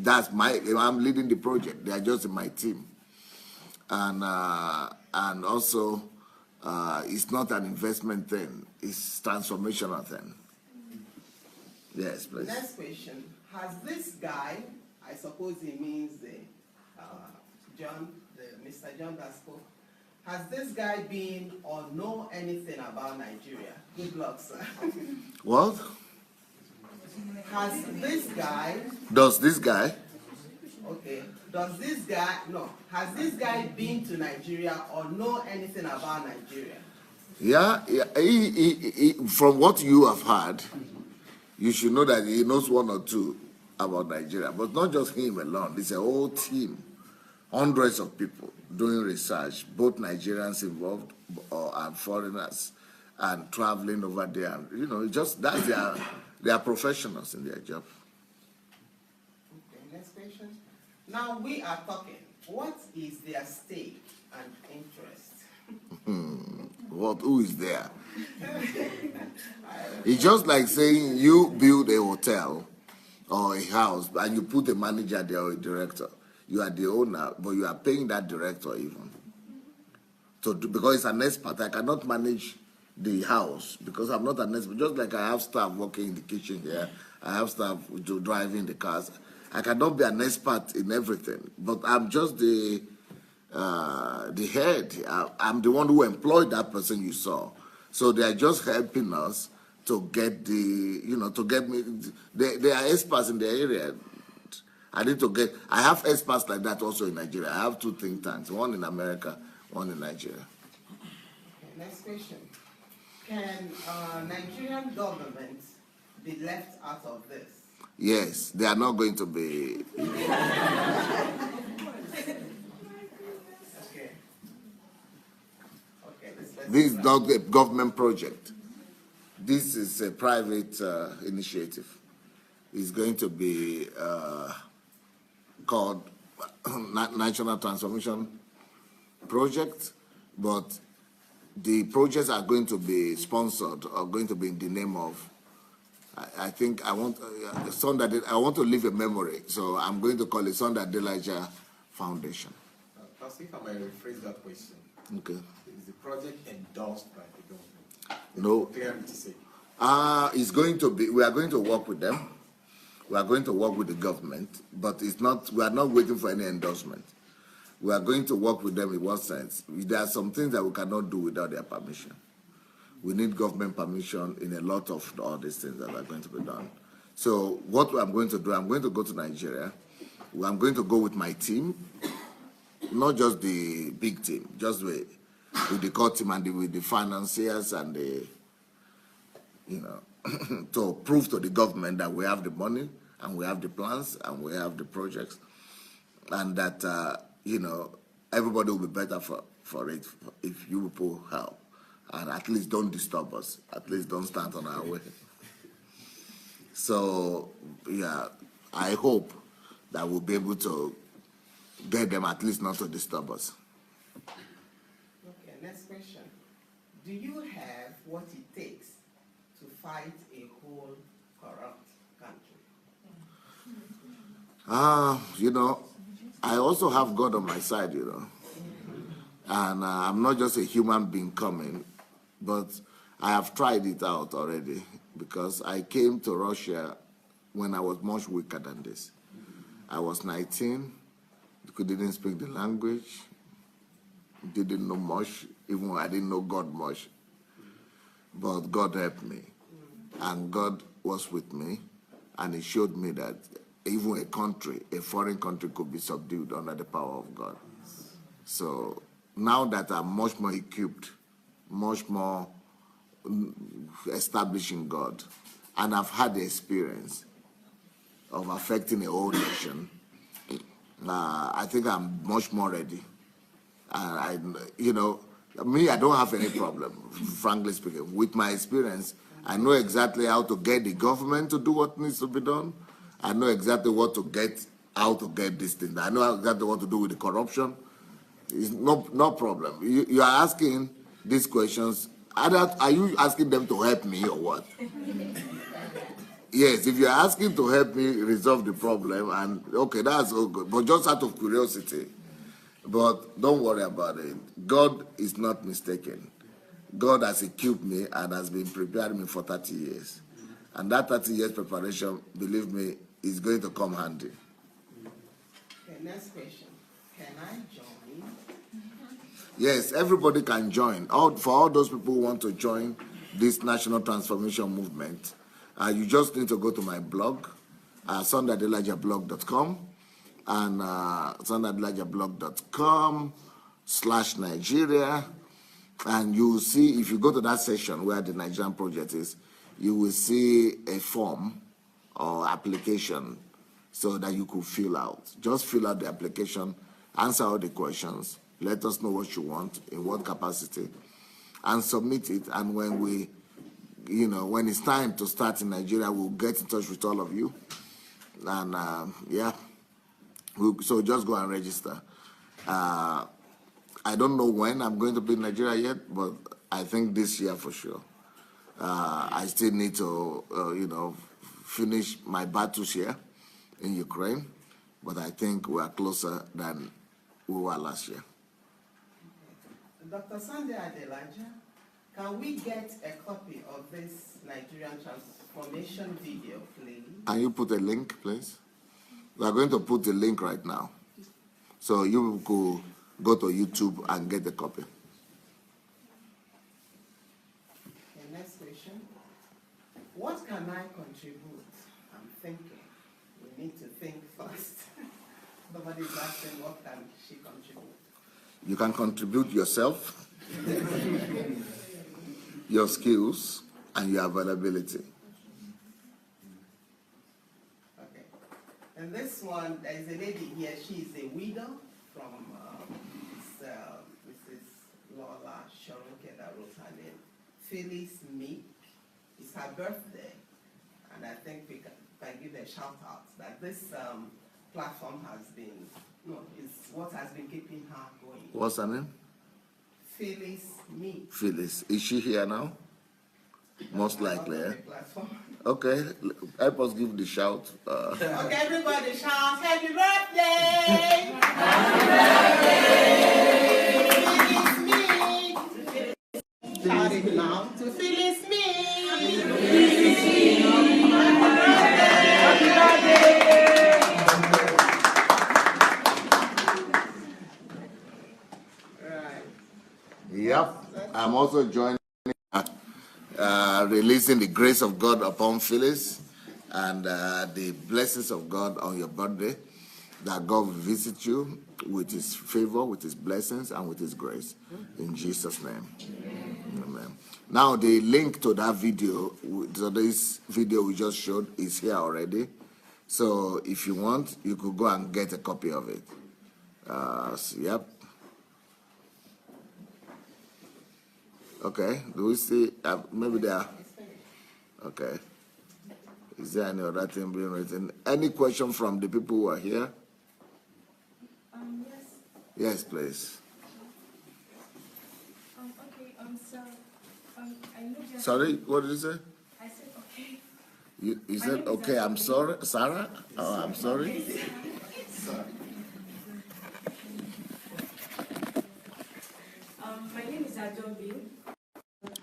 I'm leading the project. They are just in my team, and also it's not an investment thing. It's transformational thing. Yes, please. Next question: has this guy, I suppose he means the Mr. John that spoke, has this guy been or know anything about Nigeria? Good luck, sir. What? Has this guy... Does this guy? Okay. Does this guy... No. Has this guy been to Nigeria or know anything about Nigeria? Yeah. He, from what you have heard, you should know that he knows one or two about Nigeria. But not just him alone. It's a whole team. Hundreds of people doing research, both Nigerians involved and foreigners, and traveling over there. And, you know, just that's their... They are professionals in their job. Okay, next question. Now we are talking. What is their stake and interest? Who is there? It's just like saying you build a hotel or a house and you put a manager there or a director. You are the owner, but you are paying that director even. So because it's an expert, I cannot manage the house because I'm not an expert. Just like I have staff working in the kitchen here, I have staff driving the cars. I cannot be an expert in everything, but I'm just the head. I'm the one who employed that person you saw. So they are just helping us to get to get me. They are experts in their area. I have experts like that also in Nigeria. I have two think tanks, one in America, one in Nigeria. Okay, next question. Can Nigerian government be left out of this? Yes, they are not going to be. Okay. This is not a government project. This is a private initiative. It's going to be called National Transformation Project, but the projects are going to be sponsored or going to be in the name of, I think I want to leave a memory, so I'm going to call it Adelaja Foundation. Pastor, if I may rephrase that question. Okay. Is the project endorsed by the government? No. Clarity sake. It's going to be, we are going to work with them. We are going to work with the government, but it's not, we are not waiting for any endorsement. We are going to work with them in what sense? There are some things that we cannot do without their permission. We need government permission in a lot of all these things that are going to be done. So what I'm going to do, I'm going to go to Nigeria. I'm going to go with my team, not just the big team, just with the core team and with the financiers and the, to prove to the government that we have the money and we have the plans and we have the projects, and that, everybody will be better for it if you people help. And at least don't disturb us. At least don't stand on our way. So, yeah, I hope that we'll be able to get them at least not to disturb us. Okay, next question. Do you have what it takes to fight a whole corrupt country? I also have God on my side, And I'm not just a human being coming, but I have tried it out already, because I came to Russia when I was much weaker than this. I was 19, didn't speak the language, didn't know much, even I didn't know God much. But God helped me, and God was with me, and He showed me that even a foreign country could be subdued under the power of God. So now that I'm much more equipped, much more establishing God, and I've had the experience of affecting a whole nation, I think I'm much more ready. I don't have any problem, frankly speaking. With my experience, I know exactly how to get the government to do what needs to be done. I know exactly how to get this thing. I know exactly what to do with the corruption. It's no problem. You are asking these questions. Are you asking them to help me or what? Yes, if you're asking to help me resolve the problem, and okay, that's all good. But just out of curiosity. But don't worry about it. God is not mistaken. God has equipped me and has been preparing me for 30 years. And that 30 years preparation, believe me, is going to come handy. Okay, next question. Can I join? Yes, everybody can join. For all those people who want to join this national transformation movement, you just need to go to my blog, sundaydelajablog.com, and sundaydelajablog.com/Nigeria, and you will see, if you go to that section where the Nigerian project is, you will see a form or application so that you could fill out. Just fill out the application, answer all the questions, let us know what you want, in what capacity, and submit it. And when when it's time to start in Nigeria, we'll get in touch with all of you. And so just go and register. I don't know when I'm going to be in Nigeria yet, but I think this year for sure. I still need to, finish my battles here in Ukraine, but I think we are closer than we were last year. Dr. Sunday Adelaja, can we get a copy of this Nigerian transformation video, please? Can you put a link, please? We are going to put the link right now. So you could go to YouTube and get the copy. Okay, next question. What can I contribute? I'm thinking. We need to think first. Nobody's asking what can she contribute. You can contribute yourself, your skills, and your availability. Okay. And this one, there is a lady here. She is a widow from Mrs. Lola Shoronke that wrote her name. Phyllis Meek. It's her birthday. And I think we can give a shout out that this platform has been, is what has been keeping her going. What's her name? Phyllis Meek. Phyllis. Is she here now? Most likely, eh? Platform. Okay, help us give the shout. Okay, everybody shout, happy birthday! Happy birthday! Shout it now to Phyllis Meek! I'm also joining, releasing the grace of God upon Phyllis and the blessings of God on your birthday, that God will visit you with his favor, with his blessings, and with his grace. In Jesus' name. Amen. Now, the link to that video, so this video we just showed, is here already. So if you want, you could go and get a copy of it. Yep. Okay, do we see, maybe there, okay. Is there any other thing being written? Any question from the people who are here? Yes. Yes, please. Okay, so, I know just... Sorry, what did you say? I said okay. You said, okay, I'm sorry, Sarah? Oh, I'm sorry. Sorry. My name is Adobe.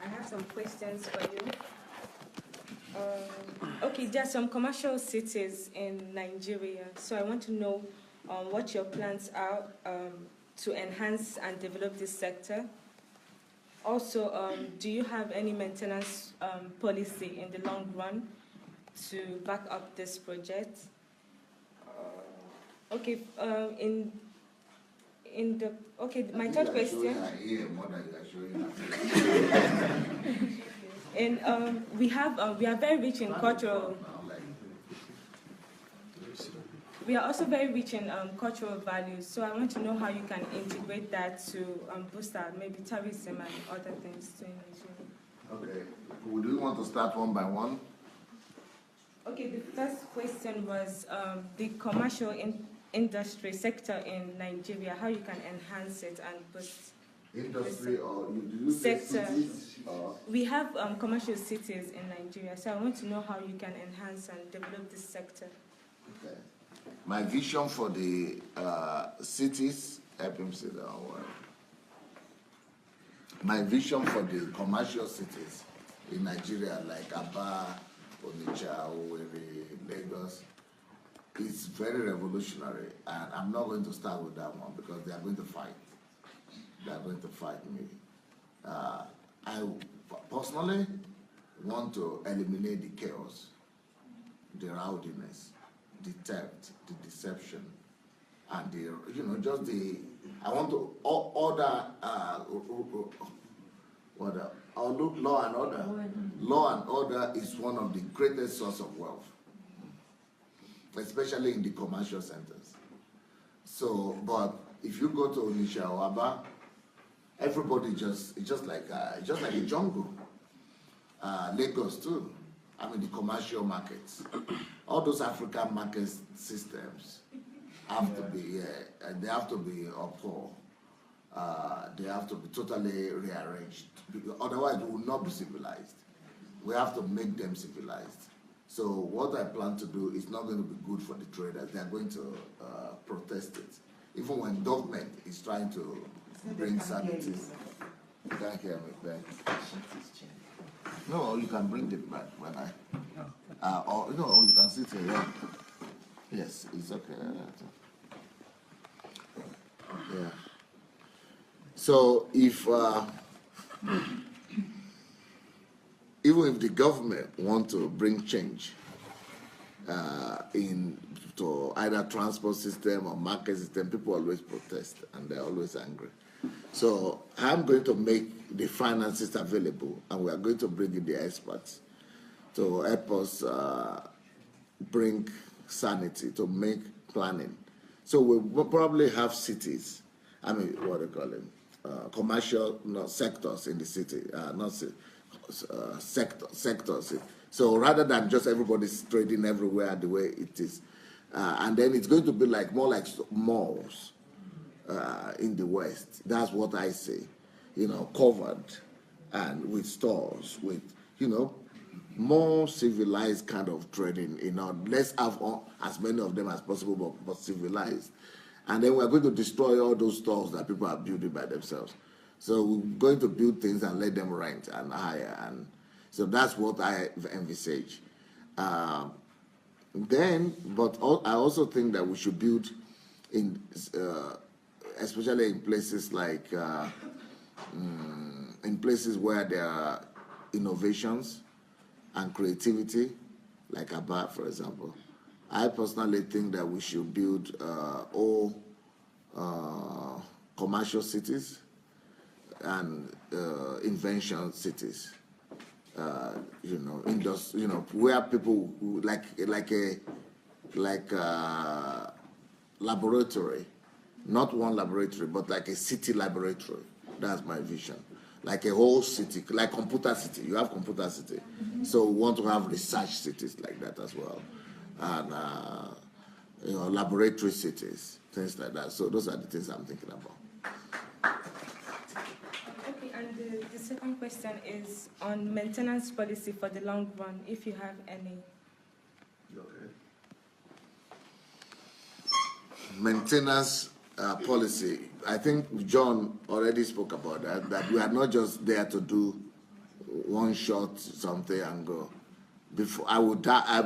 I have some questions for you. Okay, there are some commercial cities in Nigeria, so I want to know what your plans are to enhance and develop this sector. Also, do you have any maintenance policy in the long run to back up this project? Okay, my third question. And we are very rich in cultural. We are also very rich in cultural values. So I want to know how you can integrate that to boost our maybe tourism and other things to Nigeria. Okay. Would you want to start one by one? Okay. The first question was the commercial industry sector in Nigeria. How you can enhance it and boost. Industry or you sector. Cities, or? We have commercial cities in Nigeria, so I want to know how you can enhance and develop this sector. Okay. My vision for the cities, help him say that word. My vision for the commercial cities in Nigeria, like Aba, Onitsha, Owerri, Lagos, is very revolutionary, and I'm not going to start with that one because they are going to fight. They are going to fight me. I personally want to eliminate the chaos, the rowdiness, the theft, the deception, and I want to order, law and order. Law and order is one of the greatest source of wealth, especially in the commercial centers. So, but if you go to Onitsha or Aba, everybody it's just like a jungle. Lagos too. I mean the commercial markets. All those African market systems have to be they have to be upheld. They have to be totally rearranged. Otherwise, we will not be civilized. We have to make them civilized. So what I plan to do is not going to be good for the traders. They are going to protest it. Even when government is trying to bring sanity. You can't hear me, Ben. No, you can bring it back when or no, you can sit here. Yeah. Yes, it's okay. Yeah. So if even if the government want to bring change to either transport system or market system, people always protest and they're always angry. So I'm going to make the finances available, and we are going to bring in the experts to help us bring sanity, to make planning. So we'll probably have cities, I mean, what do you call them? Commercial sectors in the city, sectors. So rather than just everybody's trading everywhere the way it is, and then it's going to be more like malls in the West. That's what I say, covered and with stores, with, more civilized kind of trading. Let's have as many of them as possible, but civilized. And then we're going to destroy all those stores that people are building by themselves. So we're going to build things and let them rent and hire. And so that's what I envisage. But I also think that we should build especially in places like in places where there are innovations and creativity, like Aba, for example. I personally think that we should build all commercial cities and invention cities. Where people who, like a laboratory, not one laboratory, but like a city laboratory. That's my vision. Like a whole city, like computer city. You have computer city, so we want to have research cities like that as well, and laboratory cities, things like that. So those are the things I'm thinking about. Okay, and the second question is on maintenance policy for the long run, if you have any. Okay. Maintenance policy. I think John already spoke about that we are not just there to do one shot something and go. Before I would die, I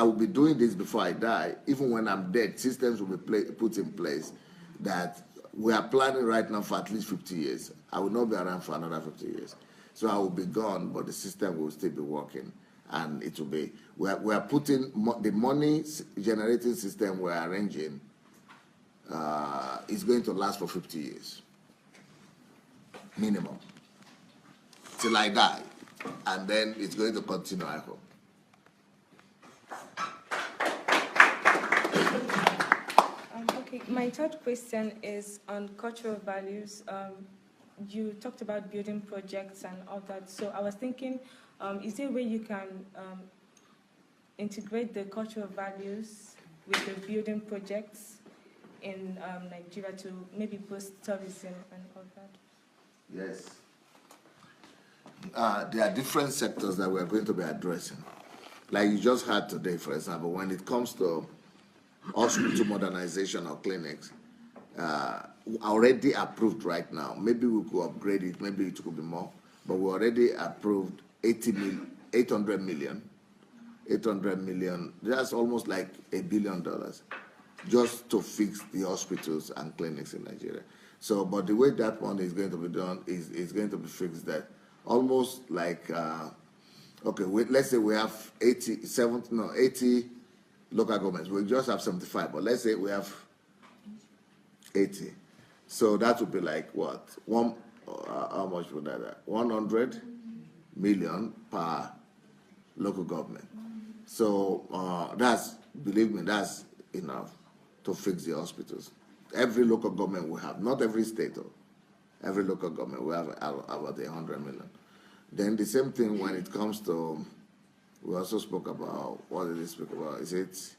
will be doing this before I die. Even when I'm dead, systems will be put in place that we are planning right now for at least 50 years. I will not be around for another 50 years. So I will be gone, but the system will still be working. And it will be, we are putting, the money generating system we are arranging is going to last for 50 years. Minimum. Till I die. And then it's going to continue, I hope. Okay, my third question is on cultural values. You talked about building projects and all that. So I was thinking, is there a way you can integrate the cultural values with the building projects in Nigeria to maybe boost tourism and all that? Yes. There are different sectors that we are going to be addressing. Like you just heard today, for example, when it comes to hospital modernization or clinics, already approved right now. Maybe we could upgrade it, maybe it could be more, but we already approved 800 million. That's almost like $1 billion just to fix the hospitals and clinics in Nigeria. So, but the way that one is going to be done is going to be fixed that almost like, let's say we have 80 local governments. We just have 75, but let's say we have 80. So that would be like what? How much would that? 100 million per local government. So that's, believe me, that's enough to fix the hospitals. Every local government will have, not every state, every local government will have about 100 million. Then the same thing when it comes to, we also spoke about, what did we speak about? Is it,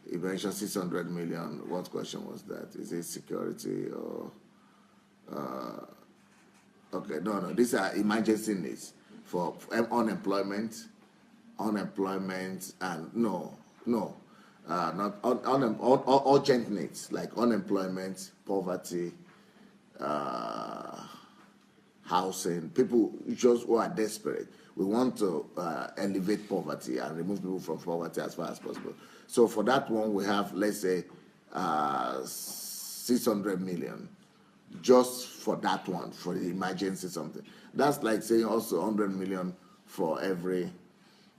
you mentioned 600 million, what question was that? Is it security or, okay, no, these are emergency needs for unemployment, and not urgent needs like unemployment, poverty, housing. People just who are desperate. We want to elevate poverty and remove people from poverty as far as possible. So for that one, we have, let's say, 600 million just for that one, for the emergency something. That's like saying also 100 million for every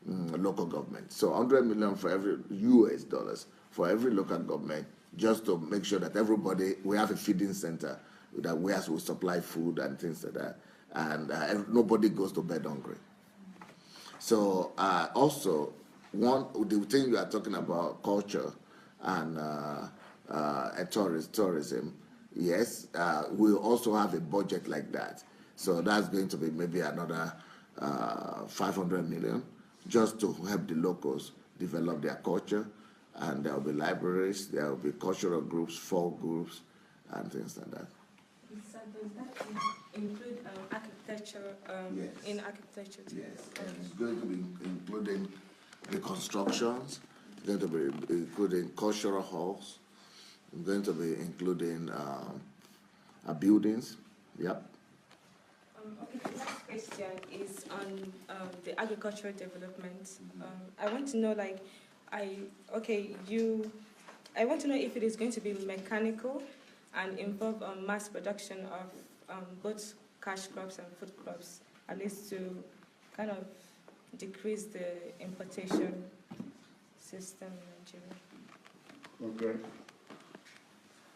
local government. So 100 million for every US dollars for every local government, just to make sure that everybody, we have a feeding center that we supply food and things like that, and nobody goes to bed hungry. So also, the thing you are talking about, culture and tourism, yes, we'll also have a budget like that. So that's going to be maybe another 500 million just to help the locals develop their culture, and there will be libraries, there will be cultural groups, folk groups, and things like that. So does that include architecture, yes. in architecture too? Yes, it's going to be including the constructions, it's going to be including cultural halls, it's going to be including buildings, yep. Okay, the last question is on the agricultural development. I want to know, I want to know if it is going to be mechanical and involve mass production of both cash crops and food crops, at least to kind of decrease the importation system in Nigeria. Okay.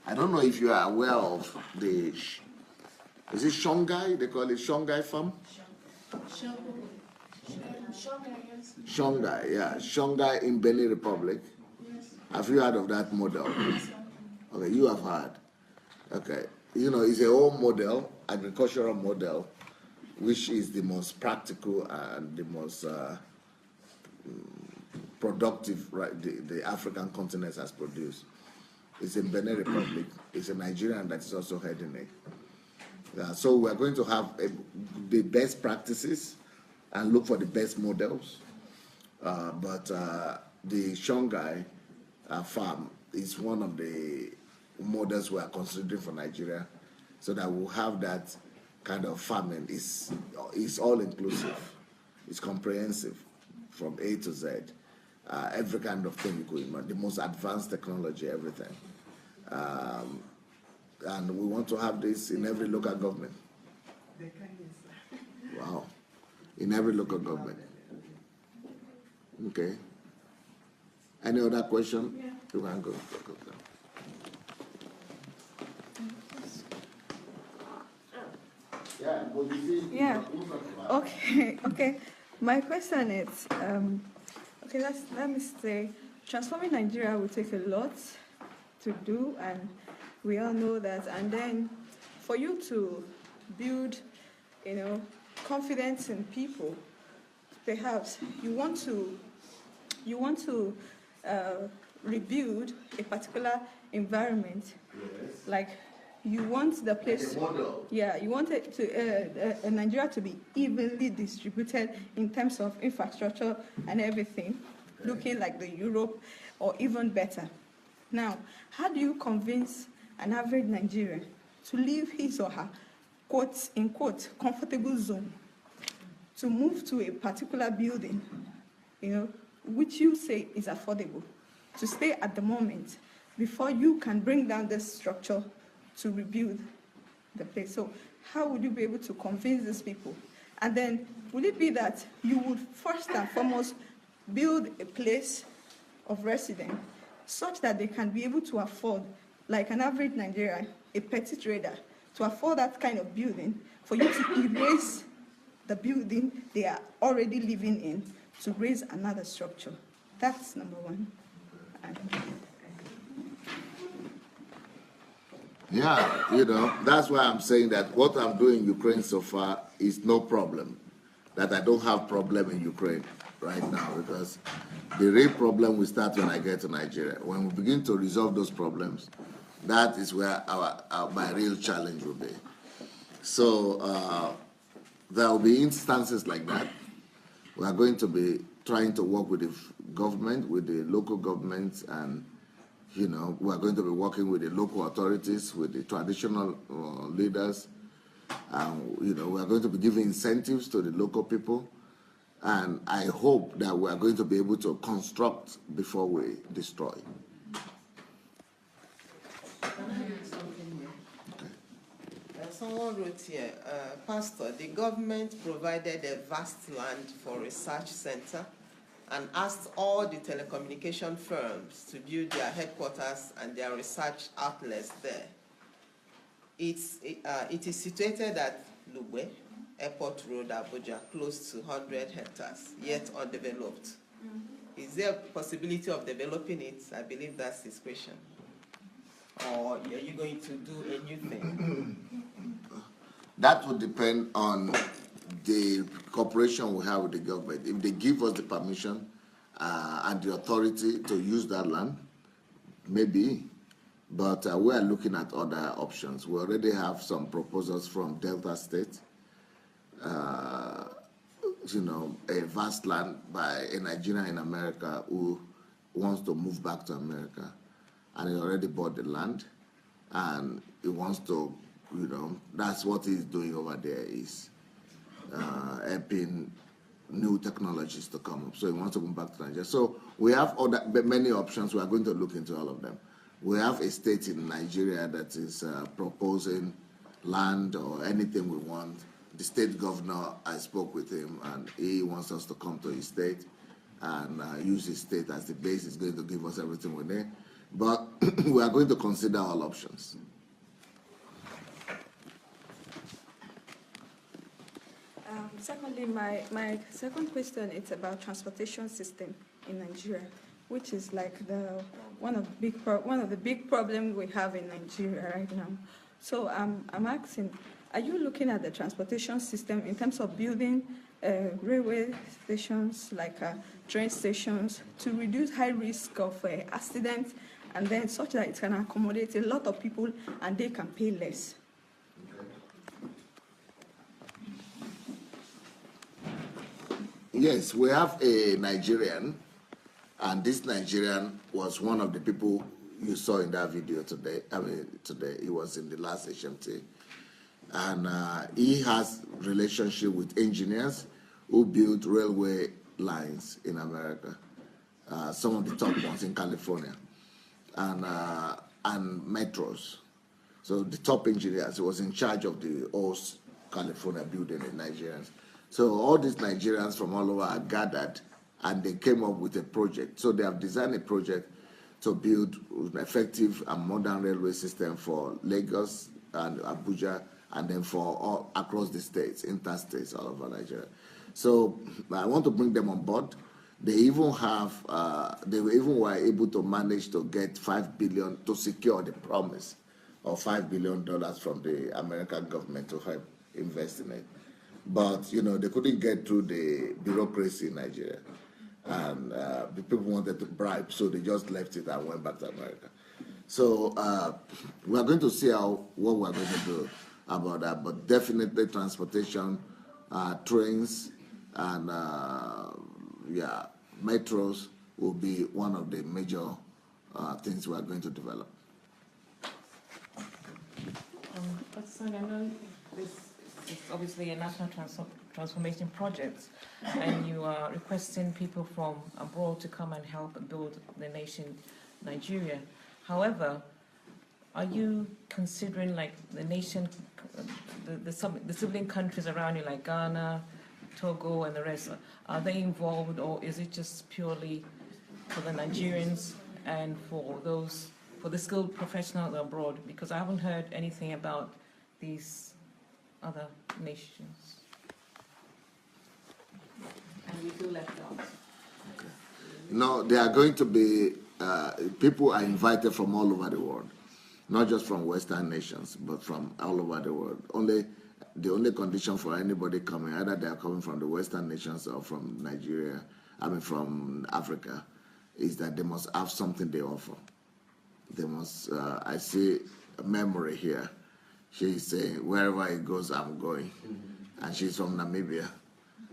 I don't know if you are aware of the, is it Shongai? They call it Shongai farm? Shongai, yeah. Shongai in Benin Republic. Have you heard of that model? Okay, you have heard. Okay. You know, it's a whole model, agricultural model, which is the most practical and the most productive, right, the African continent has produced. It's in Benin Republic. It's a Nigerian that is also heading it. So we're going to have the best practices and look for the best models. But the Shongai farm is one of the models we are considering for Nigeria, so that we'll have that kind of farming. It's all inclusive. It's comprehensive from A to Z. Every kind of thing you could imagine, the most advanced technology, everything. And we want to have this in every local government. Wow. In every local government. Okay. Any other question? Yeah. You can go. Yeah, but you see, yeah. Okay. My question is, okay, let me say, transforming Nigeria will take a lot to do, and we all know that. And then, for you to build, confidence in people, perhaps you want to rebuild a particular environment, yes. Like you want the place, like a model. Yeah, you want it to Nigeria to be evenly distributed in terms of infrastructure and everything, okay. Looking like the Europe or even better. Now, how do you convince an average Nigerian to leave his or her quote unquote comfortable zone to move to a particular building, which you say is affordable, to stay at the moment before you can bring down this structure to rebuild the place? So how would you be able to convince these people? And then will it be that you would first and foremost build a place of residence such that they can be able to afford, like an average Nigerian, a petty trader, to afford that kind of building, for you to erase the building they are already living in to raise another structure? That's number one. Yeah, that's why I'm saying that what I'm doing in Ukraine so far is no problem. That I don't have problem in Ukraine right now, because the real problem will start when I get to Nigeria. When we begin to resolve those problems, that is where my real challenge will be. So there will be instances like that. We are going to be trying to work with the government, with the local governments, and we are going to be working with the local authorities, with the traditional leaders. We are going to be giving incentives to the local people, and I hope that we are going to be able to construct before we destroy. Someone wrote here, Pastor, the government provided a vast land for research center and asked all the telecommunication firms to build their headquarters and their research outlets there. It is situated at Lugbe, Airport Road, Abuja, close to 100 hectares, yet undeveloped. Mm-hmm. Is there a possibility of developing it? I believe that's his question. Or are you going to do a new thing? That would depend on the cooperation we have with the government. If they give us the permission and the authority to use that land, maybe. But we are looking at other options. We already have some proposals from Delta State. A vast land by a Nigerian in America who wants to move back to America. And he already bought the land. And he wants to, that's what he's doing over there, is helping new technologies to come up. So he wants to move back to Nigeria. So we have many options. We are going to look into all of them. We have a state in Nigeria that is proposing land or anything we want. The state governor, I spoke with him, and he wants us to come to his state and use his state as the base. He's going to give us everything we need. But we are going to consider all options. Secondly, my second question is about transportation system in Nigeria, which is like one of the big problems we have in Nigeria right now. So I'm asking, are you looking at the transportation system in terms of building railway stations, like train stations, to reduce high risk of accidents, and then such that it can accommodate a lot of people and they can pay less? Yes, we have a Nigerian, and this Nigerian was one of the people you saw in that video today. Today he was in the last HMT, and he has relationship with engineers who build railway lines in America, some of the top ones in California, and metros. So the top engineers, he was in charge of the whole California building in Nigerians. So all these Nigerians from all over are gathered, and they came up with a project. So they have designed a project to build an effective and modern railway system for Lagos and Abuja, and then for all across the states, interstates all over Nigeria. So I want to bring them on board. They even have, they were able to manage to get $5 billion to secure the promise of $5 billion from the American government to help invest in it. But, you know, they couldn't get through the bureaucracy in Nigeria. And the people wanted to bribe, so they just left it and went back to America. So we are going to see what we're going to do about that. But definitely transportation, trains, and, metros will be one of the major things we are going to develop. It's obviously a national transformation project, and you are requesting people from abroad to come and help build the nation Nigeria. However, are you considering like the nation, the sibling countries around you, like Ghana, Togo, and the rest? Are they involved, or is it just purely for the Nigerians and for the skilled professionals abroad? Because I haven't heard anything about these other nations. And we feel left out. No, they are going to be, people are invited from all over the world, not just from Western nations, but from all over the world. The only condition for anybody coming, either they are coming from the Western nations or from Nigeria, from Africa, is that they must have something they offer. They must, I see a memory here. She's saying, wherever it goes, I'm going. And she's from Namibia.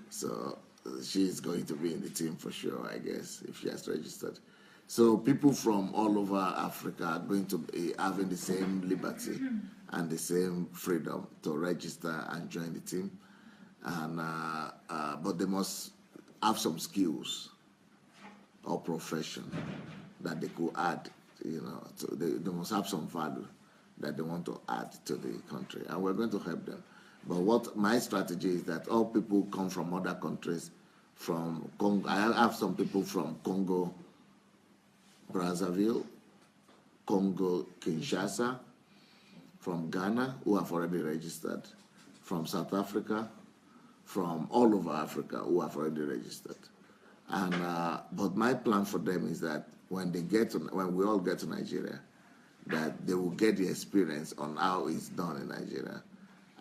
So she's going to be in the team for sure, I guess, if she has registered. So people from all over Africa are going to be having the same liberty and the same freedom to register and join the team. And but they must have some skills or profession that they could add, you know, they must have some value that they want to add to the country, and we're going to help them. But what my strategy is that all people come from other countries, from Congo. I have some people from Congo, Brazzaville, Congo, Kinshasa, from Ghana, who have already registered, from South Africa, from all over Africa, who have already registered. And but my plan for them is that when we all get to Nigeria, that they will get the experience on how it's done in Nigeria,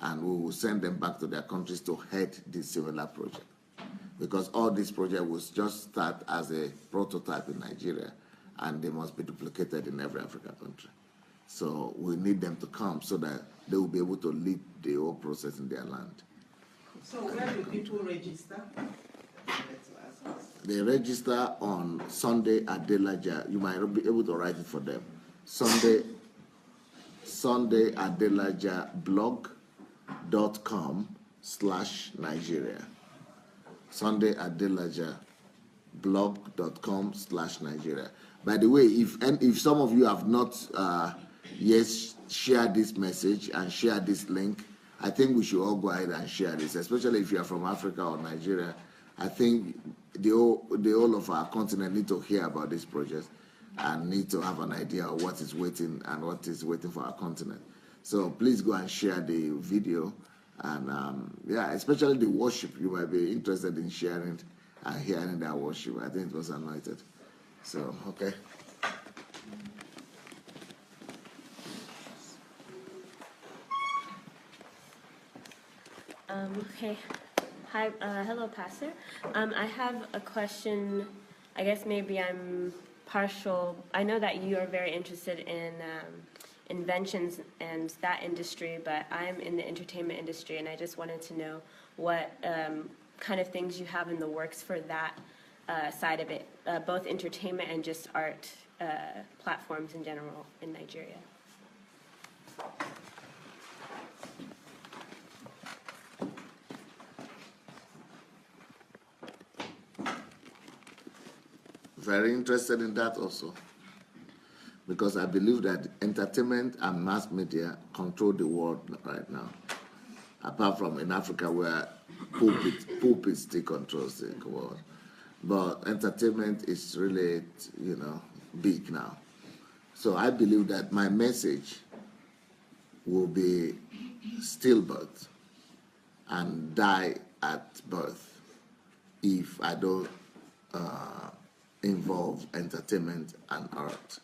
and we will send them back to their countries to head this similar project. Because all this project will just start as a prototype in Nigeria, and they must be duplicated in every African country. So we need them to come so that they will be able to lead the whole process in their land. So where do people register? They register on Sunday Adelaja. You might be able to write it for them. Sunday Adelaja blog.com/Nigeria. Sunday Adelaja blog.com/Nigeria. By the way, if some of you have not yet share this message and share this link. I think we should all go ahead and share this, especially if you are from Africa or Nigeria. I think the whole of our continent need to hear about this project and need to have an idea of what is waiting and what is waiting for our continent. So please go and share the video, and yeah, especially the worship. You might be interested in sharing and hearing that worship. I think it was anointed. So, okay. Okay. Hi, hello, Pastor. I have a question. I guess maybe I'm partial. I know that you are very interested in inventions and that industry, but I'm in the entertainment industry, and I just wanted to know what kind of things you have in the works for that side of it, both entertainment and just art platforms in general in Nigeria. Very interested in that also, because I believe that entertainment and mass media control the world right now, apart from in Africa where pulpit still controls the world. But entertainment is really, you know, big now. So I believe that my message will be stillbirth and die at birth if I don't involve entertainment and art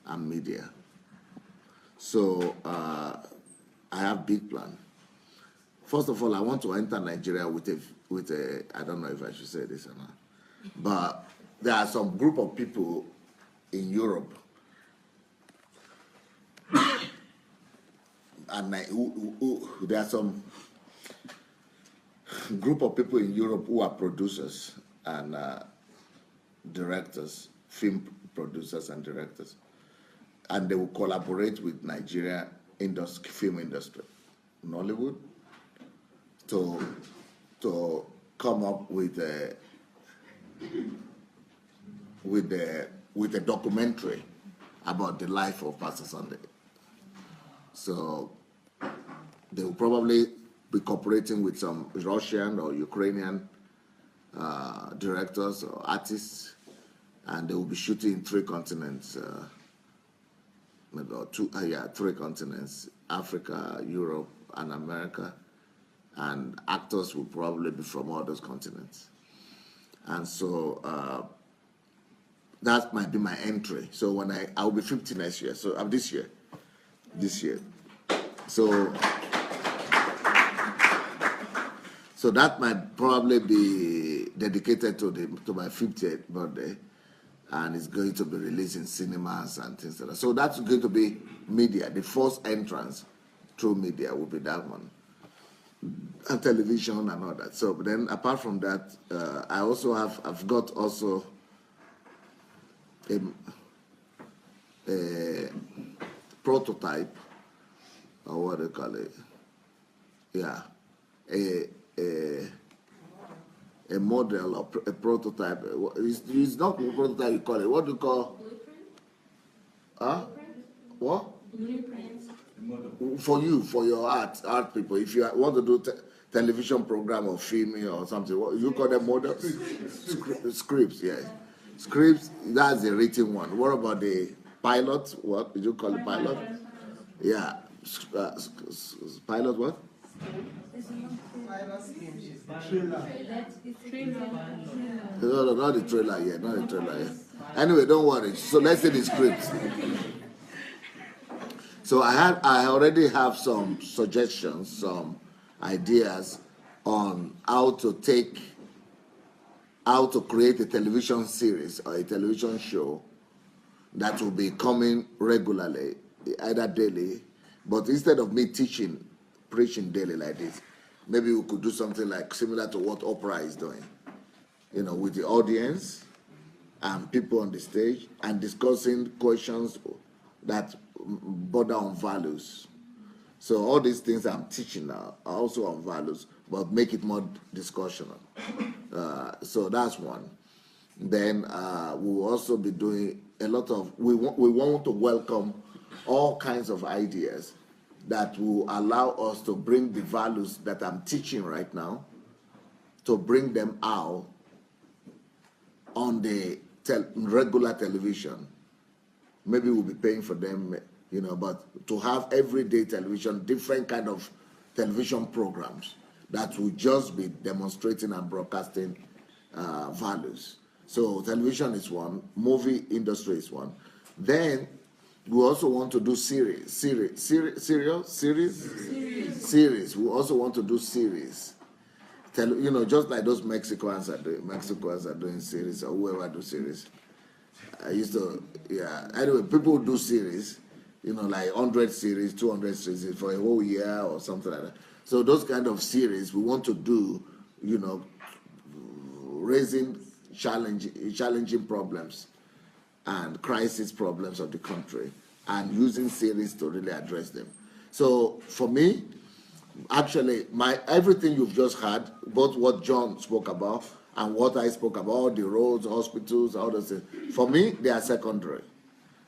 and media. So I have big plan. First of all, I want to enter Nigeria with a I don't know if I should say this or not, but there are some group of people in Europe and there are some group of people in Europe who are producers and directors, film producers and directors, and they will collaborate with Nigeria film industry, Nollywood, to come up with a documentary about the life of Pastor Sunday. So they will probably be cooperating with some Russian or Ukrainian directors or artists, and they will be shooting in 3 continents, maybe or 2, yeah, 3 continents: Africa, Europe, and America. And actors will probably be from all those continents. And so that might be my entry. So when I'll be 50 next year. So this year. So that might probably be dedicated to my 50th birthday, and it's going to be released in cinemas and things like that. So that's going to be media. The first entrance through media will be that one, and television and all that. So, but then apart from that, I've got also a prototype, or what do you call it? Yeah, a model or a prototype. It's not a prototype, you call it. What do you call? Huh? What? Blueprints. For you, for your art people, if you want to do television program or filming or something, what you call them models? Scripts, yes. Scripts, that's the written one. What about the pilot? What did you call it, pilot? Yeah. Pilot what? No, not the trailer yet, not the trailer yet. Anyway, don't worry. So let's say the script. So I already have some suggestions, some ideas on how to create a television series or a television show that will be coming regularly, either daily, but instead of me preaching daily like this, maybe we could do something like similar to what opera is doing, you know, with the audience and people on the stage and discussing questions that border on values. So all these things I'm teaching now are also on values, but make it more discussional. So that's one. Then we'll also be doing a lot of, we want to welcome all kinds of ideas that will allow us to bring the values that I'm teaching right now, to bring them out on the regular television. Maybe we'll be paying for them, but to have everyday television, different kind of television programs that will just be demonstrating and broadcasting values. So television is one, movie industry is one. Then we also want to do series. We also want to do series. Just like those Mexicans are doing series, or whoever do series. I used to, Anyway, people do series, like 100 series, 200 series for a whole year or something like that. So those kind of series we want to do, raising challenging problems and crisis problems of the country, and using series to really address them. So for me, actually, everything you've just heard, both what John spoke about and what I spoke about, the roads, hospitals, all those things, for me, they are secondary.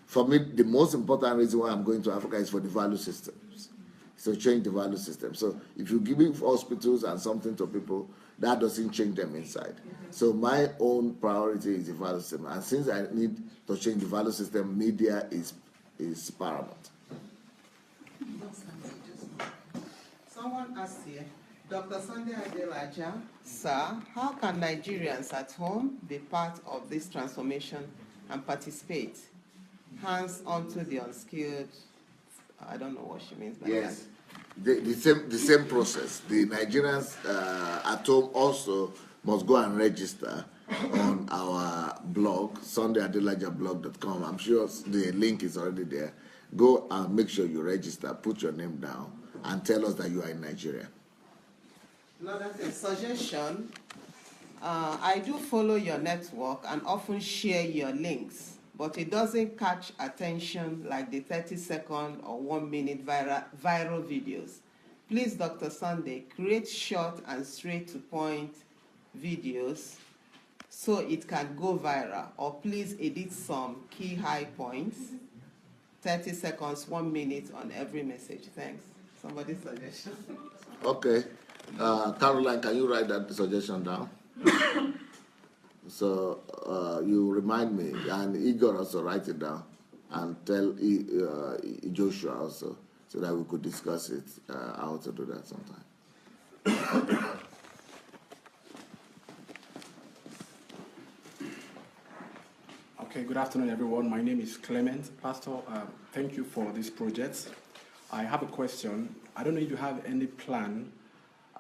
For me, the most important reason why I'm going to Africa is for the value systems. So change the value system. So if you give hospitals and something to people, that doesn't change them inside. So my own priority is the value system. And since I need to change the value system, media is paramount. Someone asked here, Dr. Sunday Adelaja, sir, how can Nigerians at home be part of this transformation and participate? Hands onto the unskilled, I don't know what she means by that. The same process. The Nigerians at home also must go and register on our blog, sundayadelajablog.com. I'm sure the link is already there. Go and make sure you register, put your name down, and tell us that you are in Nigeria. Another thing, suggestion. I do follow your network and often share your links, but it doesn't catch attention like the 30-second or 1-minute viral videos. Please, Dr. Sunday, create short and straight-to-point videos so it can go viral, or please edit some key high points, 30 seconds, 1 minute on every message. Thanks. Somebody's suggestion. Okay. Caroline, can you write that suggestion down? So you remind me, and Igor also write it down, and tell Joshua also, so that we could discuss it, how to do that sometime. Okay, good afternoon, everyone. My name is Clement. Pastor, thank you for this project. I have a question. I don't know if you have any plan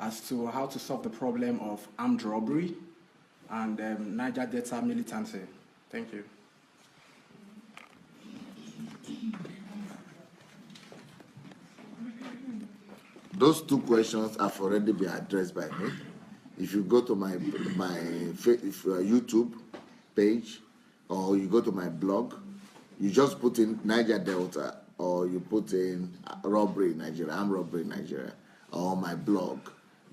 as to how to solve the problem of armed robbery and Niger Delta militancy. Thank you. Those two questions have already been addressed by me. If you go to my YouTube page, or you go to my blog, you just put in Niger Delta, or you put in robbery in Nigeria, armed robbery in Nigeria, or my blog,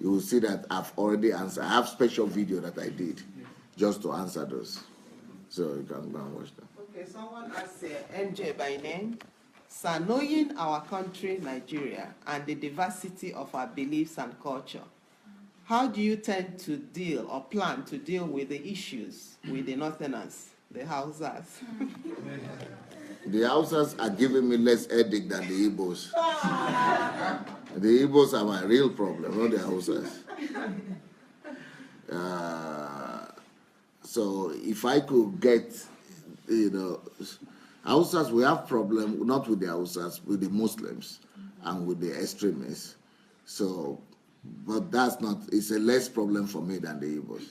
you will see that I've already answered. I have special video that I did just to answer those. So you can go and watch them. Okay, someone asked MJ by name. Sir, knowing our country, Nigeria, and the diversity of our beliefs and culture, how do you tend to deal or plan to deal with the issues with the Northerners, the Hausas? The Hausas are giving me less headache than the Igbos. The Igbos are my real problem, not the Hausas. So if I could get, Hausas, we have problem not with the Hausas, with the Muslims and with the extremists. So, but that's not, it's a less problem for me than the Igbos.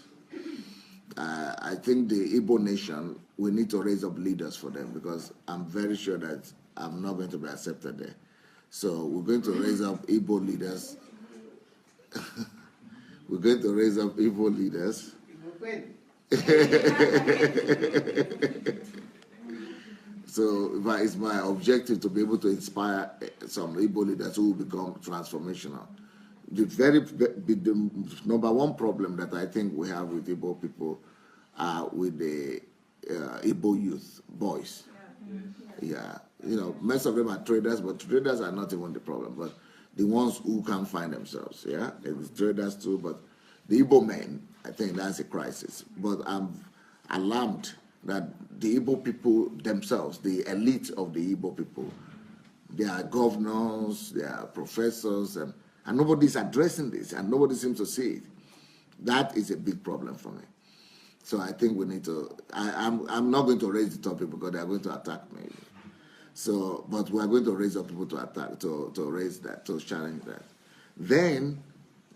I think the Igbo nation, we need to raise up leaders for them, because I'm very sure that I'm not going to be accepted there. So we're going to raise up Igbo leaders. We're going to raise up Igbo leaders. So it's my objective to be able to inspire some Igbo leaders who will become transformational. The number one problem that I think we have with Igbo people are with the Igbo youth, boys. Yeah, most of them are traders, but traders are not even the problem. But the ones who can't find themselves, it's traders too. But the Igbo men, I think that's a crisis. But I'm alarmed that the Igbo people themselves, the elite of the Igbo people, they are governors, they are professors, and nobody's addressing this, and nobody seems to see it. That is a big problem for me. So I think we need to. I'm not going to raise the topic because they are going to attack me. So, but we are going to raise up people to attack, to raise that, to challenge that. Then,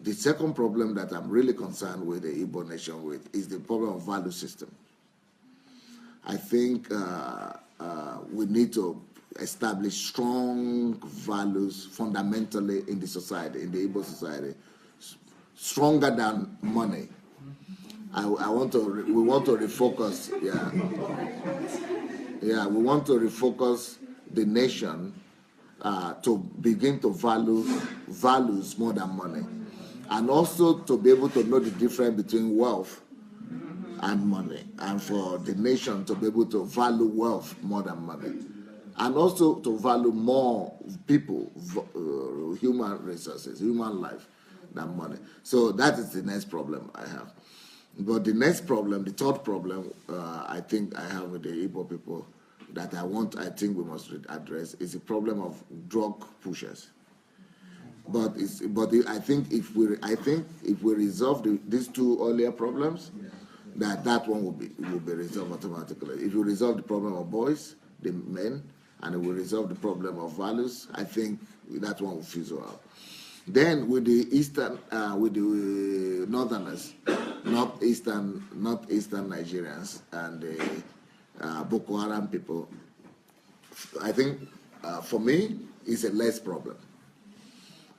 the second problem that I'm really concerned with the Igbo nation with is the problem of value system. I think we need to establish strong values fundamentally in the society, in the Igbo society, stronger than money. We want to refocus, we want to refocus the nation to begin to value values more than money, and also to be able to know the difference between wealth and money, and for the nation to be able to value wealth more than money, and also to value more people, human resources, human life than money. So that is the next problem I have. But the next problem, the third problem, I think I have with the Igbo people that I think we must address is the problem of drug pushers. I think if we resolve these two earlier problems, that one will be resolved automatically. If we resolve the problem of boys, the men, and we resolve the problem of values, I think that one will fizzle out. Then with the northerners, northeastern Nigerians and the Boko Haram people, I think for me it's a less problem.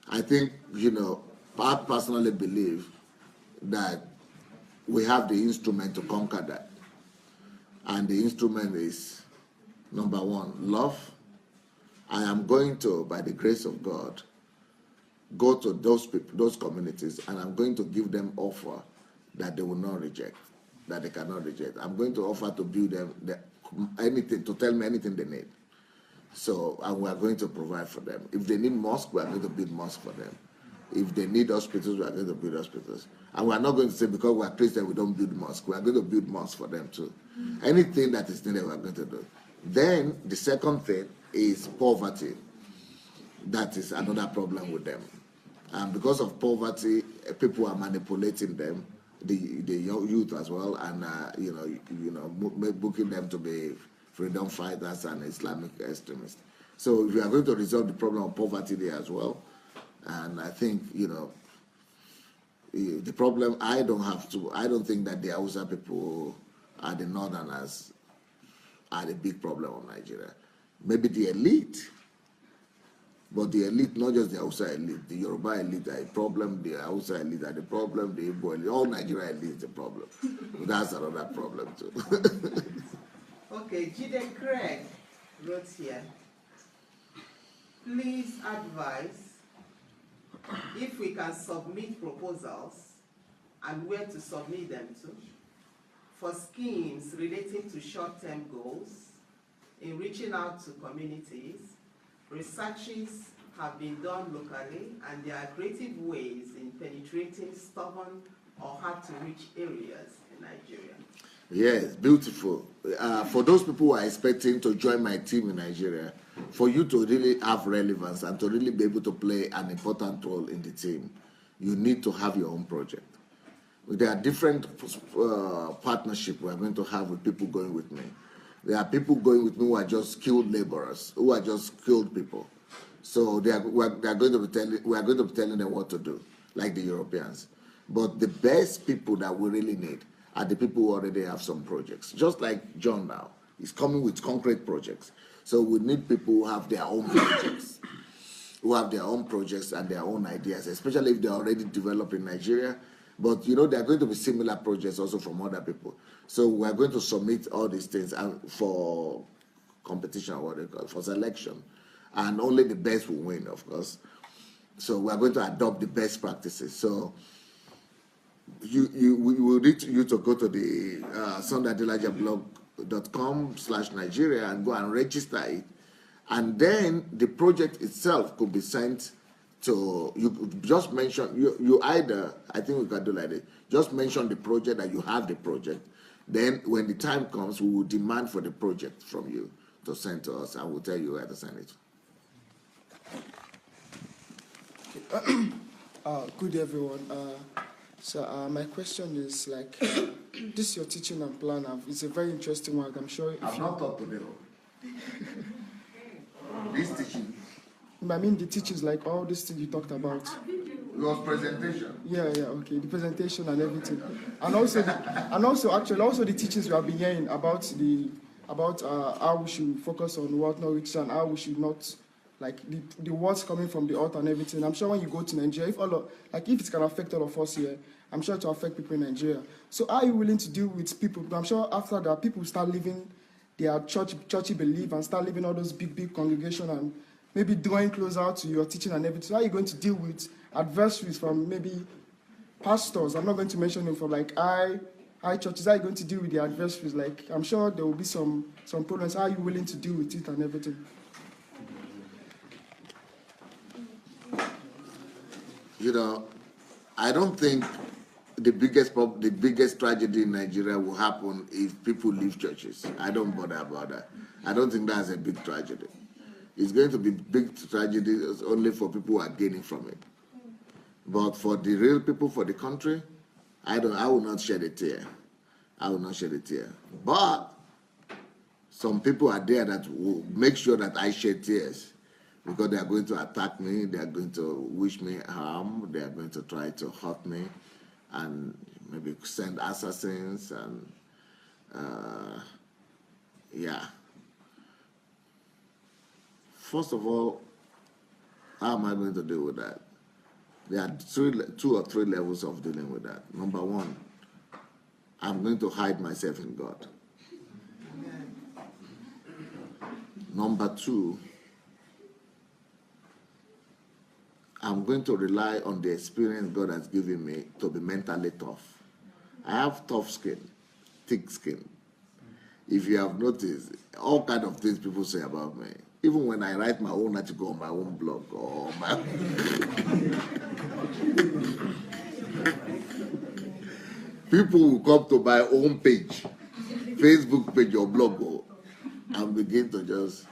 I think I personally believe that we have the instrument to conquer that, and the instrument is number one, love. I am going to, by the grace of God, go to those people, those communities, and I'm going to give them offer that they will not reject, that they cannot reject. I'm going to offer to build them anything, to tell me anything they need. So, and we are going to provide for them. If they need mosque, we are going to build mosque for them. If they need hospitals, we are going to build hospitals. And we are not going to say because we are Christian, we don't build mosque. We are going to build mosque for them too. Anything that is needed, we are going to do. Then, the second thing is poverty. That is another problem with them. And because of poverty, people are manipulating them, the young youth as well, and booking them to be freedom fighters and Islamic extremists. So if we are going to resolve the problem of poverty there as well, and I think the problem I don't think that the Hausa people are the northerners are the big problem of Nigeria. Maybe the elite. But the elite, not just the Hausa elite, the Yoruba elite are a problem, the Hausa elite are the problem, the Igbo elite, all Nigeria elite is a problem. That's another problem too. Okay, Jide Craig wrote here, please advise if we can submit proposals and where to submit them to for schemes relating to short-term goals in reaching out to communities. Researches have been done locally, and there are creative ways in penetrating stubborn or hard-to-reach areas in Nigeria. Yes, beautiful. For those people who are expecting to join my team in Nigeria, for you to really have relevance and to really be able to play an important role in the team, you need to have your own project. There are different partnerships we are going to have with people going with me. There are people going with me who are just skilled laborers, who are just skilled people. So we are going to be telling them what to do, like the Europeans. But the best people that we really need are the people who already have some projects. Just like John now, he's coming with concrete projects. So we need people who have their own projects, and their own ideas, especially if they're already developed in Nigeria. But there are going to be similar projects also from other people. So we're going to submit all these things for competition, for selection. And only the best will win, of course. So we're going to adopt the best practices. So we will need you to go to the Adelaja blog.com/Nigeria and go and register it. And then the project itself could be sent to, you just mention, you either, I think we can do like this, just mention the project that you have the project. Then when the time comes, we will demand for the project from you to send to us, and we'll tell you where to send it. Good everyone. My question is like, this is your teaching and plan. It's a very interesting one. I'm sure. I've not thought today. This teaching. I mean the teachings, like all these things you talked about. Your presentation. Yeah, okay. The presentation and everything, and also the teachings you have been hearing about how we should focus on what knowledge and how we should not. Like the words coming from the earth and everything. I'm sure when you go to Nigeria, if it can affect all of us here, I'm sure it will affect people in Nigeria. So are you willing to deal with people? I'm sure after that, people start living their churchy belief and start living all those big congregation and maybe drawing closer to your teaching and everything. So how are you going to deal with adversaries from maybe pastors? I'm not going to mention them, from like high churches. How are you going to deal with the adversaries? Like I'm sure there will be some problems. How are you willing to deal with it and everything? You know, I don't think the biggest tragedy in Nigeria will happen if people leave churches. I don't bother about that. I don't think that's a big tragedy. It's going to be big tragedy only for people who are gaining from it. But for the real people, for the country, I will not shed a tear. I will not shed a tear. But some people are there that will make sure that I shed tears, because they are going to attack me, they are going to wish me harm, they are going to try to hurt me, and maybe send assassins, and yeah. First of all, how am I going to deal with that? There are 2 or 3 levels of dealing with that. Number 1, I'm going to hide myself in God. Number 2, I'm going to rely on the experience God has given me to be mentally tough. I have tough skin, thick skin. If you have noticed, all kind of things people say about me. Even when I write my own article on my own blog or my people will come to my own page, Facebook page or blog, and begin to just.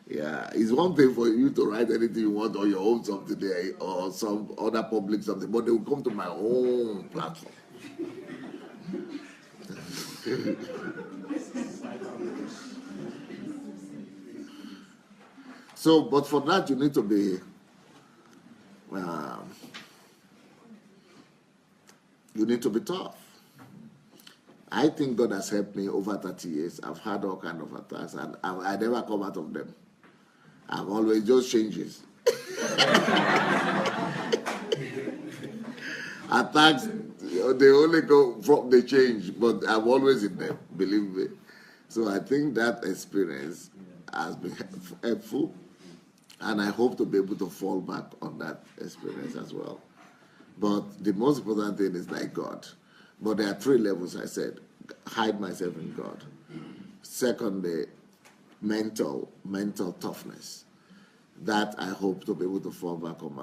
Yeah, it's one thing for you to write anything you want on your own something there or some other public something, but they will come to my own platform. So, but for that you need to be, you need to be tough. I think God has helped me over 30 years. I've had all kinds of attacks, and I never come out of them. I'm always just changes. Attacks, they only go from the change, but I'm always in them, believe me. So I think that experience has been helpful, and I hope to be able to fall back on that experience as well. But the most important thing is like God. But there are 3 levels, I said. Hide myself in God. Secondly, mental toughness. That I hope to be able to fall back on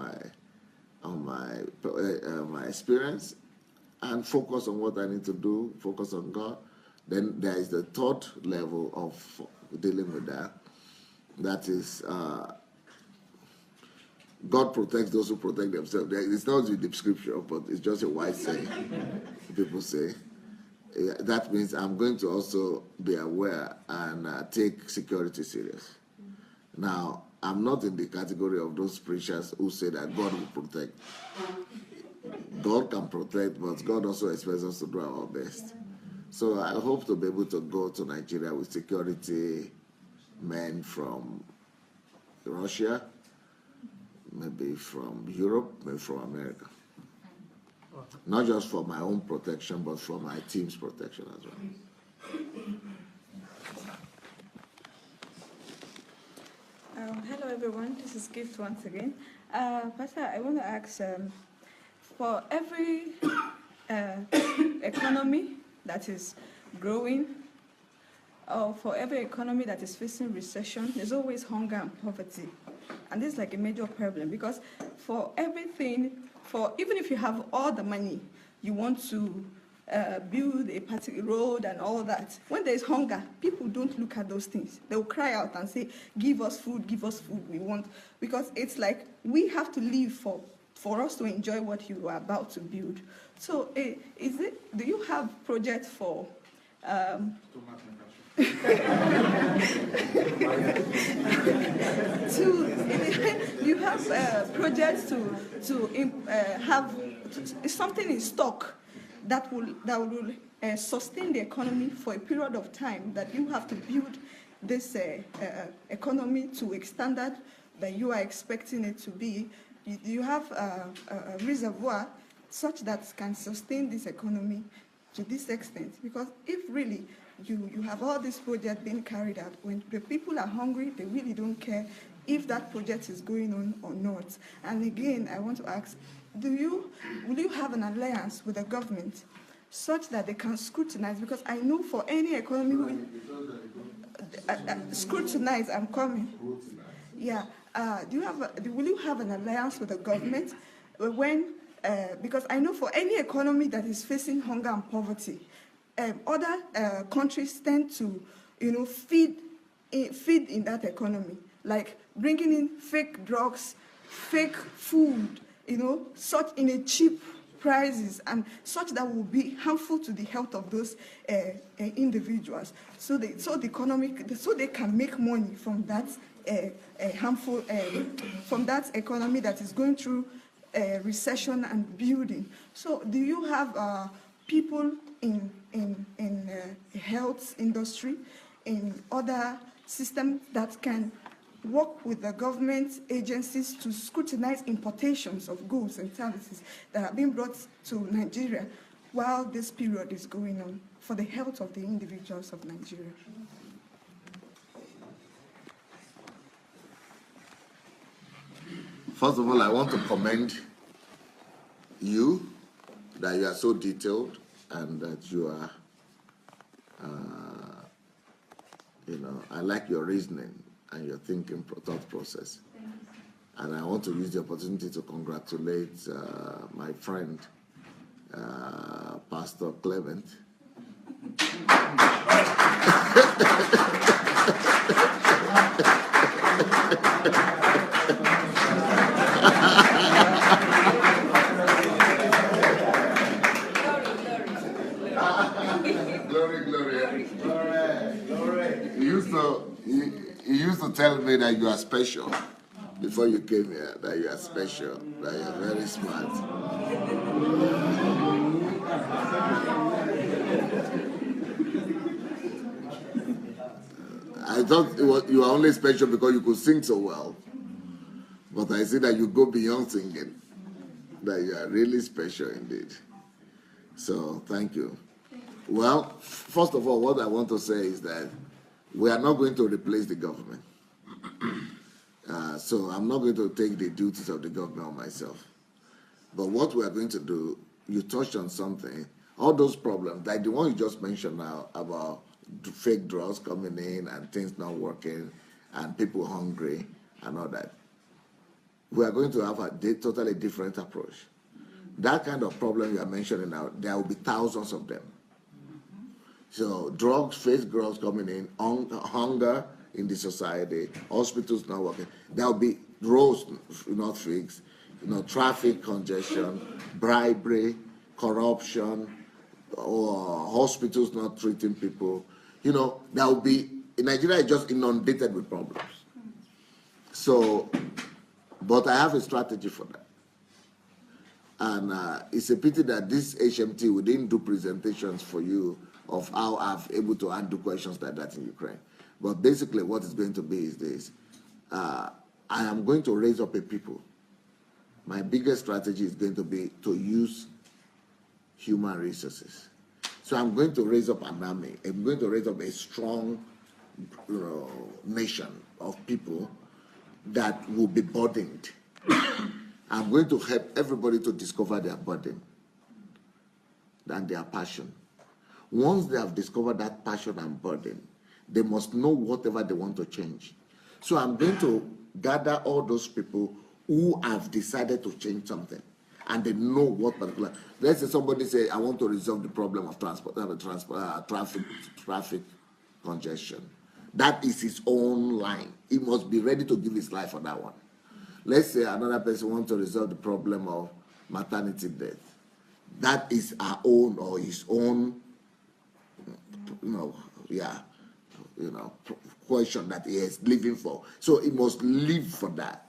my experience and focus on what I need to do, focus on God. Then there is the 3rd level of dealing with that. That is, God protects those who protect themselves. It's not with the scripture, but it's just a wise saying. People say. That means I'm going to also be aware and take security serious. Now, I'm not in the category of those preachers who say that God will protect. God can protect, but God also expects us to do our best. So I hope to be able to go to Nigeria with security men from Russia, maybe from Europe, maybe from America. Not just for my own protection, but for my team's protection as well. Hello everyone, this is Gift once again. Pastor, I want to ask, for every economy that is growing, for every economy that is facing recession, there's always hunger and poverty. And this is like a major problem because for everything, even if you have all the money, you want to build a particular road and all that. When there's hunger, people don't look at those things. They'll cry out and say, give us food, we want. Because it's like we have to live for us to enjoy what you are about to build. So do you have projects for you have projects to have something in stock that will sustain the economy for a period of time, that you have to build this economy to a standard that you are expecting it to be. You have a reservoir such that can sustain this economy to this extent. Because if really you have all these projects being carried out, when the people are hungry, they really don't care if that project is going on or not. And again, I want to ask, will you have an alliance with the government such that they can scrutinize? Because I know for any economy, scrutinize, I'm coming. Yeah. Will you have an alliance with the government because I know for any economy that is facing hunger and poverty, other countries tend to, feed in that economy, like bringing in fake drugs, fake food, such in a cheap prices, and such that will be harmful to the health of those individuals. So they can make money from that harmful from that economy that is going through recession and building. So do you have people in health industry, in other systems that can work with the government agencies to scrutinize importations of goods and services that are being brought to Nigeria while this period is going on for the health of the individuals of Nigeria? First of all, I want to commend you that you are so detailed and that you are, I like your reasoning and your thinking thought process. And I want to use the opportunity to congratulate my friend, Pastor Clement. Glory. He used to tell me that you are special before you came here, that you are special, that you are very smart. I thought you were only special because you could sing so well. But I see that you go beyond singing, that you are really special indeed. So, thank you. Well, first of all, what I want to say is that we are not going to replace the government. So I'm not going to take the duties of the government on myself. But what we are going to do, you touched on something, all those problems, like the one you just mentioned now about fake drugs coming in and things not working and people hungry and all that. We are going to have a totally different approach. That kind of problem you are mentioning now, there will be thousands of them. So drugs, fake drugs coming in, hunger in the society, hospitals not working. There will be roads not fixed, traffic congestion, bribery, corruption, or hospitals not treating people. There will be, Nigeria is just inundated with problems. So, but I have a strategy for that. And it's a pity that this HMT, we didn't do presentations for you of how I've able to handle questions like that in Ukraine. But basically what it's going to be is this. I am going to raise up a people. My biggest strategy is going to be to use human resources. So I'm going to raise up an army. I'm going to raise up a strong nation of people that will be burdened. I'm going to help everybody to discover their burden and their passion. Once they have discovered that passion and burden, they must know whatever they want to change. So I'm going to gather all those people who have decided to change something, and they know what particular. Let's say somebody say, I want to resolve the problem of traffic congestion. That is his own line. He must be ready to give his life for that one. Let's say another person wants to resolve the problem of maternity death. That is our own or his own, question that he is living for. So he must live for that.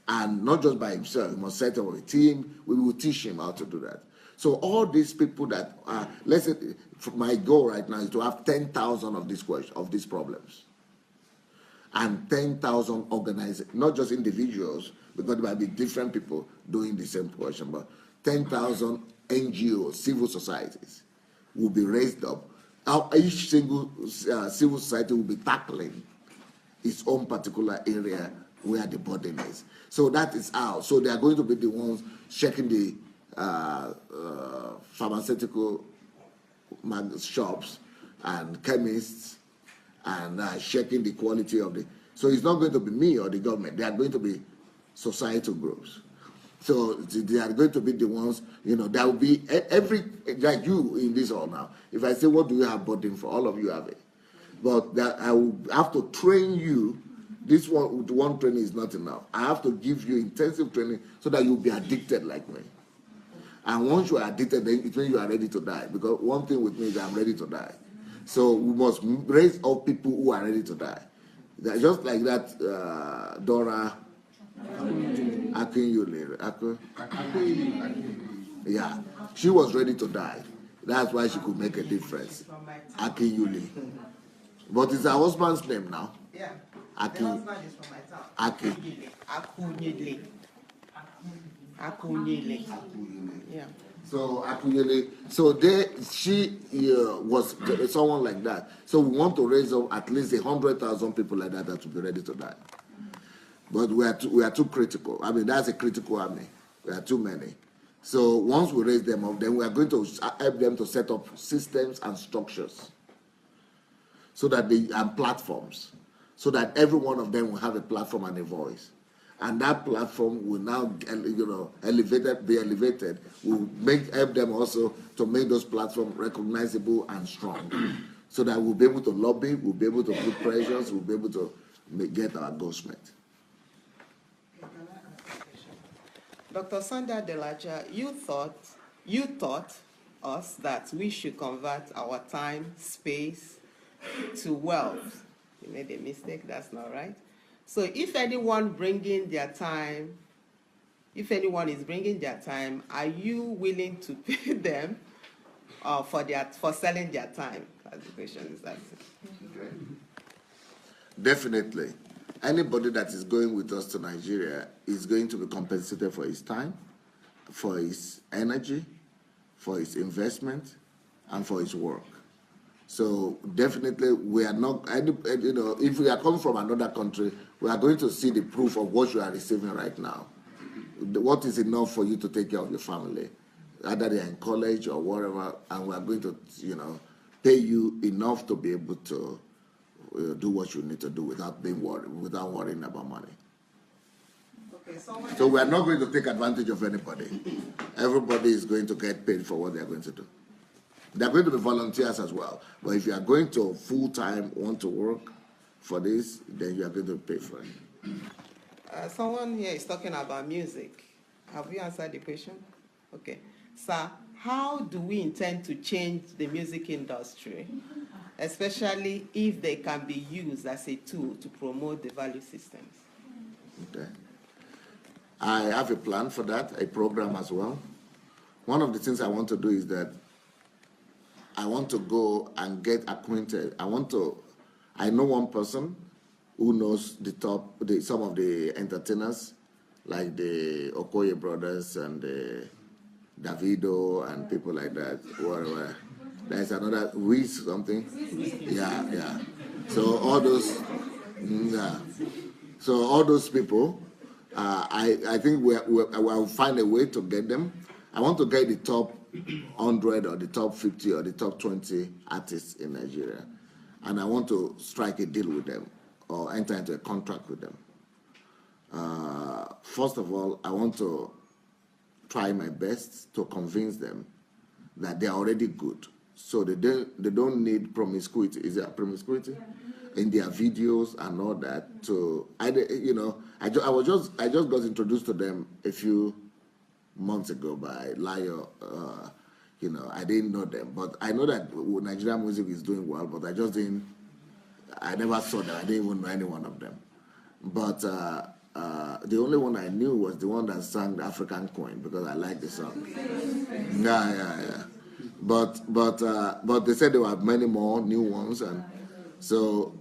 And not just by himself, he must set up a team. We will teach him how to do that. So all these people that are, let's say, my goal right now is to have 10,000 of these problems. And 10,000 organized, not just individuals, because there might be different people doing the same question, but 10,000 NGOs, civil societies, will be raised up. Each single civil society will be tackling its own particular area where the burden is. So that is out. So they are going to be the ones checking the pharmaceutical shops and chemists and checking the quality of the. So it's not going to be me or the government. They are going to be societal groups. So they are going to be the ones, there will be every, like you in this hall now. If I say, what do you have burden for? All of you have it. But that I will have to train you. This one training is not enough. I have to give you intensive training so that you'll be addicted like me. And once you are addicted, then it means you are ready to die. Because one thing with me is I'm ready to die. So we must raise up people who are ready to die. Just like that, Dora Akinyuli. Yeah, she was ready to die. That's why she could make a difference. Akinyuli. But it's her husband's name now. Yeah. Aki. The husband is from my town. Aki. Akunyele. Yeah. So Akunyele. So she was someone like that. So we want to raise up at least 100,000 people like that to be ready to die. But we are too critical. I mean, that's a critical army. We are too many. So once we raise them up, then we are going to help them to set up systems and structures, so that and platforms, so that every one of them will have a platform and a voice. And that platform will now, be elevated, will help them also to make those platforms recognizable and strong, so that we'll be able to lobby, we'll be able to put pressures, we'll be able to get our goals met. Dr. Sandra Adelaja, you taught us that we should convert our time, space to wealth. You made a mistake, that's not right. So if anyone is bringing their time, are you willing to pay them for selling their time? That's the question is asking. Okay. Definitely. Anybody that is going with us to Nigeria is going to be compensated for his time, for his energy, for his investment, and for his work. So definitely we are not, if we are coming from another country, we are going to see the proof of what you are receiving right now. What is enough for you to take care of your family, either they are in college or whatever, and we are going to, pay you enough to be able to do what you need to do without worrying about money. Okay, so we are not going to take advantage of anybody. Everybody is going to get paid for what they are going to do. They are going to be volunteers as well. But if you are going to full-time want to work for this, then you are going to pay for it. Someone here is talking about music. Have you answered the question? Okay. Sir, how do we intend to change the music industry, especially if they can be used as a tool to promote the value systems? Okay. I have a plan for that, a program as well. One of the things I want to do is that I want to go and get acquainted. I know one person who knows some of the entertainers, like the Okoye brothers and the Davido and people like that. Whatever. There's another Wiz something. Yeah. So all those, So all those people, I think I'll find a way to get them. I want to get the top 100 or the top 50 or the top 20 artists in Nigeria. and I want to strike a deal with them or enter into a contract with them. First of all, I want to try my best to convince them that they are already good. So they don't need promiscuity. Is it promiscuity? In their videos and all that. So I just got introduced to them a few months ago by Layo. I didn't know them, but I know that Nigerian music is doing well, but I never saw them. I didn't even know any one of them. But the only one I knew was the one that sang the African Queen, because I like the song. Yeah. But they said there were many more new ones, and so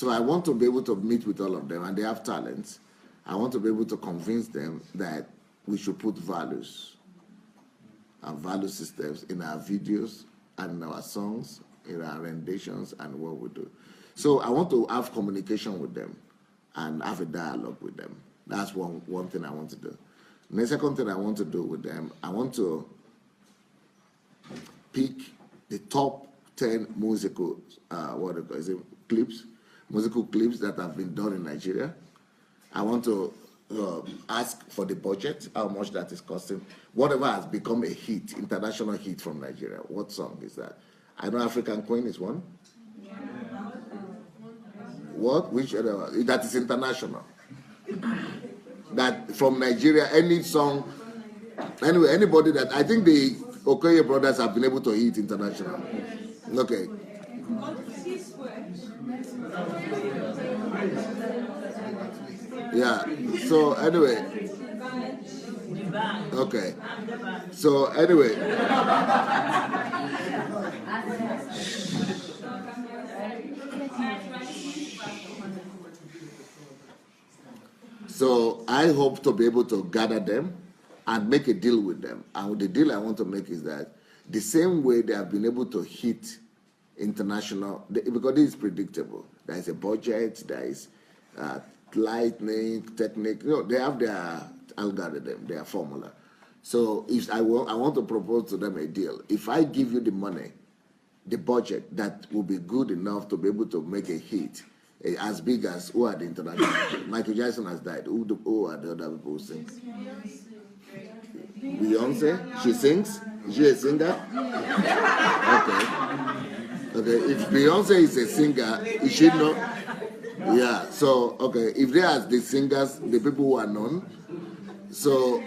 I want to be able to meet with all of them, and they have talents. I want to be able to convince them that we should put values and value systems in our videos and in our songs, in our renditions, and what we do. So I want to have communication with them and have a dialogue with them. That's one thing I want to do. And the second thing I want to do with them, I want to pick the top 10 musical musical clips that have been done in Nigeria. I want to ask for the budget, how much that is costing. Whatever has become a hit, international hit from Nigeria. What song is that? I know African Queen is one. Yeah. What? Which other one? That is international. That from Nigeria, any song, anyway, anybody that, I think the Okoye brothers have been able to hit international. Okay. Yeah, so anyway. Okay. So anyway. So I hope to be able to gather them and make a deal with them. And the deal I want to make is that the same way they have been able to hit international, because this is predictable. There is a budget, there is lightning, technique. They have their algorithm, their formula. So if I want to propose to them a deal. If I give you the money, the budget that will be good enough to be able to make a hit, as big as who are the international? Michael Jackson has died. Who are the other people who sing? Beyonce? She sings? Is she a singer? Okay. If Beyonce is a singer, is she not? Yeah. So if they are the singers, the people who are known. So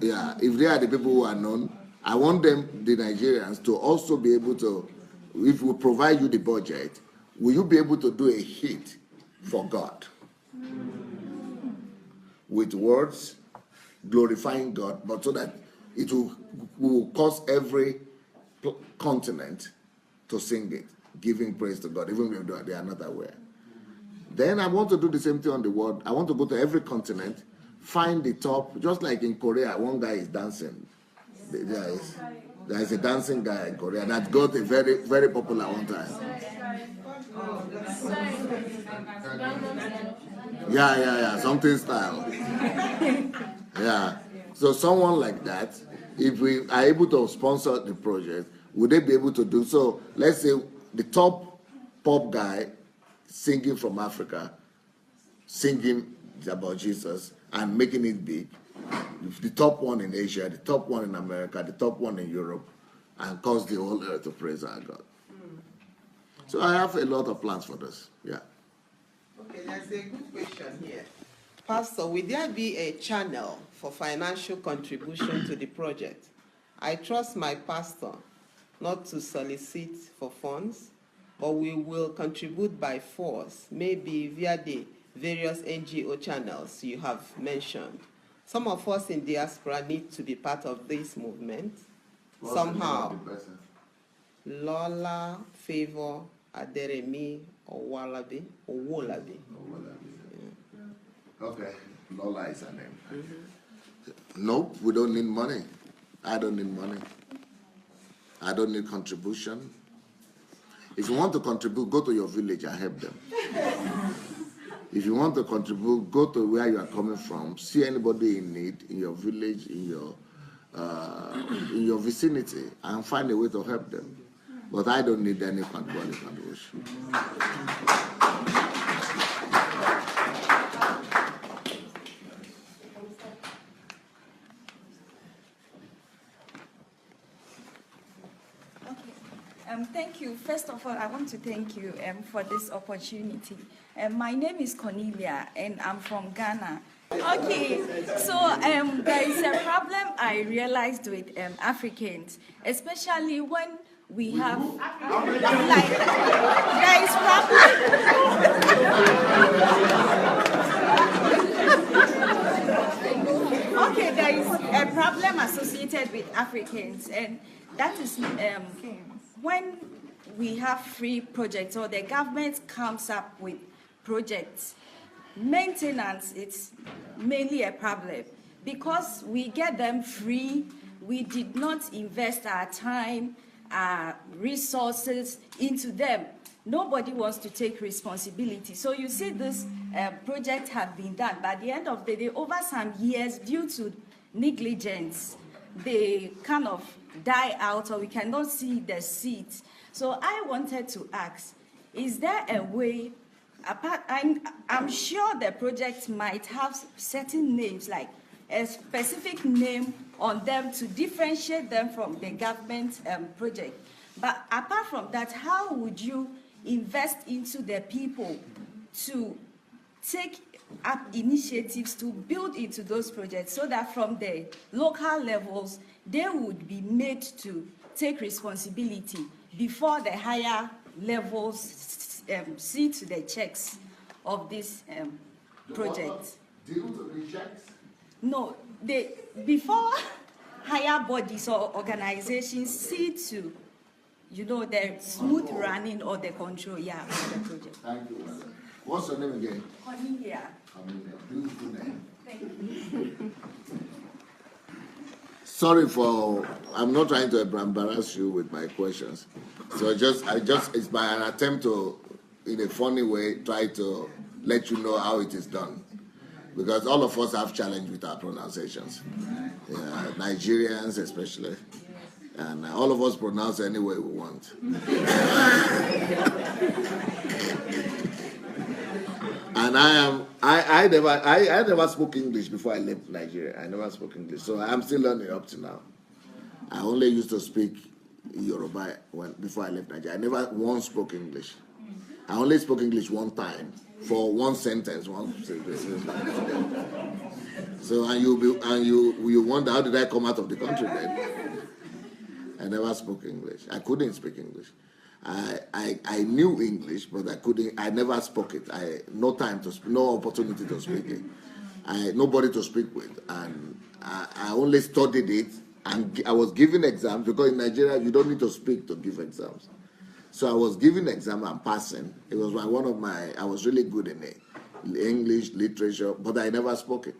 yeah, if they are the people who are known, I want them, the Nigerians, to also be able to, if we provide you the budget, will you be able to do a hit for God? With words, glorifying God, but so that it will cause every continent to sing it, giving praise to God, even if they are not aware. Then I want to do the same thing on the world. I want to go to every continent, find the top, just like in Korea, one guy is dancing. There is a dancing guy in Korea that got a very, very popular one time. Yeah, something style. Yeah. So someone like that, if we are able to sponsor the project, would they be able to do so? Let's say the top pop guy singing from Africa, singing about Jesus and making it big. The top one in Asia, the top one in America, the top one in Europe, and cause the whole earth to praise our God. So I have a lot of plans for this. Yeah. Okay, there's a good question here. Pastor, will there be a channel for financial contribution to the project? I trust my pastor not to solicit for funds, but we will contribute by force, maybe via the various NGO channels you have mentioned. Some of us in diaspora need to be part of this movement. What's somehow. Lola, Favor, Aderemi, Owolabi. Yeah. Okay, Lola is her name. Mm-hmm. Nope, we don't need money. I don't need money. I don't need contribution. If you want to contribute, go to your village and help them. If you want to contribute, go to where you are coming from. See anybody in need in your village, in your vicinity, and find a way to help them. But I don't need any control. Thank you. First of all, I want to thank you for this opportunity. My name is Cornelia, and I'm from Ghana. Okay, so there is a problem I realized with Africans, especially when we have, like, there is problem. Okay, there is a problem associated with Africans, and that is when we have free projects or the government comes up with projects, maintenance is mainly a problem because we get them free. We did not invest our time, our resources into them. Nobody wants to take responsibility. So you see this project have been done, but at the end of the day, over some years, due to negligence, they kind of die out or we cannot see the seeds. So I wanted to ask, is there a way, I'm sure the project might have certain names, like a specific name on them to differentiate them from the government project. But apart from that, how would you invest into the people to take up initiatives to build into those projects so that from the local levels, they would be made to take responsibility before the higher levels see to the checks of this project? Deal to the checks? No, before higher bodies or organizations see to, the smooth running or the control, of the project. Thank you. What's your name again? Cornelia. Cornelia. Beautiful name. Thank you. Sorry I'm not trying to embarrass you with my questions. So it's by an attempt to, in a funny way, try to let you know how it is done. Because all of us have challenge with our pronunciations. Yeah, Nigerians especially. And all of us pronounce any way we want. And I never spoke English before I left Nigeria. I never spoke English, so I'm still learning up to now. I only used to speak Yoruba before I left Nigeria. I never once spoke English. I only spoke English one time for one sentence. So you wonder, how did I come out of the country then? I never spoke English. I couldn't speak English. I knew English, but I never spoke it. No opportunity to speak it. Nobody to speak with. And I only studied it, and I was giving exams, because in Nigeria, you don't need to speak to give exams. So I was giving exam and passing. It was I was really good in it. English, literature, but I never spoke it.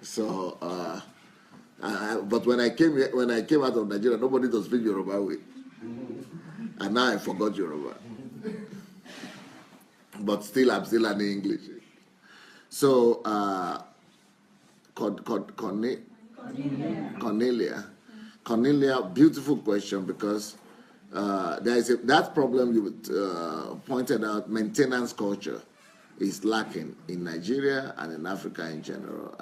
So, but when I came out of Nigeria, nobody to speak Yoruba with, and now I forgot Yoruba. But still, I'm still learning English. So, Cornelia, beautiful question, because there is that problem you pointed out. Maintenance culture is lacking in Nigeria and in Africa in general,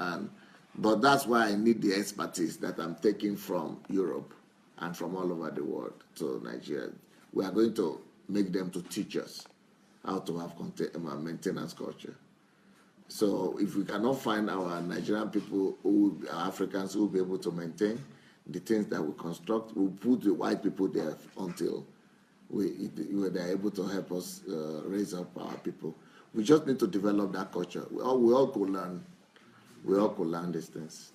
but that's why I need the expertise that I'm taking from Europe and from all over the world to Nigeria. We are going to make them to teach us how to have maintenance culture. So if we cannot find our Nigerian people, our Africans who will be able to maintain the things that we construct, we'll put the white people there until they're able to help us raise up our people. We just need to develop that culture. We all could learn. We all could learn these things.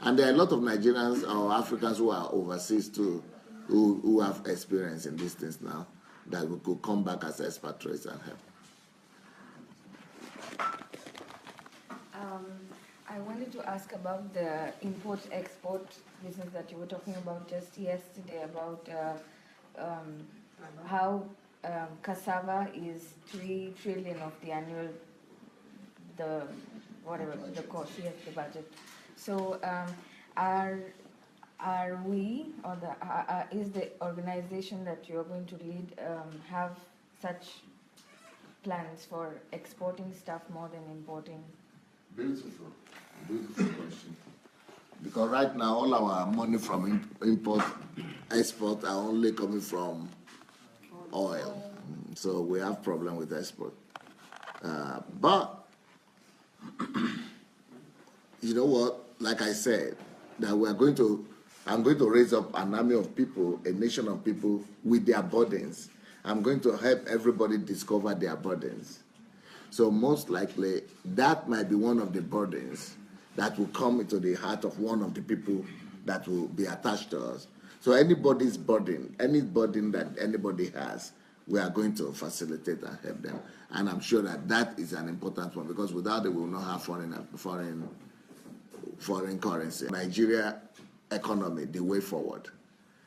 And there are a lot of Nigerians or Africans who are overseas too, who have experience in these things now, that we could come back as expatriates and help. I wanted to ask about the import-export business that you were talking about just yesterday, about how cassava is 3 trillion of the annual, the cost, yes, the budget. So are we, or is the organization that you're going to lead have such plans for exporting stuff more than importing? Beautiful, beautiful question. Because right now, all our money from import, export are only coming from oil. So we have problem with export. But, you know what, like I said, that I'm going to raise up an army of people, a nation of people with their burdens. I'm going to help everybody discover their burdens. So most likely, that might be one of the burdens that will come into the heart of one of the people that will be attached to us. So anybody's burden, any burden that anybody has, we are going to facilitate and help them. And I'm sure that that is an important one, because without it, we will not have foreign currency. Nigeria economy, the way forward.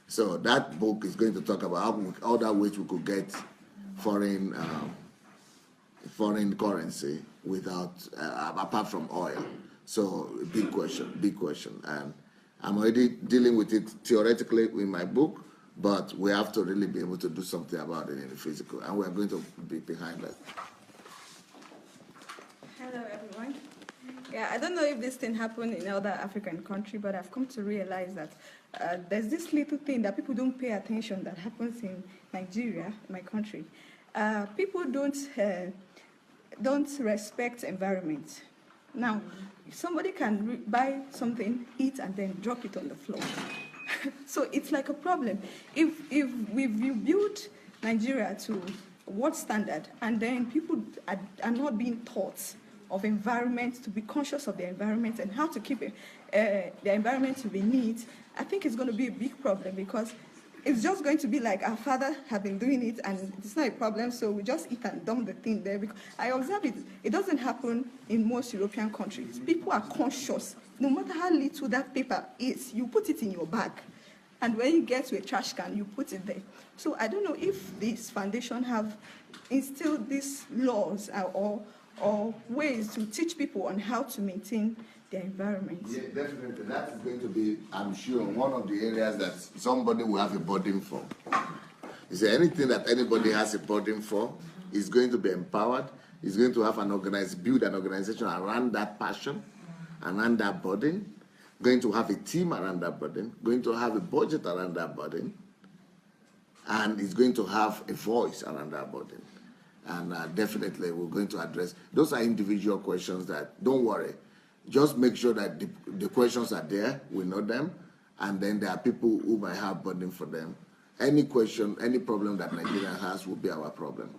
So that book is going to talk about other ways we could get foreign currency without, apart from oil. So big question. And I'm already dealing with it theoretically in my book, but we have to really be able to do something about it in the physical, and we're going to be behind that. Hello, everyone. Yeah, I don't know if this thing happened in other African countries, but I've come to realize that there's this little thing that people don't pay attention that happens in Nigeria, my country. People don't respect environment. Now, somebody can buy something, eat, and then drop it on the floor. So it's like a problem. If we build Nigeria to world standard, and then people are not being taught of environment, to be conscious of the environment and how to keep it, the environment to be neat, I think it's going to be a big problem, because it's just going to be like our father have been doing it and it's not a problem, so we just eat and dump the thing there. Because I observe it doesn't happen in most European countries. People are conscious. No matter how little that paper is, you put it in your bag. And when you get to a trash can, you put it there. So I don't know if this foundation have instilled these laws or ways to teach people on how to maintain their environment. Yeah, definitely. That is going to be, I'm sure, one of the areas that somebody will have a burden for. Is there anything that anybody has a burden for is going to be empowered, is going to have build an organization around that passion, around that burden, going to have a team around that burden, going to have a budget around that burden, and is going to have a voice around that burden. And definitely we're going to address, those are individual questions that, don't worry, just make sure that the questions are there, we know them, and then there are people who might have burden for them. Any question, any problem that Nigeria has will be our problem.